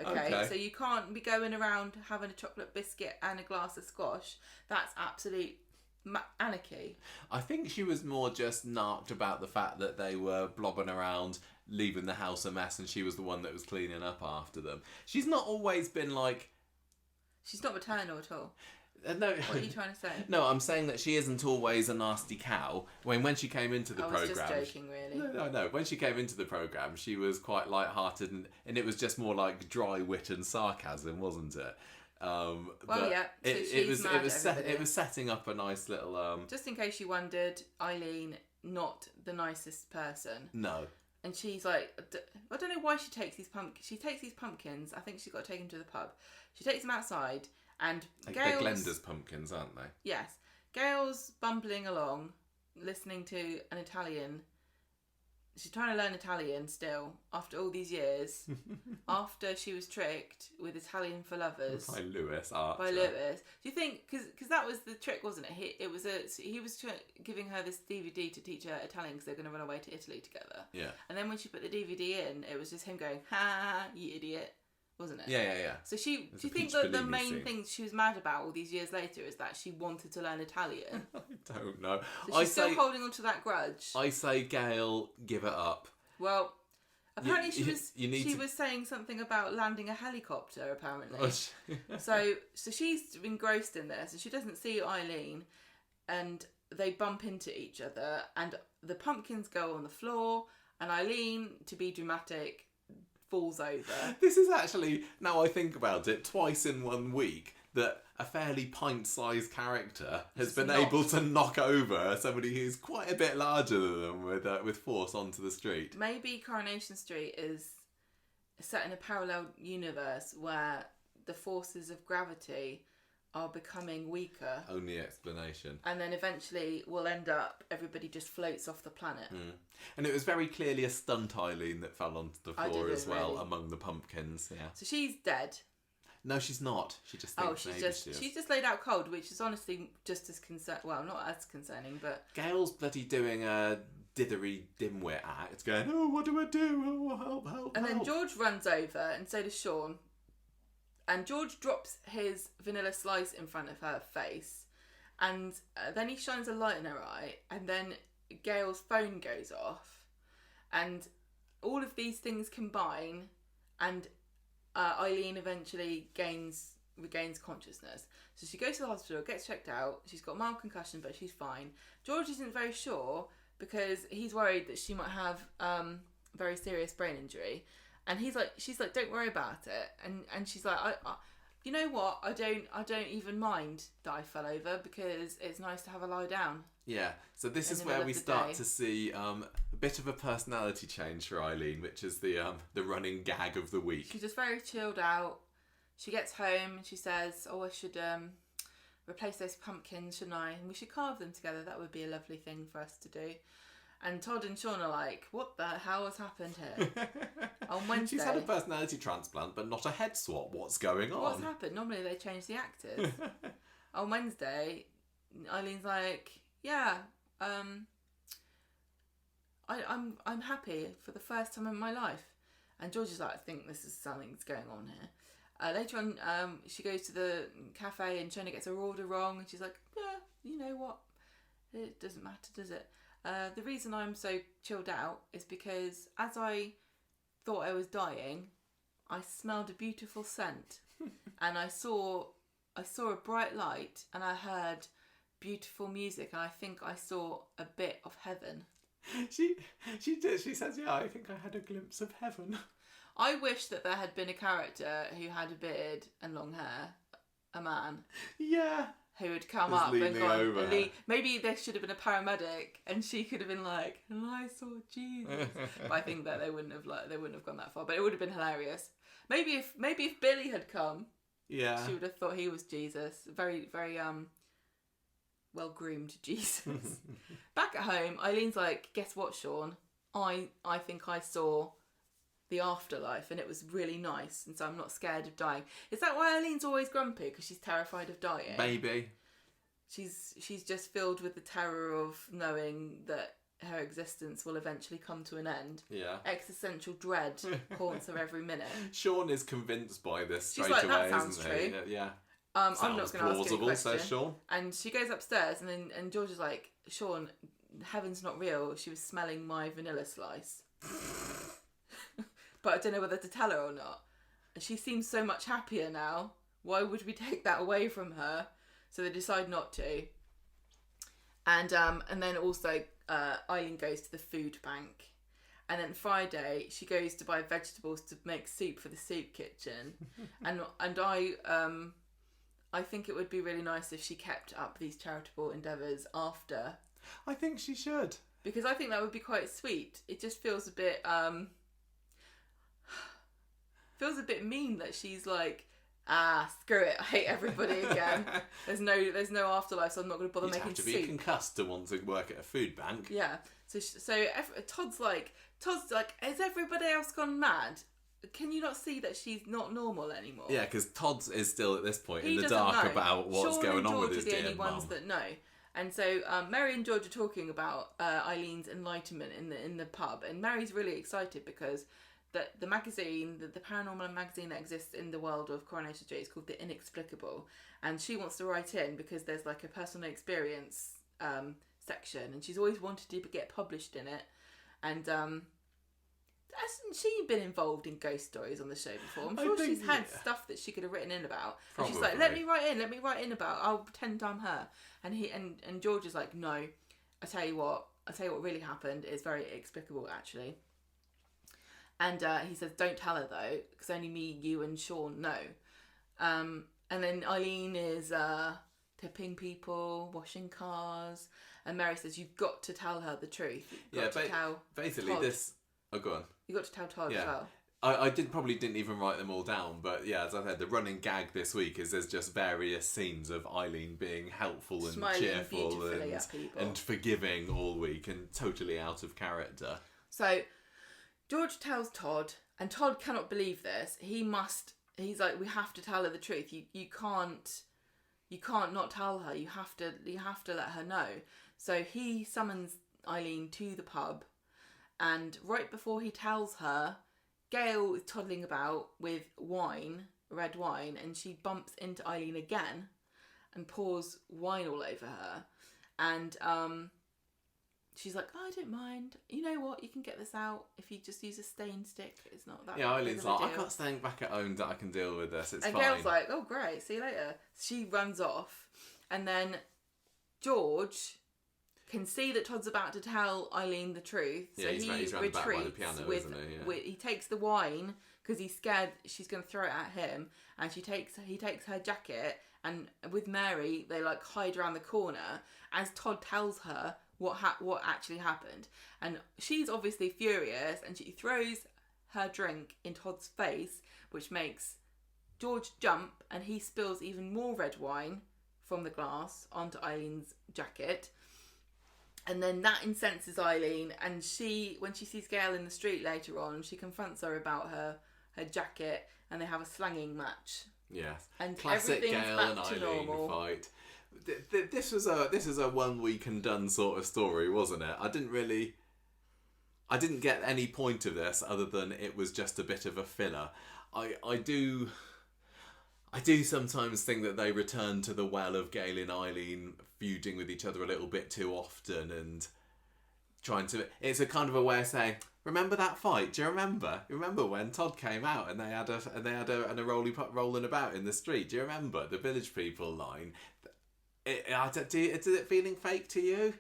Okay, so you can't be going around having a chocolate biscuit and a glass of squash. That's absolute anarchy. I think she was more just narked about the fact that they were blobbing around, leaving the house a mess, and she was the one that was cleaning up after them. She's not always been like... She's not maternal at all. No. What are you trying to say? No, I'm saying that she isn't always a nasty cow. When she came into the programme... I was just joking, really. No. When she came into the programme, she was quite light-hearted, and it was just more like dry wit and sarcasm, wasn't it? It was setting up a nice little... Just in case you wondered, Eileen, not the nicest person. No. And she's like, I don't know why she takes these pumpkins. She takes these pumpkins. I think she's got to take them to the pub. She takes them outside, and like Gail's... Big Glenda's pumpkins, aren't they? Yes. Gail's bumbling along, listening to an Italian. She's trying to learn Italian still, after all these years. After she was tricked with Italian for Lovers. By Lewis Archer. By Lewis. Do you think, because that was the trick, wasn't it? He was giving her this DVD to teach her Italian because they're going to run away to Italy together. Yeah. And then when she put the DVD in, it was just him going, ha, you idiot. Wasn't it? Yeah. So do you think that the main thing she was mad about all these years later is that she wanted to learn Italian? I don't know. So she's still holding on to that grudge. I say, Gail, give it up. Well, apparently she was saying something about landing a helicopter, apparently. So she's engrossed in this, and she doesn't see Eileen, and they bump into each other, and the pumpkins go on the floor, and Eileen, to be dramatic, falls over. This is actually, now I think about it, twice in 1 week that a fairly pint-sized character has been able to knock over somebody who's quite a bit larger than them with force onto the street. Maybe Coronation Street is set in a parallel universe where the forces of gravity are becoming weaker. Only explanation. And then eventually we'll end up, everybody just floats off the planet. And it was very clearly a stunt Eileen that fell onto the floor as well, really? Among the pumpkins. Yeah. So she's dead. No, she's not. She just thinks she's just laid out cold, which is honestly just as well, not as concerning, but... Gail's bloody doing a dithery dimwit act, going, oh, what do I do? Oh, help. And then George runs over, and so does Sean. And George drops his vanilla slice in front of her face. And then he shines a light in her eye. And then Gail's phone goes off. And all of these things combine. And Eileen eventually regains consciousness. So she goes to the hospital, gets checked out. She's got mild concussion, but she's fine. George isn't very sure because he's worried that she might have very serious brain injury. And she's like, don't worry about it. And she's like, you know what? I don't even mind that I fell over because it's nice to have a lie down. Yeah, so this is where we start to see a bit of a personality change for Eileen, which is the running gag of the week. She's just very chilled out. She gets home and she says, "Oh, I should replace those pumpkins, shouldn't I? And we should carve them together. That would be a lovely thing for us to do." And Todd and Sean are like, "What the hell has happened here?" On Wednesday, she's had a personality transplant, but not a head swap. What's going on? What's happened? Normally they change the actors. On Wednesday, Eileen's like, "Yeah, I'm happy for the first time in my life." And George is like, "I think this is something's going on here." Later on, she goes to the cafe and Shona gets her order wrong, and she's like, "Yeah, you know what? It doesn't matter, does it? The reason I'm so chilled out is because as I thought I was dying, I smelled a beautiful scent, and I saw a bright light, and I heard beautiful music, and I think I saw a bit of heaven." She did. She says, "Yeah, I think I had a glimpse of heaven." I wish that there had been a character who had a beard and long hair, a man. Yeah. Who had come Just up and gone, over. maybe there should have been a paramedic, and she could have been like, "And I saw Jesus." But I think that they wouldn't have gone that far. But it would have been hilarious. Maybe if Billy had come, yeah, she would have thought he was Jesus. Very very well groomed Jesus. Back at home, Eileen's like, "Guess what, Sean? I think I saw the afterlife, and it was really nice, and so I'm not scared of dying." Is that why Eileen's always grumpy? Because she's terrified of dying? Maybe. She's just filled with the terror of knowing that her existence will eventually come to an end. Yeah. Existential dread haunts her every minute. Sean is convinced by this straight She's like, away, "That sounds isn't true." he? Yeah. I'm Sounds not going to ask any plausible, question. says Sean. And she goes upstairs, and George is like, "Sean, heaven's not real. She was smelling my vanilla slice." But I don't know whether to tell her or not. She seems so much happier now. Why would we take that away from her? So they decide not to. And then also Eileen goes to the food bank. And then Friday she goes to buy vegetables to make soup for the soup kitchen. and I think it would be really nice if she kept up these charitable endeavours after. I think she should. Because I think that would be quite sweet. It just feels a bit mean that she's like, screw it, I hate everybody again. There's no afterlife, so I'm not going to bother making soup. You have to be concussed to want to work at a food bank. Yeah. So Todd's like, has everybody else gone mad? Can you not see that she's not normal anymore? Yeah, because Todd is still at this point in the doesn't dark know. about what's Sean going and on with George his are the dear only ones mum. that know. And so Mary and George are talking about Eileen's enlightenment in the pub, and Mary's really excited because the magazine, the paranormal magazine that exists in the world of Coronation Street is called The Inexplicable, and she wants to write in because there's like a personal experience section, and she's always wanted to get published in it. And hasn't she been involved in ghost stories on the show before? I'm sure she's had stuff that she could have written in about. And she's like, let me write in about, I'll pretend I'm her. And and George is like, "No, I tell you what really happened. It's very explicable, actually." And he says, "Don't tell her though, because only me, you and Sean know." And then Eileen is tipping people, washing cars, and Mary says, "You've got to tell her the truth. You've got to tell basically Todd. This. Oh, go on. You've got to tell Todd as well." I probably didn't even write them all down, but yeah, as I said, the running gag this week is there's just various scenes of Eileen being helpful and Smiling cheerful at people. and forgiving all week and totally out of character. So George tells Todd, and Todd cannot believe this. He's like, "We have to tell her the truth. You can't not tell her. You have to let her know." So he summons Eileen to the pub, and right before he tells her, Gail is toddling about with red wine, and she bumps into Eileen again and pours wine all over her. And she's like, "Oh, I don't mind. You know what? You can get this out if you just use a stain stick. It's not that big Eileen's of a like, deal." "I've got staying back at home that I can deal with this. It's and fine." Gail's like, "Oh, great. See you later." She runs off. And then George can see that Todd's about to tell Eileen the truth. So he's round the back by the piano, isn't he? Yeah. He takes the wine because he's scared she's going to throw it at him, and he takes her jacket, and with Mary they like hide around the corner as Todd tells her what actually happened, and she's obviously furious, and she throws her drink in Todd's face, which makes George jump, and he spills even more red wine from the glass onto Eileen's jacket. And then that incenses Eileen, and when she sees Gail in the street later on, she confronts her about her jacket, and they have a slanging match. Yes, and classic everything's Gail back and to Eileen normal. fight. This is a one week and done sort of story, wasn't it? I didn't get any point of this other than it was just a bit of a filler. I do sometimes think that they return to the well of Gail and Eileen feuding with each other a little bit too often, and it's a kind of a way of saying, remember that fight? Do you remember? You remember when Todd came out and they had a rolling about in the street? Do you remember the village people line? Is it feeling fake to you?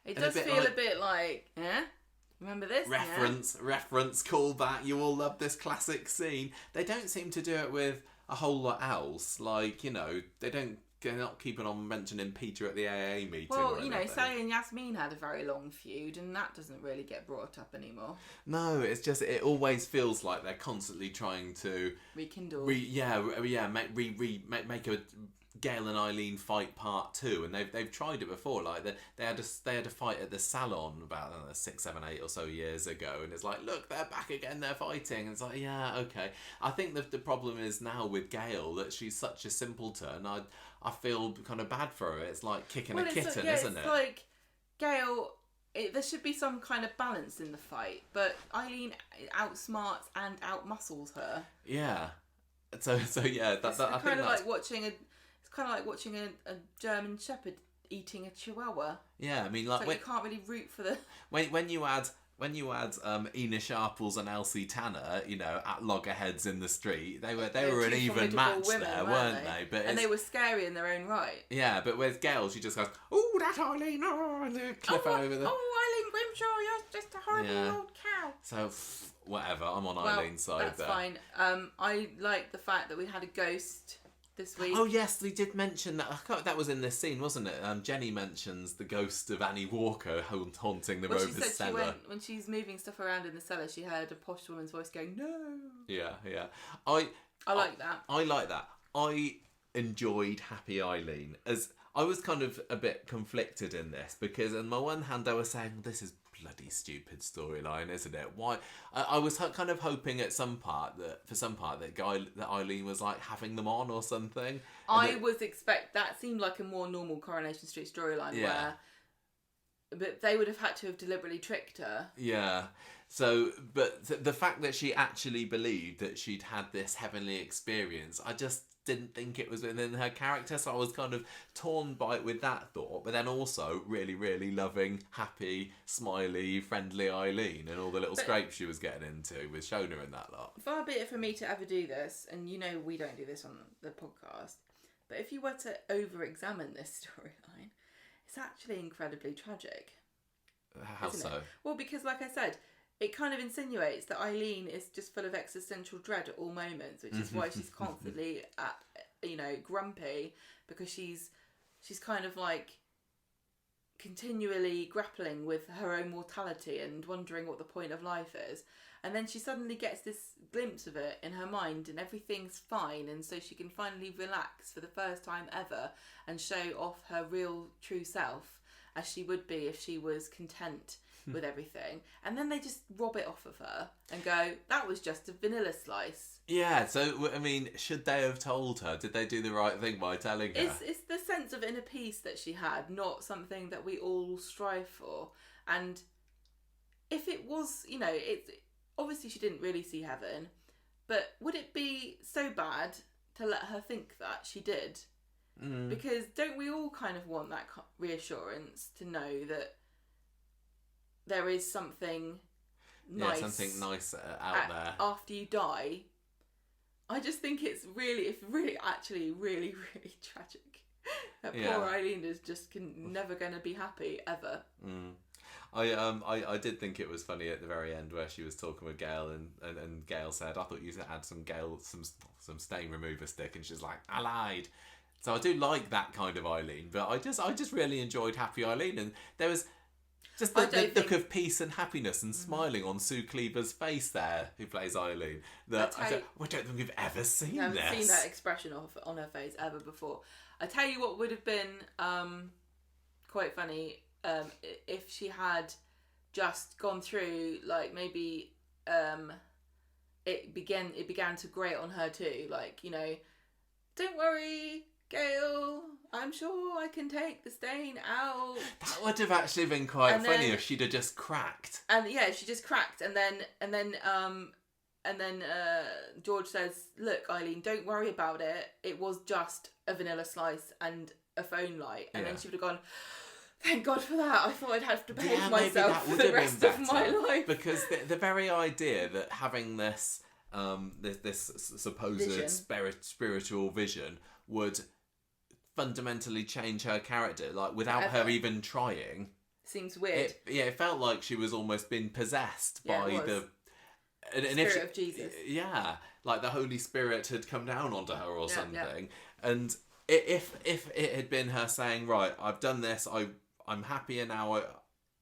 It does feel a bit like, remember this? Reference, call back. You all love this classic scene. They don't seem to do it with a whole lot else. Like, they're not keeping on mentioning Peter at the AA meeting. Well, Sally and Yasmin had a very long feud, and that doesn't really get brought up anymore. No, it's just, it always feels like they're constantly trying to rekindle. Make a Gail and Eileen fight part 2, and they've tried it before. Like they had a fight at the salon about 6, 7, 8 or so years ago, and it's like, look, they're back again, they're fighting. And it's like, yeah, okay. I think the problem is now with Gail that she's such a simpleton. I feel kind of bad for her. It's like kicking a kitten, isn't it? It's like Gail. There should be some kind of balance in the fight, but Eileen outsmarts and outmuscles her. Yeah. So yeah, I think kind of like watching a German Shepherd eating a Chihuahua. Yeah, I mean, like you can't really root for the when you add Ina Sharples and Elsie Tanner, at loggerheads in the street, they were an even match there, weren't they? But they were scary in their own right. Yeah, but with Gail, she just goes, "Oh, that Eileen!" And the cliff over there. Oh, Eileen Grimshaw, you're just a horrible old cow. So whatever, I'm on Eileen's side that's there. Fine. I like the fact that we had a ghost this week. Oh yes, we did mention that. That was in this scene, wasn't it? Jenny mentions the ghost of Annie Walker haunting the Rover's cellar. When she's moving stuff around in the cellar, she heard a posh woman's voice going, "No." Yeah. I like that. I like that. I enjoyed Happy Eileen, as I was kind of a bit conflicted in this, because on my one hand I was saying, this is bloody stupid storyline, isn't it? Why? I was kind of hoping for some part that Eileen was like having them on or something. That seemed like a more normal Coronation Street storyline but they would have had to have deliberately tricked her. Yeah. So, but the fact that she actually believed that she'd had this heavenly experience, I just didn't think it was within her character, so I was kind of torn with that thought, but then also really, really loving, happy, smiley, friendly Eileen and all the little scrapes she was getting into with Shona and that lot. Far be it for me to ever do this, and we don't do this on the podcast, but if you were to over-examine this storyline, it's actually incredibly tragic. How so? It? Well, because like I said, it kind of insinuates that Eileen is just full of existential dread at all moments, which is why she's constantly, grumpy, because she's kind of like continually grappling with her own mortality and wondering what the point of life is. And then she suddenly gets this glimpse of it in her mind, and everything's fine, and so she can finally relax for the first time ever and show off her real, true self, as she would be if she was content with everything. And then they just rob it off of her and go, that was just a vanilla slice. Yeah, so, I mean, should they have told her? Did they do the right thing by telling her? It's the sense of inner peace that she had, not something that we all strive for. And if it was, it's obviously she didn't really see heaven, but would it be so bad to let her think that she did? Because don't we all kind of want that reassurance to know that there is something nice, out there after you die? I just think it's really actually really, really tragic that poor Eileen is just never going to be happy ever. I did think it was funny at the very end where she was talking with Gail and Gail said, I thought you had some stain remover stick, and she's like, I lied. So I do like that kind of Eileen, but I just really enjoyed Happy Eileen, and there was just the look of peace and happiness and smiling on Sue Cleaver's face there, who plays Eileen. That I don't think we've ever seen this. I haven't seen that expression on her face ever before. I tell you what would have been quite funny if she had just gone through, like, maybe it began to grate on her too, like, you know, don't worry, Gail, I'm sure I can take the stain out. That would have actually been quite funny if she'd have just cracked. And yeah, she just cracked, and then George says, "Look, Eileen, don't worry about it. It was just a vanilla slice and a phone light." And then she would have gone, "Thank God for that. I thought I'd have to behave myself for the rest of my life." Because the very idea that having this this supposed spiritual vision would fundamentally change her character, like without her even trying, seems weird. It felt like she was almost being possessed by the Spirit of Jesus. Yeah, like the Holy Spirit had come down onto her or something. And if it had been her saying, right, I've done this, I'm happier now,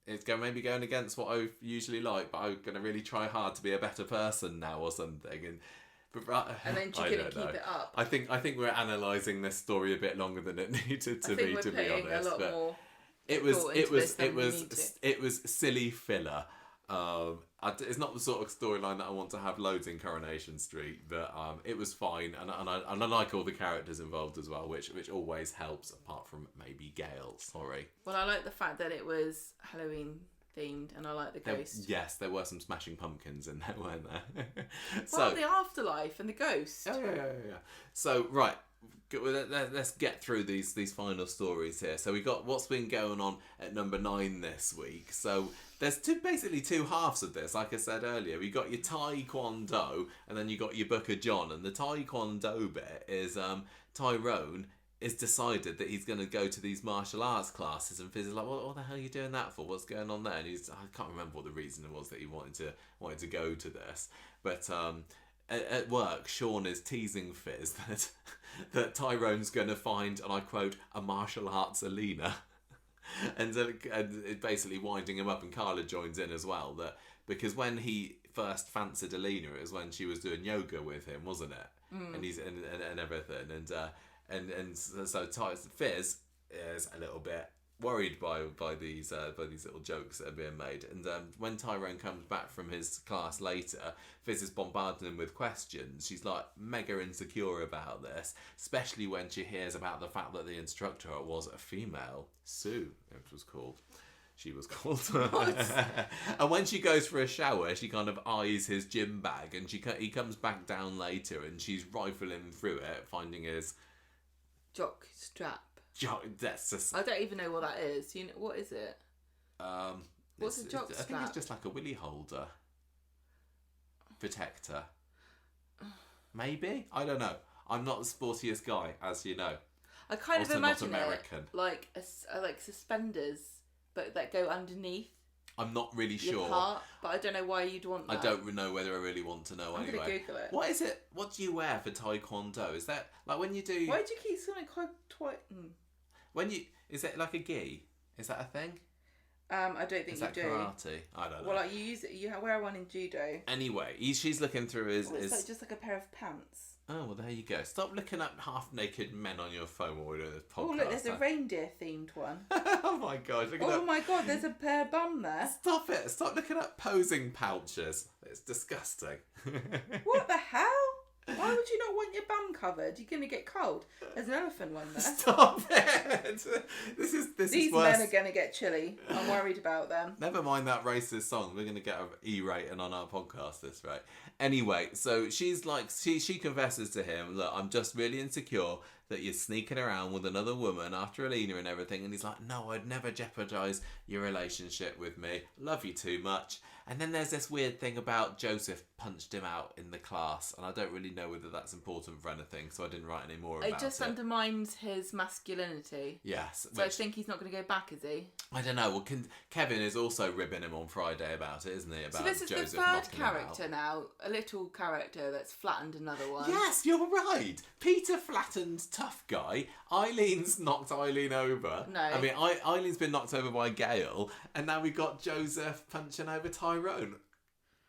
it's maybe going against what I usually like, but I'm going to really try hard to be a better person now or something. And then she couldn't keep it up. I think we're analysing this story a bit longer than it needed to be, to be honest. A lot more it was silly filler. It's not the sort of storyline that I want to have loads in Coronation Street, but it was fine, and I like all the characters involved as well, which always helps, apart from maybe Gail. Sorry. Well, I like the fact that it was Halloween themed, and I like the ghost. Yes, there were some smashing pumpkins in there, weren't there? Well, the afterlife and the ghost. Yeah. So right, let's get through these final stories here. So we got what's been going on at number 9 this week. So there's basically two halves of this. Like I said earlier, we got your Taekwondo, and then you got your Book of John. And the Taekwondo bit is Tyrone is decided that he's going to go to these martial arts classes, and Fizz is like, what the hell are you doing that for? What's going on there? And I can't remember what the reason was that he wanted to go to this, but at work, Sean is teasing Fizz that Tyrone's going to find, and I quote, a martial arts Alina. and basically winding him up, and Carla joins in as well, that because when he first fancied Alina, it was when she was doing yoga with him, wasn't it? And he's and everything, and so Fizz is a little bit worried by these little jokes that are being made, and when Tyrone comes back from his class later, Fizz is bombarding him with questions. She's like mega insecure about this, especially when she hears about the fact that the instructor was a female. Sue, it was called. She was called. And when she goes for a shower, she kind of eyes his gym bag, and he comes back down later, and she's rifling through it, finding his jock strap. That's just... I don't even know what that is. You know, what is it? What's a jock strap? I think it's just like a willy holder. Protector. Maybe? I don't know. I'm not the sportiest guy, as you know. I kind also of imagine not American. It like like suspenders, but that go underneath. I'm not really your sure. Part, but I don't know why you'd want that. I don't know whether I really want to know. I'm gonna Google it. What is it? What do you wear for Taekwondo? Is that like when you do? Why do you keep something called When you is it like a gi? Is that a thing? I don't think is you that do. Karate? I don't know. Well, like you use it. You wear one in judo. Anyway, she's looking through his. It's like just like a pair of pants. Oh, well, there you go. Stop looking up half-naked men on your phone while we're doing this podcast. Oh, look, there's a reindeer-themed one. Oh, my gosh. My God, there's a pair bum there. Stop it. Stop looking up posing pouches. It's disgusting. What the hell? Why would you not want your bum covered? You're going to get cold. There's an elephant one there. Stop it. These men are going to get chilly. I'm worried about them. Never mind that racist song. We're going to get an E-rating on our podcast this rate. Anyway, so she's like, she confesses to him, look, I'm just really insecure. that you're sneaking around with another woman after Alina and everything. And he's like, no, I'd never jeopardise your relationship with me. Love you too much. And then there's this weird thing about Joseph punched him out in the class, and I don't really know whether that's important for anything, so I didn't write any more about it. It just undermines his masculinity. Yes. So I think he's not going to go back, is he? I don't know. Well, Kevin is also ribbing him on Friday about it, isn't he? About so this is Joseph the third knocking him out. character now, a little character that's flattened another one. Yes, you're right. Peter flattened tough guy. Eileen's knocked Eileen over. No. I mean, Eileen's been knocked over by Gail, and now we've got Joseph punching over Tyrone.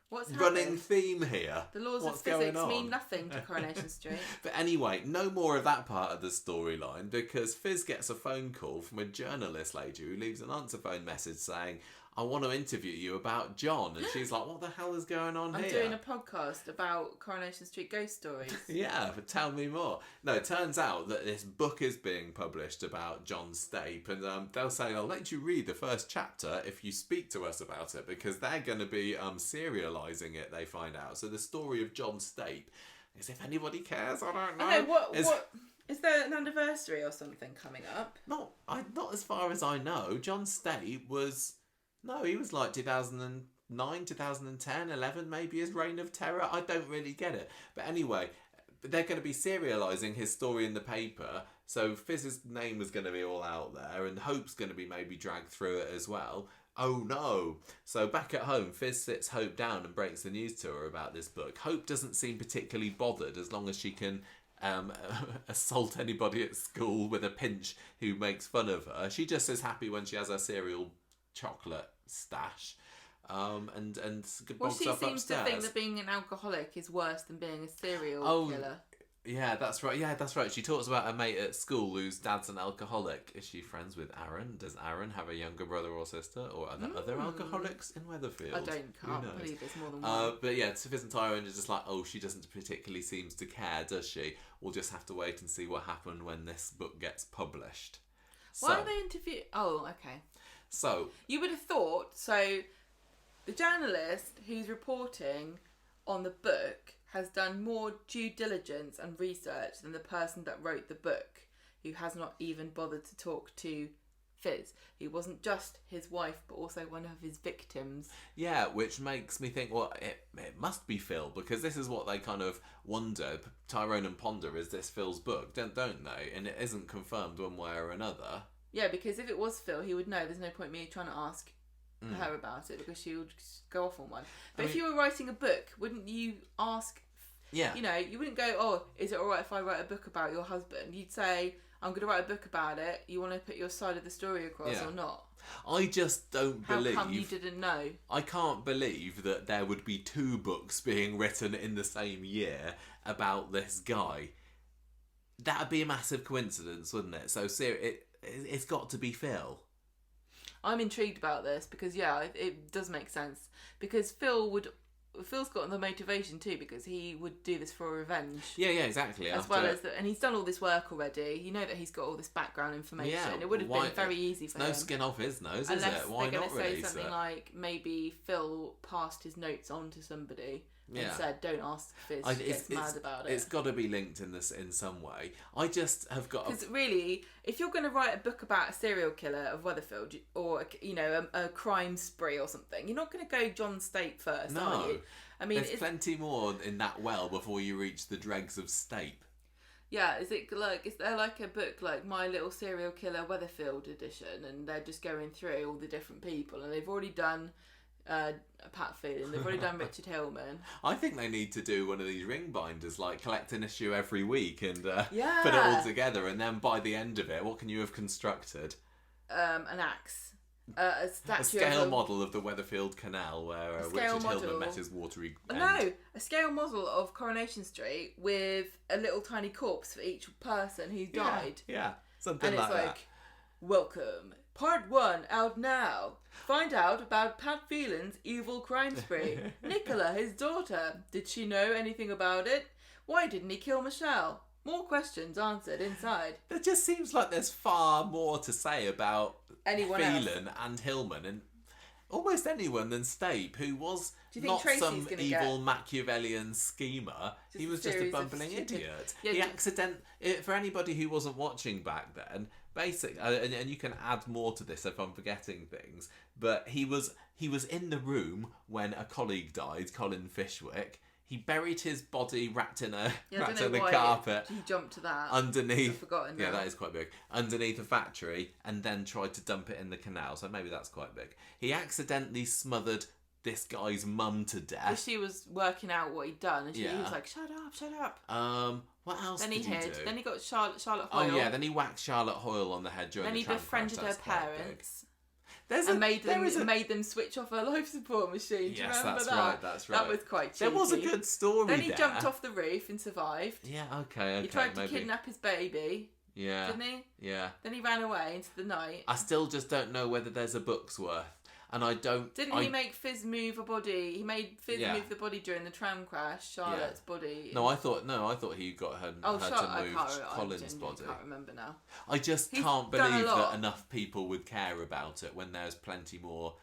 What's running happened? theme here? The laws What's of physics going on? mean nothing to Coronation Street. But anyway, no more of that part of the storyline, because Fizz gets a phone call from a journalist lady who leaves an answer phone message saying, I want to interview you about John. And she's like, what the hell is going on I'm here? doing a podcast about Coronation Street ghost stories. Yeah, but tell me more. No, it turns out that this book is being published about John Stape, and they'll say, I'll let you read the first chapter if you speak to us about it, because they're going to be serialising it, they find out. So the story of John Stape is, if anybody cares, I don't know. I know, what is there an anniversary or something coming up? Not as far as I know. John Stape was... No, he was like 2009, 2010, 11, maybe his reign of terror. I don't really get it. But anyway, they're going to be serialising his story in the paper. So Fizz's name is going to be all out there, and Hope's going to be maybe dragged through it as well. Oh no. So back at home, Fizz sits Hope down and breaks the news to her about this book. Hope doesn't seem particularly bothered as long as she can assault anybody at school with a pinch who makes fun of her. She just is happy when she has her cereal chocolate stash and Well, bogs she up seems upstairs. to think that being an alcoholic is worse than being a serial killer. Yeah, that's right. Yeah, that's right. She talks about her mate at school whose dad's an alcoholic. Is she friends with Aaron? Does Aaron have a younger brother or sister? Or are there other alcoholics in Weatherfield? I can't believe there's more than one. But yeah, Fizz and Tyrone are just like, oh, she doesn't particularly seems to care, does she? We'll just have to wait and see what happened when this book gets published. Why are they interviewing? Oh, okay. So You would have thought, so the journalist who's reporting on the book has done more due diligence and research than the person that wrote the book, who has not even bothered to talk to Fizz, who wasn't just his wife but also one of his victims. yeah, which makes me think, well, it must be Phil, because this is what they kind of wonder. Tyrone and ponder, is this Phil's book, don't they? And it isn't confirmed one way or another. Yeah, because if it was Phil, he would know. There's no point me trying to ask her about it, because she would just go off on one. But if you were writing a book, wouldn't you ask? Yeah. You know, you wouldn't go, oh, is it alright if I write a book about your husband? You'd say, I'm going to write a book about it. You want to put your side of the story across or not? I just don't believe... How come you didn't know? I can't believe that there would be 2 books being written in the same year about this guy. That'd be a massive coincidence, wouldn't it? So it's got to be Phil. I'm intrigued about this because, it does make sense. Because Phil's got the motivation too, because he would do this for revenge. Yeah, exactly. And he's done all this work already. You know that he's got all this background information. Yeah, it would have been very easy for him. No skin off his nose, Unless is it? Why they're not going to say release something it? like, maybe Phil passed his notes on to somebody and said, don't ask Fizz, she gets mad about it. It's got to be linked in some way. I just have got... Because really, if you're going to write a book about a serial killer of Weatherfield, or a crime spree or something, you're not going to go John Stape first, are you? I mean, there's plenty more in that well before you reach the dregs of Stape. Yeah, is there like a book like My Little Serial Killer Weatherfield edition, and they're just going through all the different people, and they've already done Pat Phelan, they've already done Richard Hillman. I think they need to do one of these ring binders, like collect an issue every week and put it all together, and then by the end of it, what can you have constructed? An axe. A scale model of the Weatherfield Canal where Richard Hillman met his watery end. No, a scale model of Coronation Street with a little tiny corpse for each person who died. Yeah, something like that. And it's like, welcome, part 1 out now. Find out about Pat Phelan's evil crime spree. Nicola, his daughter. Did she know anything about it? Why didn't he kill Michelle? More questions answered inside. It just seems like there's far more to say about anyone Phelan and Hillman, and almost anyone than Snape, who was Do you think not Tracy's some gonna evil Machiavellian schemer. He was just a series of bumbling stupid- idiot. Yeah, For anybody who wasn't watching back then, and you can add more to this if I'm forgetting things, but he was in the room when a colleague died, Colin Fishwick. He buried his body wrapped in I don't the know why carpet he jumped to that. underneath. I've forgotten Yeah, now. that is quite big. Underneath a factory, and then tried to dump it in the canal. So maybe that's quite big. He accidentally smothered this guy's mum to But death. she was working out what he'd done, and he Yeah. was like, "Shut up, shut up." What else Then did he hid. do? Then he got Charlotte Hoyle. Oh yeah, then he whacked Charlotte Hoyle on the head during Then the he tram crash. befriended her That's quite big. parents. And made them switch off her life support machine. Do you Yes, remember that's that? right. That's right. That was quite cheeky. There was a good story Then he there. jumped off the roof and survived. Yeah. Okay. He tried to maybe. kidnap his baby, Yeah. didn't he? Yeah. Then he ran away into the night. I still just don't know whether there's a book's worth, and I don't. Didn't he make Fizz move a body? He made Fizz Yeah. move the body during the tram crash. Charlotte's body. No, I thought he got her, Oh, her I to move can't. Colin's I genuinely body. can't remember now. I just He's can't done a believe lot. that enough people would care about it when there's plenty more.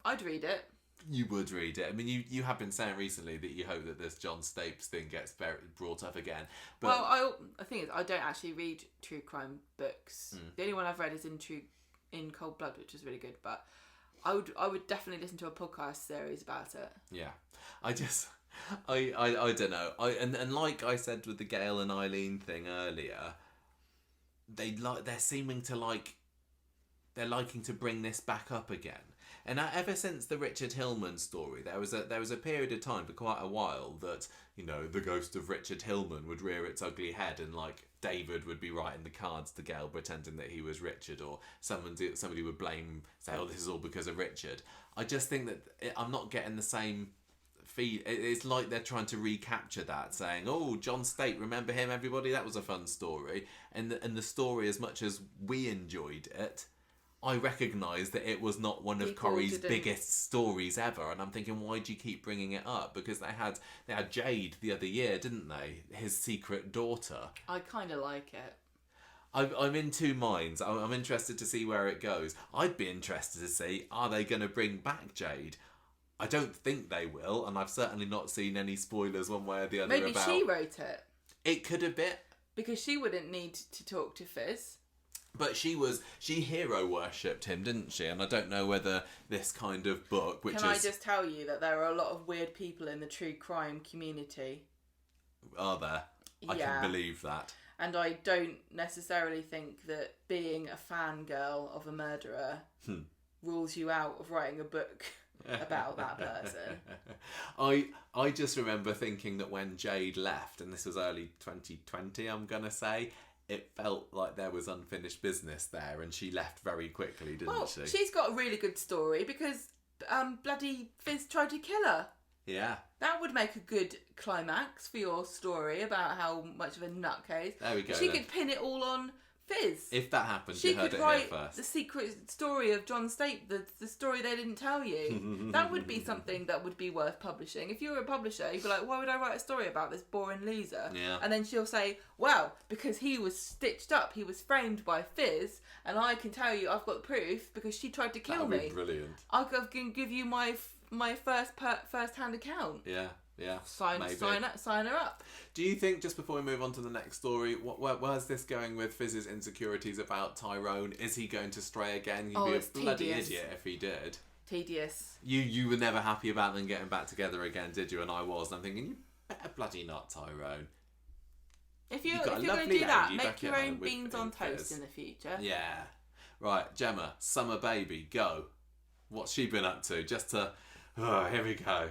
I'd read it. You would read it. I mean, you have been saying recently that you hope that this John Stapes thing gets brought up again. But Well, I think I don't actually read true crime books. The only one I've read is in Cold Blood, which is really good. But I would definitely listen to a podcast series about it. yeah, I don't know. And like I said with the Gail and Eileen thing earlier, they're seeming to they're liking to bring this back up again. And ever since the Richard Hillman story, there was a period of time for quite a while that, you know, the ghost of Richard Hillman would rear its ugly head, and like David would be writing the cards to Gail pretending that he was Richard, or somebody would say, oh, this is all because of Richard. I just think that I'm not getting the same feed. It's like they're trying to recapture that, saying, oh, John State, remember him, everybody? That was a fun story. And the story, as much as we enjoyed it, I recognise that it was not one of People Corrie's didn't. biggest stories ever, and I'm thinking, why do you keep bringing it up? Because they had Jade the other year, didn't they? His secret daughter. I kind of like it. I'm in two minds. I'm interested to see where it goes. I'd be interested to see, are they going to bring back Jade? I don't think they will, and I've certainly not seen any spoilers one way or the other. Maybe about... she wrote it. It could have been. Because she wouldn't need to talk to Fizz. But she hero worshipped him, didn't she? And I don't know whether this kind of book, which I just tell you that there are a lot of weird people in the true crime community? Are there? I Yeah. can believe that. And I don't necessarily think that being a fangirl of a murderer rules you out of writing a book about that person. I just remember thinking that when Jade left, and this was early 2020, I'm going to say, it felt like there was unfinished business there, and she left very quickly, didn't she? She's got a really good story because bloody Fizz tried to kill her. Yeah. That would make a good climax for your story about how much of a nutcase. There we go. She could pin it all on Fizz. If that happened, She you heard could it write here first. the secret story of John State, the story they didn't tell you. That would be something that would be worth publishing. If you were a publisher, you'd be like, why would I write a story about this boring loser? Yeah. And then she'll say, well, because he was stitched up, he was framed by Fizz, and I can tell you I've got proof because she tried to kill That would be me. brilliant. I can give you my first-hand account. Yeah. Sign her up. Do you think, just before we move on to the next story, where's this going with Fizz's insecurities about Tyrone? Is he going to stray again? He'd be a it's bloody tedious. idiot if he did. Tedious. You were never happy about them getting back together again, did you? And I was. And I'm thinking, you better bloody not, Tyrone. If you're You've got a going to lovely do that, lady make back your at own home with beans on Fizz. toast in the future. Yeah. Right, Gemma, Summer Baby, go. What's she been up to? Just to... Oh, here we go.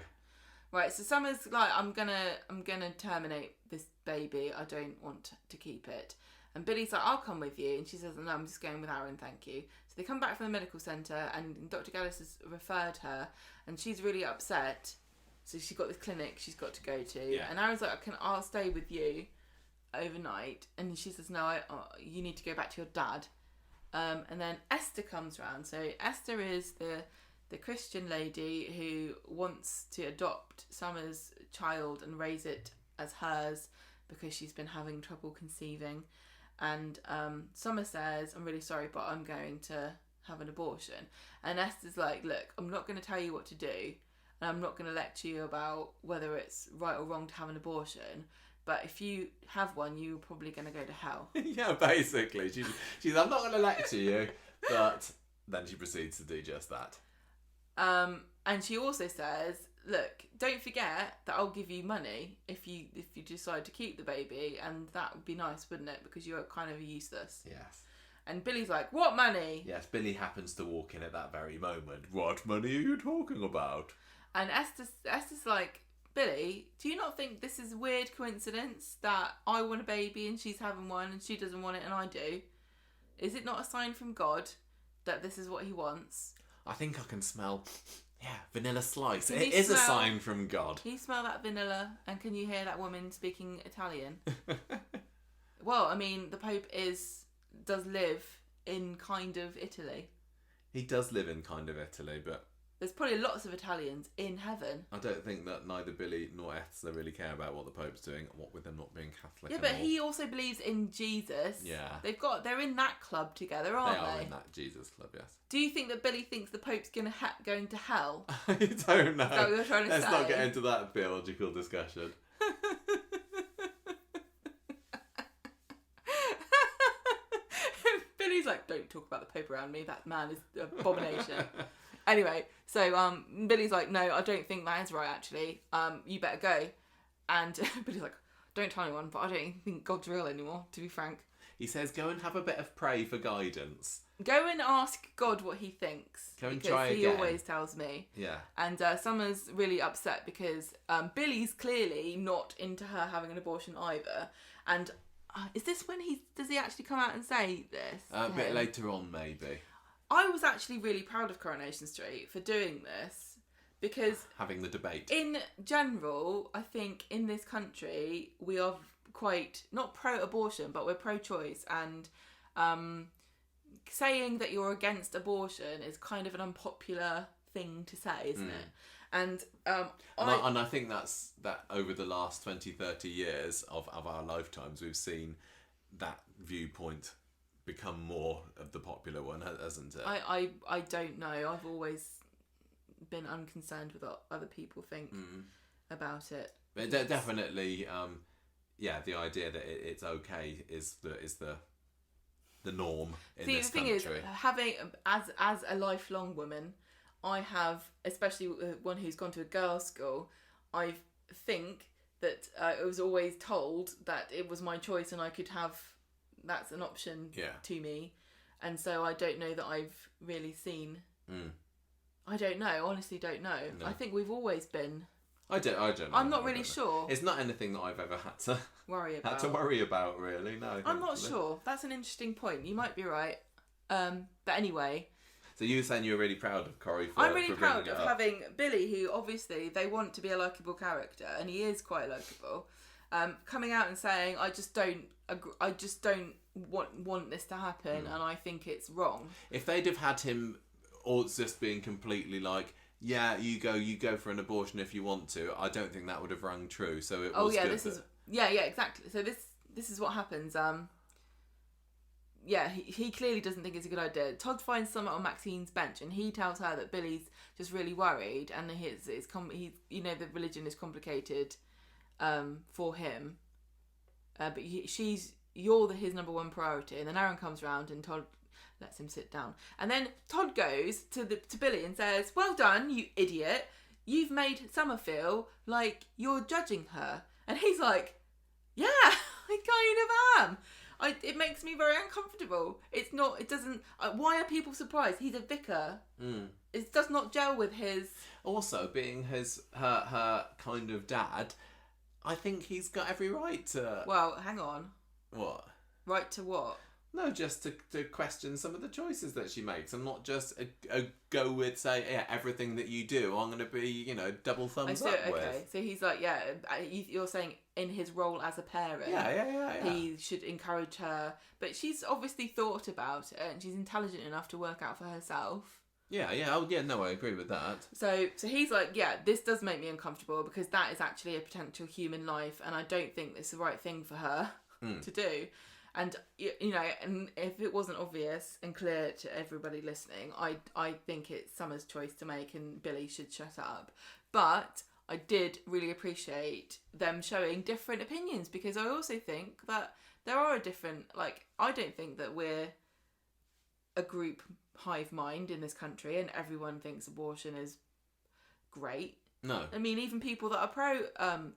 Right, so Summer's like, I'm gonna terminate this baby. I don't want to keep it. And Billy's like, I'll come with you. And she says, no, I'm just going with Aaron, thank you. So they come back from the medical centre, and Dr. Gallus has referred her, and she's really upset. So she's got this clinic she's got to go to. Yeah. And Aaron's like, I'll stay with you overnight. And she says, no, you need to go back to your dad. And then Esther comes round. So Esther is the Christian lady who wants to adopt Summer's child and raise it as hers because she's been having trouble conceiving. And Summer says, I'm really sorry, but I'm going to have an abortion. And Esther's like, look, I'm not going to tell you what to do, and I'm not going to lecture you about whether it's right or wrong to have an abortion, but if you have one, you're probably going to go to hell. Yeah, basically. She's I'm not going to lecture you, but then she proceeds to do just that. And she also says, look, don't forget that I'll give you money if you decide to keep the baby, and that would be nice, wouldn't it? Because you're kind of useless. Yes. And Billy's like, what money? Yes, Billy happens to walk in at that very moment. What money are you talking about? And Esther's like, Billy, do you not think this is a weird coincidence that I want a baby and she's having one and she doesn't want it and I do? Is it not a sign from God that this is what he wants? I think I can smell, vanilla slice. Can It you is a smell- sign from God. Can you smell that vanilla? And can you hear that woman speaking Italian? Well, I mean, the Pope does live in kind of Italy. He does live in kind of Italy, but There's probably lots of Italians in heaven. I don't think that neither Billy nor Esther really care about what the Pope's doing, what with them not being Catholic. Yeah, but he also believes in Jesus. Yeah. They're in that club together, aren't they? They are in that Jesus club, yes. Do you think that Billy thinks the Pope's going to hell? I don't know. Is that what you're trying to Let's say? not get into that theological discussion. Billy's like, don't talk about the Pope around me. That man is an abomination. Anyway, so Billy's like, no, I don't think that is right, actually. You better go. And Billy's like, don't tell anyone, but I don't even think God's real anymore, to be frank. He says, go and have a bit of pray for guidance. Go and ask God what he thinks. Go and because try he again. always tells me. Yeah. And Summer's really upset because Billy's clearly not into her having an abortion either. And is this when does he actually come out and say this? A to bit him? later on, maybe. I was actually really proud of Coronation Street for doing this because Having the debate. in general, I think in this country we are quite not pro-abortion, but we're pro-choice, and saying that you're against abortion is kind of an unpopular thing to say, isn't it? And I think that over the last 20, 30 years of our lifetimes, we've seen that viewpoint become more of the popular one, hasn't it? I don't know. I've always been unconcerned with what other people think about it. But definitely, the idea that it's okay is the norm in this country. The thing is, having as a lifelong woman, I have, especially one who's gone to a girls' school, I think that I was always told that it was my choice and I could have, that's an option to me. And so I don't know that I've really seen. I don't know, honestly don't know. No. I think we've always been. I don't know. I'm not really sure. It's not anything that I've ever had to worry about, really. No, I'm not thankfully. sure. That's an interesting point. You might be right. But anyway. So you were saying you were really proud of Corrie for I'm really for proud bringing it of up. having Billy, who obviously they want to be a likeable character, and he is quite likeable. Coming out and saying, I just don't want this to happen, and I think it's wrong. If they'd have had him all just being completely like, yeah, you go for an abortion if you want to, I don't think that would have rung true. So it was good exactly. So this is what happens. He clearly doesn't think it's a good idea. Todd finds someone on Maxine's bench, and he tells her that Billy's just really worried, and the religion is complicated for him. But you're his number one priority. And then Aaron comes round, and Todd lets him sit down. And then Todd goes to Billy and says, "Well done, you idiot. You've made Summer feel like you're judging her." And he's like, "Yeah, I kind of am. It makes me very uncomfortable. It's not. It doesn't. Why are people surprised? He's a vicar. It does not gel with his. Also, being her kind of dad, I think he's got every right to. Well, hang on. What? Right to what? No, just to question some of the choices that she makes, and not just go with say, yeah, everything that you do, I'm going to be, double thumbs up with. Okay, so he's like, yeah, you're saying in his role as a parent, yeah. he should encourage her, but she's obviously thought about it, and she's intelligent enough to work out for herself. Yeah, no, I agree with that. So he's like, yeah, this does make me uncomfortable because that is actually a potential human life, and I don't think it's the right thing for her to do. And you know, and if it wasn't obvious and clear to everybody listening, I think it's Summer's choice to make, and Billy should shut up. But I did really appreciate them showing different opinions, because I also think that there are a different, like, I don't think that we're a group hive mind in this country and everyone thinks abortion is great. No. I mean, even people that are pro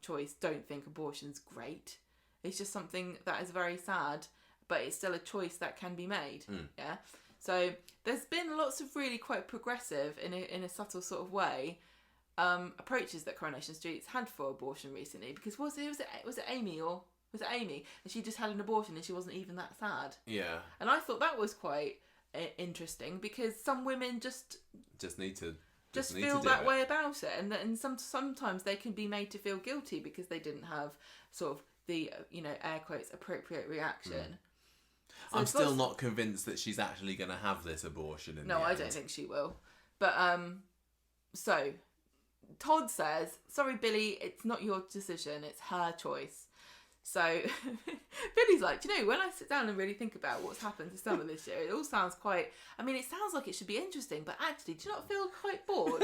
choice don't think abortion's great. It's just something that is very sad, but it's still a choice that can be made. Yeah. So there's been lots of really quite progressive, in a subtle sort of way, approaches that Coronation Street's had for abortion recently. Because was it Amy, or was it Amy? And she just had an abortion and she wasn't even that sad. Yeah. And I thought that was quite interesting, because some women just need to feel that way about it, and sometimes they can be made to feel guilty because they didn't have sort of the air quotes appropriate reaction. So I'm still not convinced that she's actually going to have this abortion in the end. I don't think she will. But so Todd says, "Sorry, Billy, it's not your decision. It's her choice." So Billy's like, do you know, when I sit down and really think about what's happened to Summer this year, it all sounds quite, I mean, it sounds like it should be interesting, but actually, do you not feel quite bored?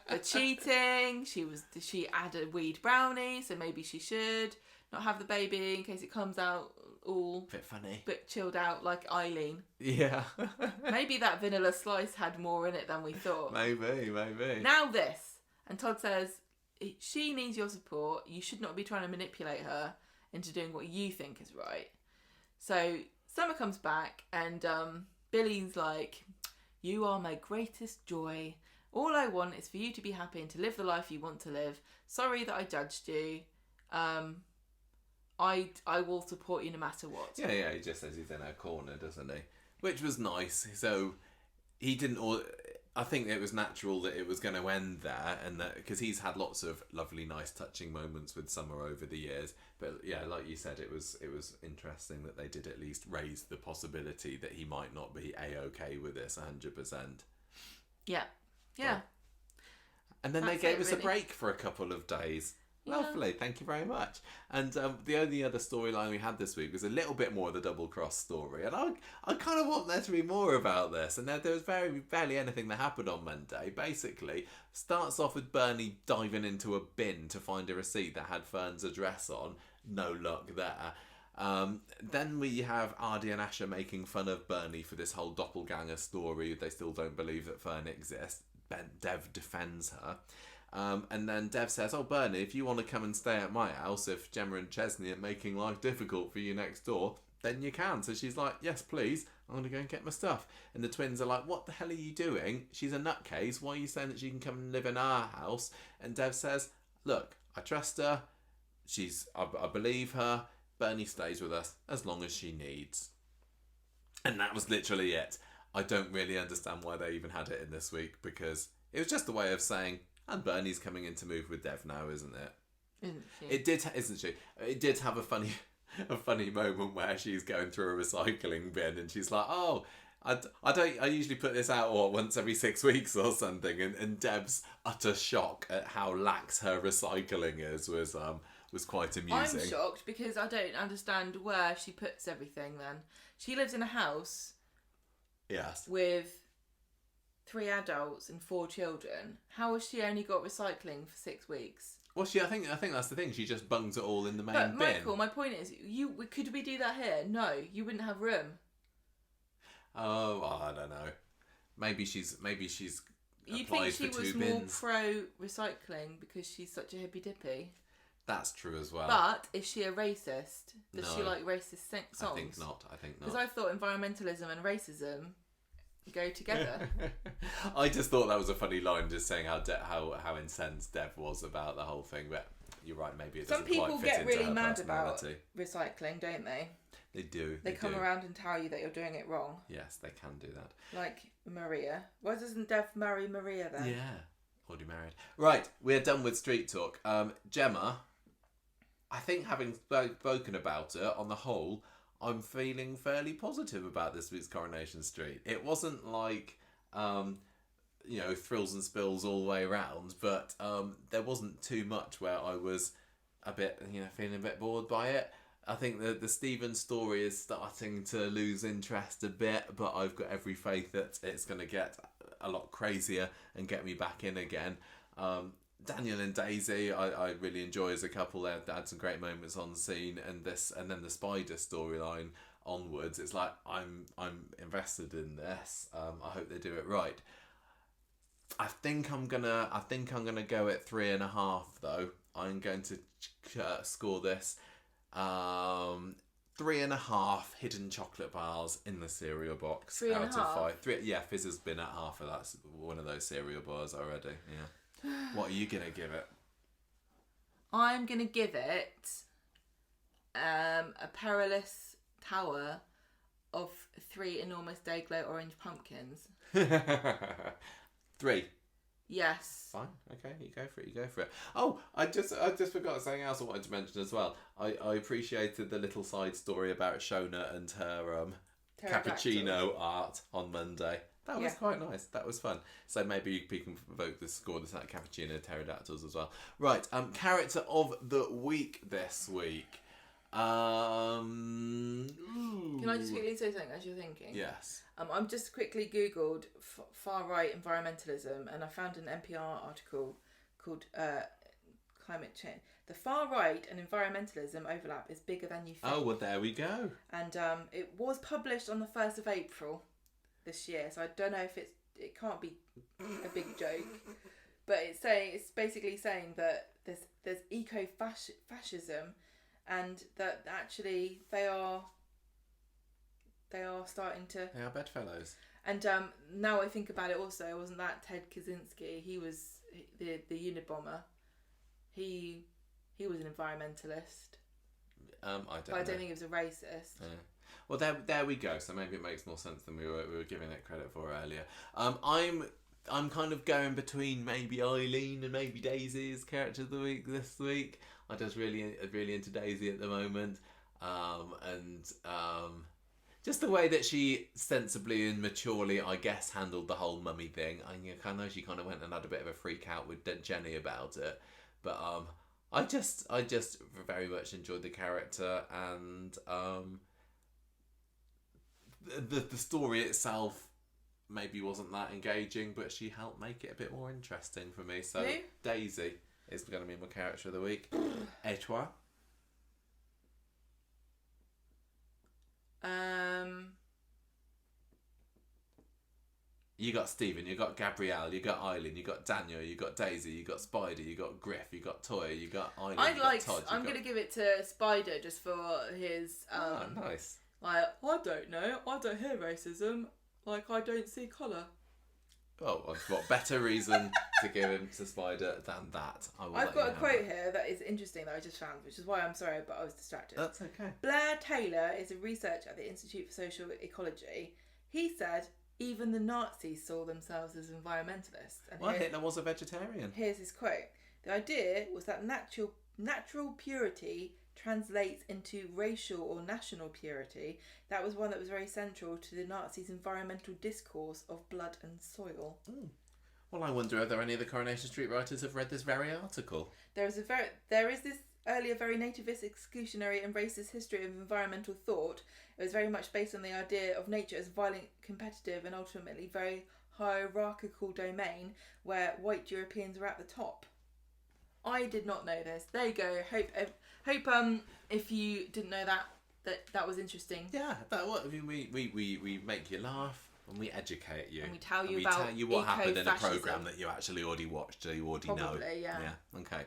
The cheating, she added weed brownie, so maybe she should not have the baby in case it comes out all bit funny, bit chilled out like Eileen. Yeah. Maybe that vanilla slice had more in it than we thought. Maybe. Now this. And Todd says, she needs your support. You should not be trying to manipulate her into doing what you think is right. So Summer comes back and Billy's like, "You are my greatest joy. All I want is for you to be happy and to live the life you want to live. Sorry that I judged you. I will support you no matter what." Yeah, he just says he's in her corner, doesn't he? Which was nice. So he didn't... I think it was natural that it was going to end there, and that because he's had lots of lovely, nice, touching moments with Summer over the years. But yeah, like you said, it was interesting that they did at least raise the possibility that he might not be a-okay with this 100%. Yeah. And then they gave us a break for a couple of days. Lovely, thank you very much. And the only other storyline we had this week was a little bit more of the double cross story, and I kind of want there to be more about this. And there was barely anything that happened on Monday. Basically, starts off with Bernie diving into a bin to find a receipt that had Fern's address on. No luck there. Then we have Audrey and Asher making fun of Bernie for this whole doppelganger story. They still don't believe that Fern exists. Dev defends her. And then Dev says, "Oh, Bernie, if you want to come and stay at my house, if Gemma and Chesney are making life difficult for you next door, then you can." So she's like, "Yes, please. I'm going to go and get my stuff." And the twins are like, "What the hell are you doing? She's a nutcase. Why are you saying that she can come and live in our house?" And Dev says, "Look, I trust her. I believe her. Bernie stays with us as long as she needs." And that was literally it. I don't really understand why they even had it in this week, because it was just a way of saying, and Bernie's coming in to move with Dev now, isn't it? Isn't she? Isn't she? It did have a funny moment where she's going through a recycling bin and she's like, "Oh, I usually put this out once every 6 weeks or something," and Deb's utter shock at how lax her recycling is was quite amusing. I'm shocked because I don't understand where she puts everything then. She lives in a house. Yes. With 3 adults and 4 children. How has she only got recycling for 6 weeks? Well, I think that's the thing. She just bungs it all in the main bin. But Michael, my point is, could we do that here? No, you wouldn't have room. Oh, I don't know. Maybe she's You'd applied think for she was 2 more bins. pro recycling because she's such a hippy dippy. That's true as well. But is she a racist? Does she No. like racist songs? I think not. Because I thought environmentalism and racism go together. I just thought that was a funny line, just saying how incensed Dev was about the whole thing. But you're right, maybe it doesn't Some people quite fit get into really her mad about personality. recycling, don't they? They do. They come around and tell you that you're doing it wrong. Yes, they can do that. Like Maria. Why doesn't Dev marry Maria then? Yeah, already married. Right, we're done with street talk. Gemma, I think having spoken about her, on the whole, I'm feeling fairly positive about this week's Coronation Street. It wasn't like, thrills and spills all the way around, but there wasn't too much where I was a bit, feeling a bit bored by it. I think that the Stephen story is starting to lose interest a bit, but I've got every faith that it's going to get a lot crazier and get me back in again. Daniel and Daisy, I really enjoy as a couple. They had some great moments on scene, and then the Spider storyline onwards. It's like I'm invested in this. I hope they do it right. I think I'm gonna go at 3.5 though. I'm going to score this 3.5 hidden chocolate bars in the cereal box out of 5. Fizz has been at half of that. One of those cereal bars already. Yeah. What are you gonna give it? I'm gonna give it a perilous tower of 3 enormous Day-Glow orange pumpkins. 3. Yes. Fine. Okay, you go for it. Oh, I just forgot something else I wanted to mention as well. I appreciated the little side story about Shona and her cappuccino art on Monday. That was quite nice. That was fun. So maybe we can vote the score this at cappuccino pterodactyls as well. Right. Character of the week this week. Can I just quickly say something as you're thinking? Yes. I'm just quickly Googled far-right environmentalism, and I found an NPR article called Climate Change. The far-right and environmentalism overlap is bigger than you think. Oh, well, there we go. And it was published on the 1st of April this year, so I don't know if it can't be a big joke. But it's basically saying that there's eco-fascism, and that actually they are starting to... They are bedfellows. And now I think about it also, wasn't that Ted Kaczynski? He was the Unabomber. He was an environmentalist. I don't know. But I don't think he was a racist. Yeah. Well, there we go. So maybe it makes more sense than we were giving it credit for earlier. I'm kind of going between maybe Eileen and maybe Daisy's character of the week this week. I'm just really into Daisy at the moment, and just the way that she sensibly and maturely, I guess, handled the whole mummy thing. I know she kind of went and had a bit of a freak out with Jenny about it, but I just very much enjoyed the character, and the story itself maybe wasn't that engaging, but she helped make it a bit more interesting for me. So Who? Daisy is going to be my character of the week. Et toi? You got Stephen, you got Gabrielle, you got Eileen, you got Daniel, you got Daisy, you got Spider, you got Griff, you got Toy, you got Eileen, you got Todd. I'm going to give it to Spider just for his... nice. Like, I don't know. I don't hear racism. Like, I don't see colour. Oh, what better reason to give him to Spider than that? I've got a quote here that is interesting that I just found, which is why I'm sorry, but I was distracted. That's okay. Blair Taylor is a researcher at the Institute for Social Ecology. He said, even the Nazis saw themselves as environmentalists. And Hitler was a vegetarian. Here's his quote. The idea was that natural purity translates into racial or national purity. That was one that was very central to the Nazis' environmental discourse of blood and soil. Well, I wonder if any of the Coronation Street writers have read this very article. There is this earlier very nativist, exclusionary and racist history of environmental thought. It was very much based on the idea of nature as violent, competitive and ultimately very hierarchical domain where white Europeans were at the top. I did not know this. There you go. Hope if you didn't know that was interesting. Yeah, we make you laugh and we educate you. And we tell you what happened in a programme that you actually already watched, so you already know. Probably, yeah. Yeah, okay.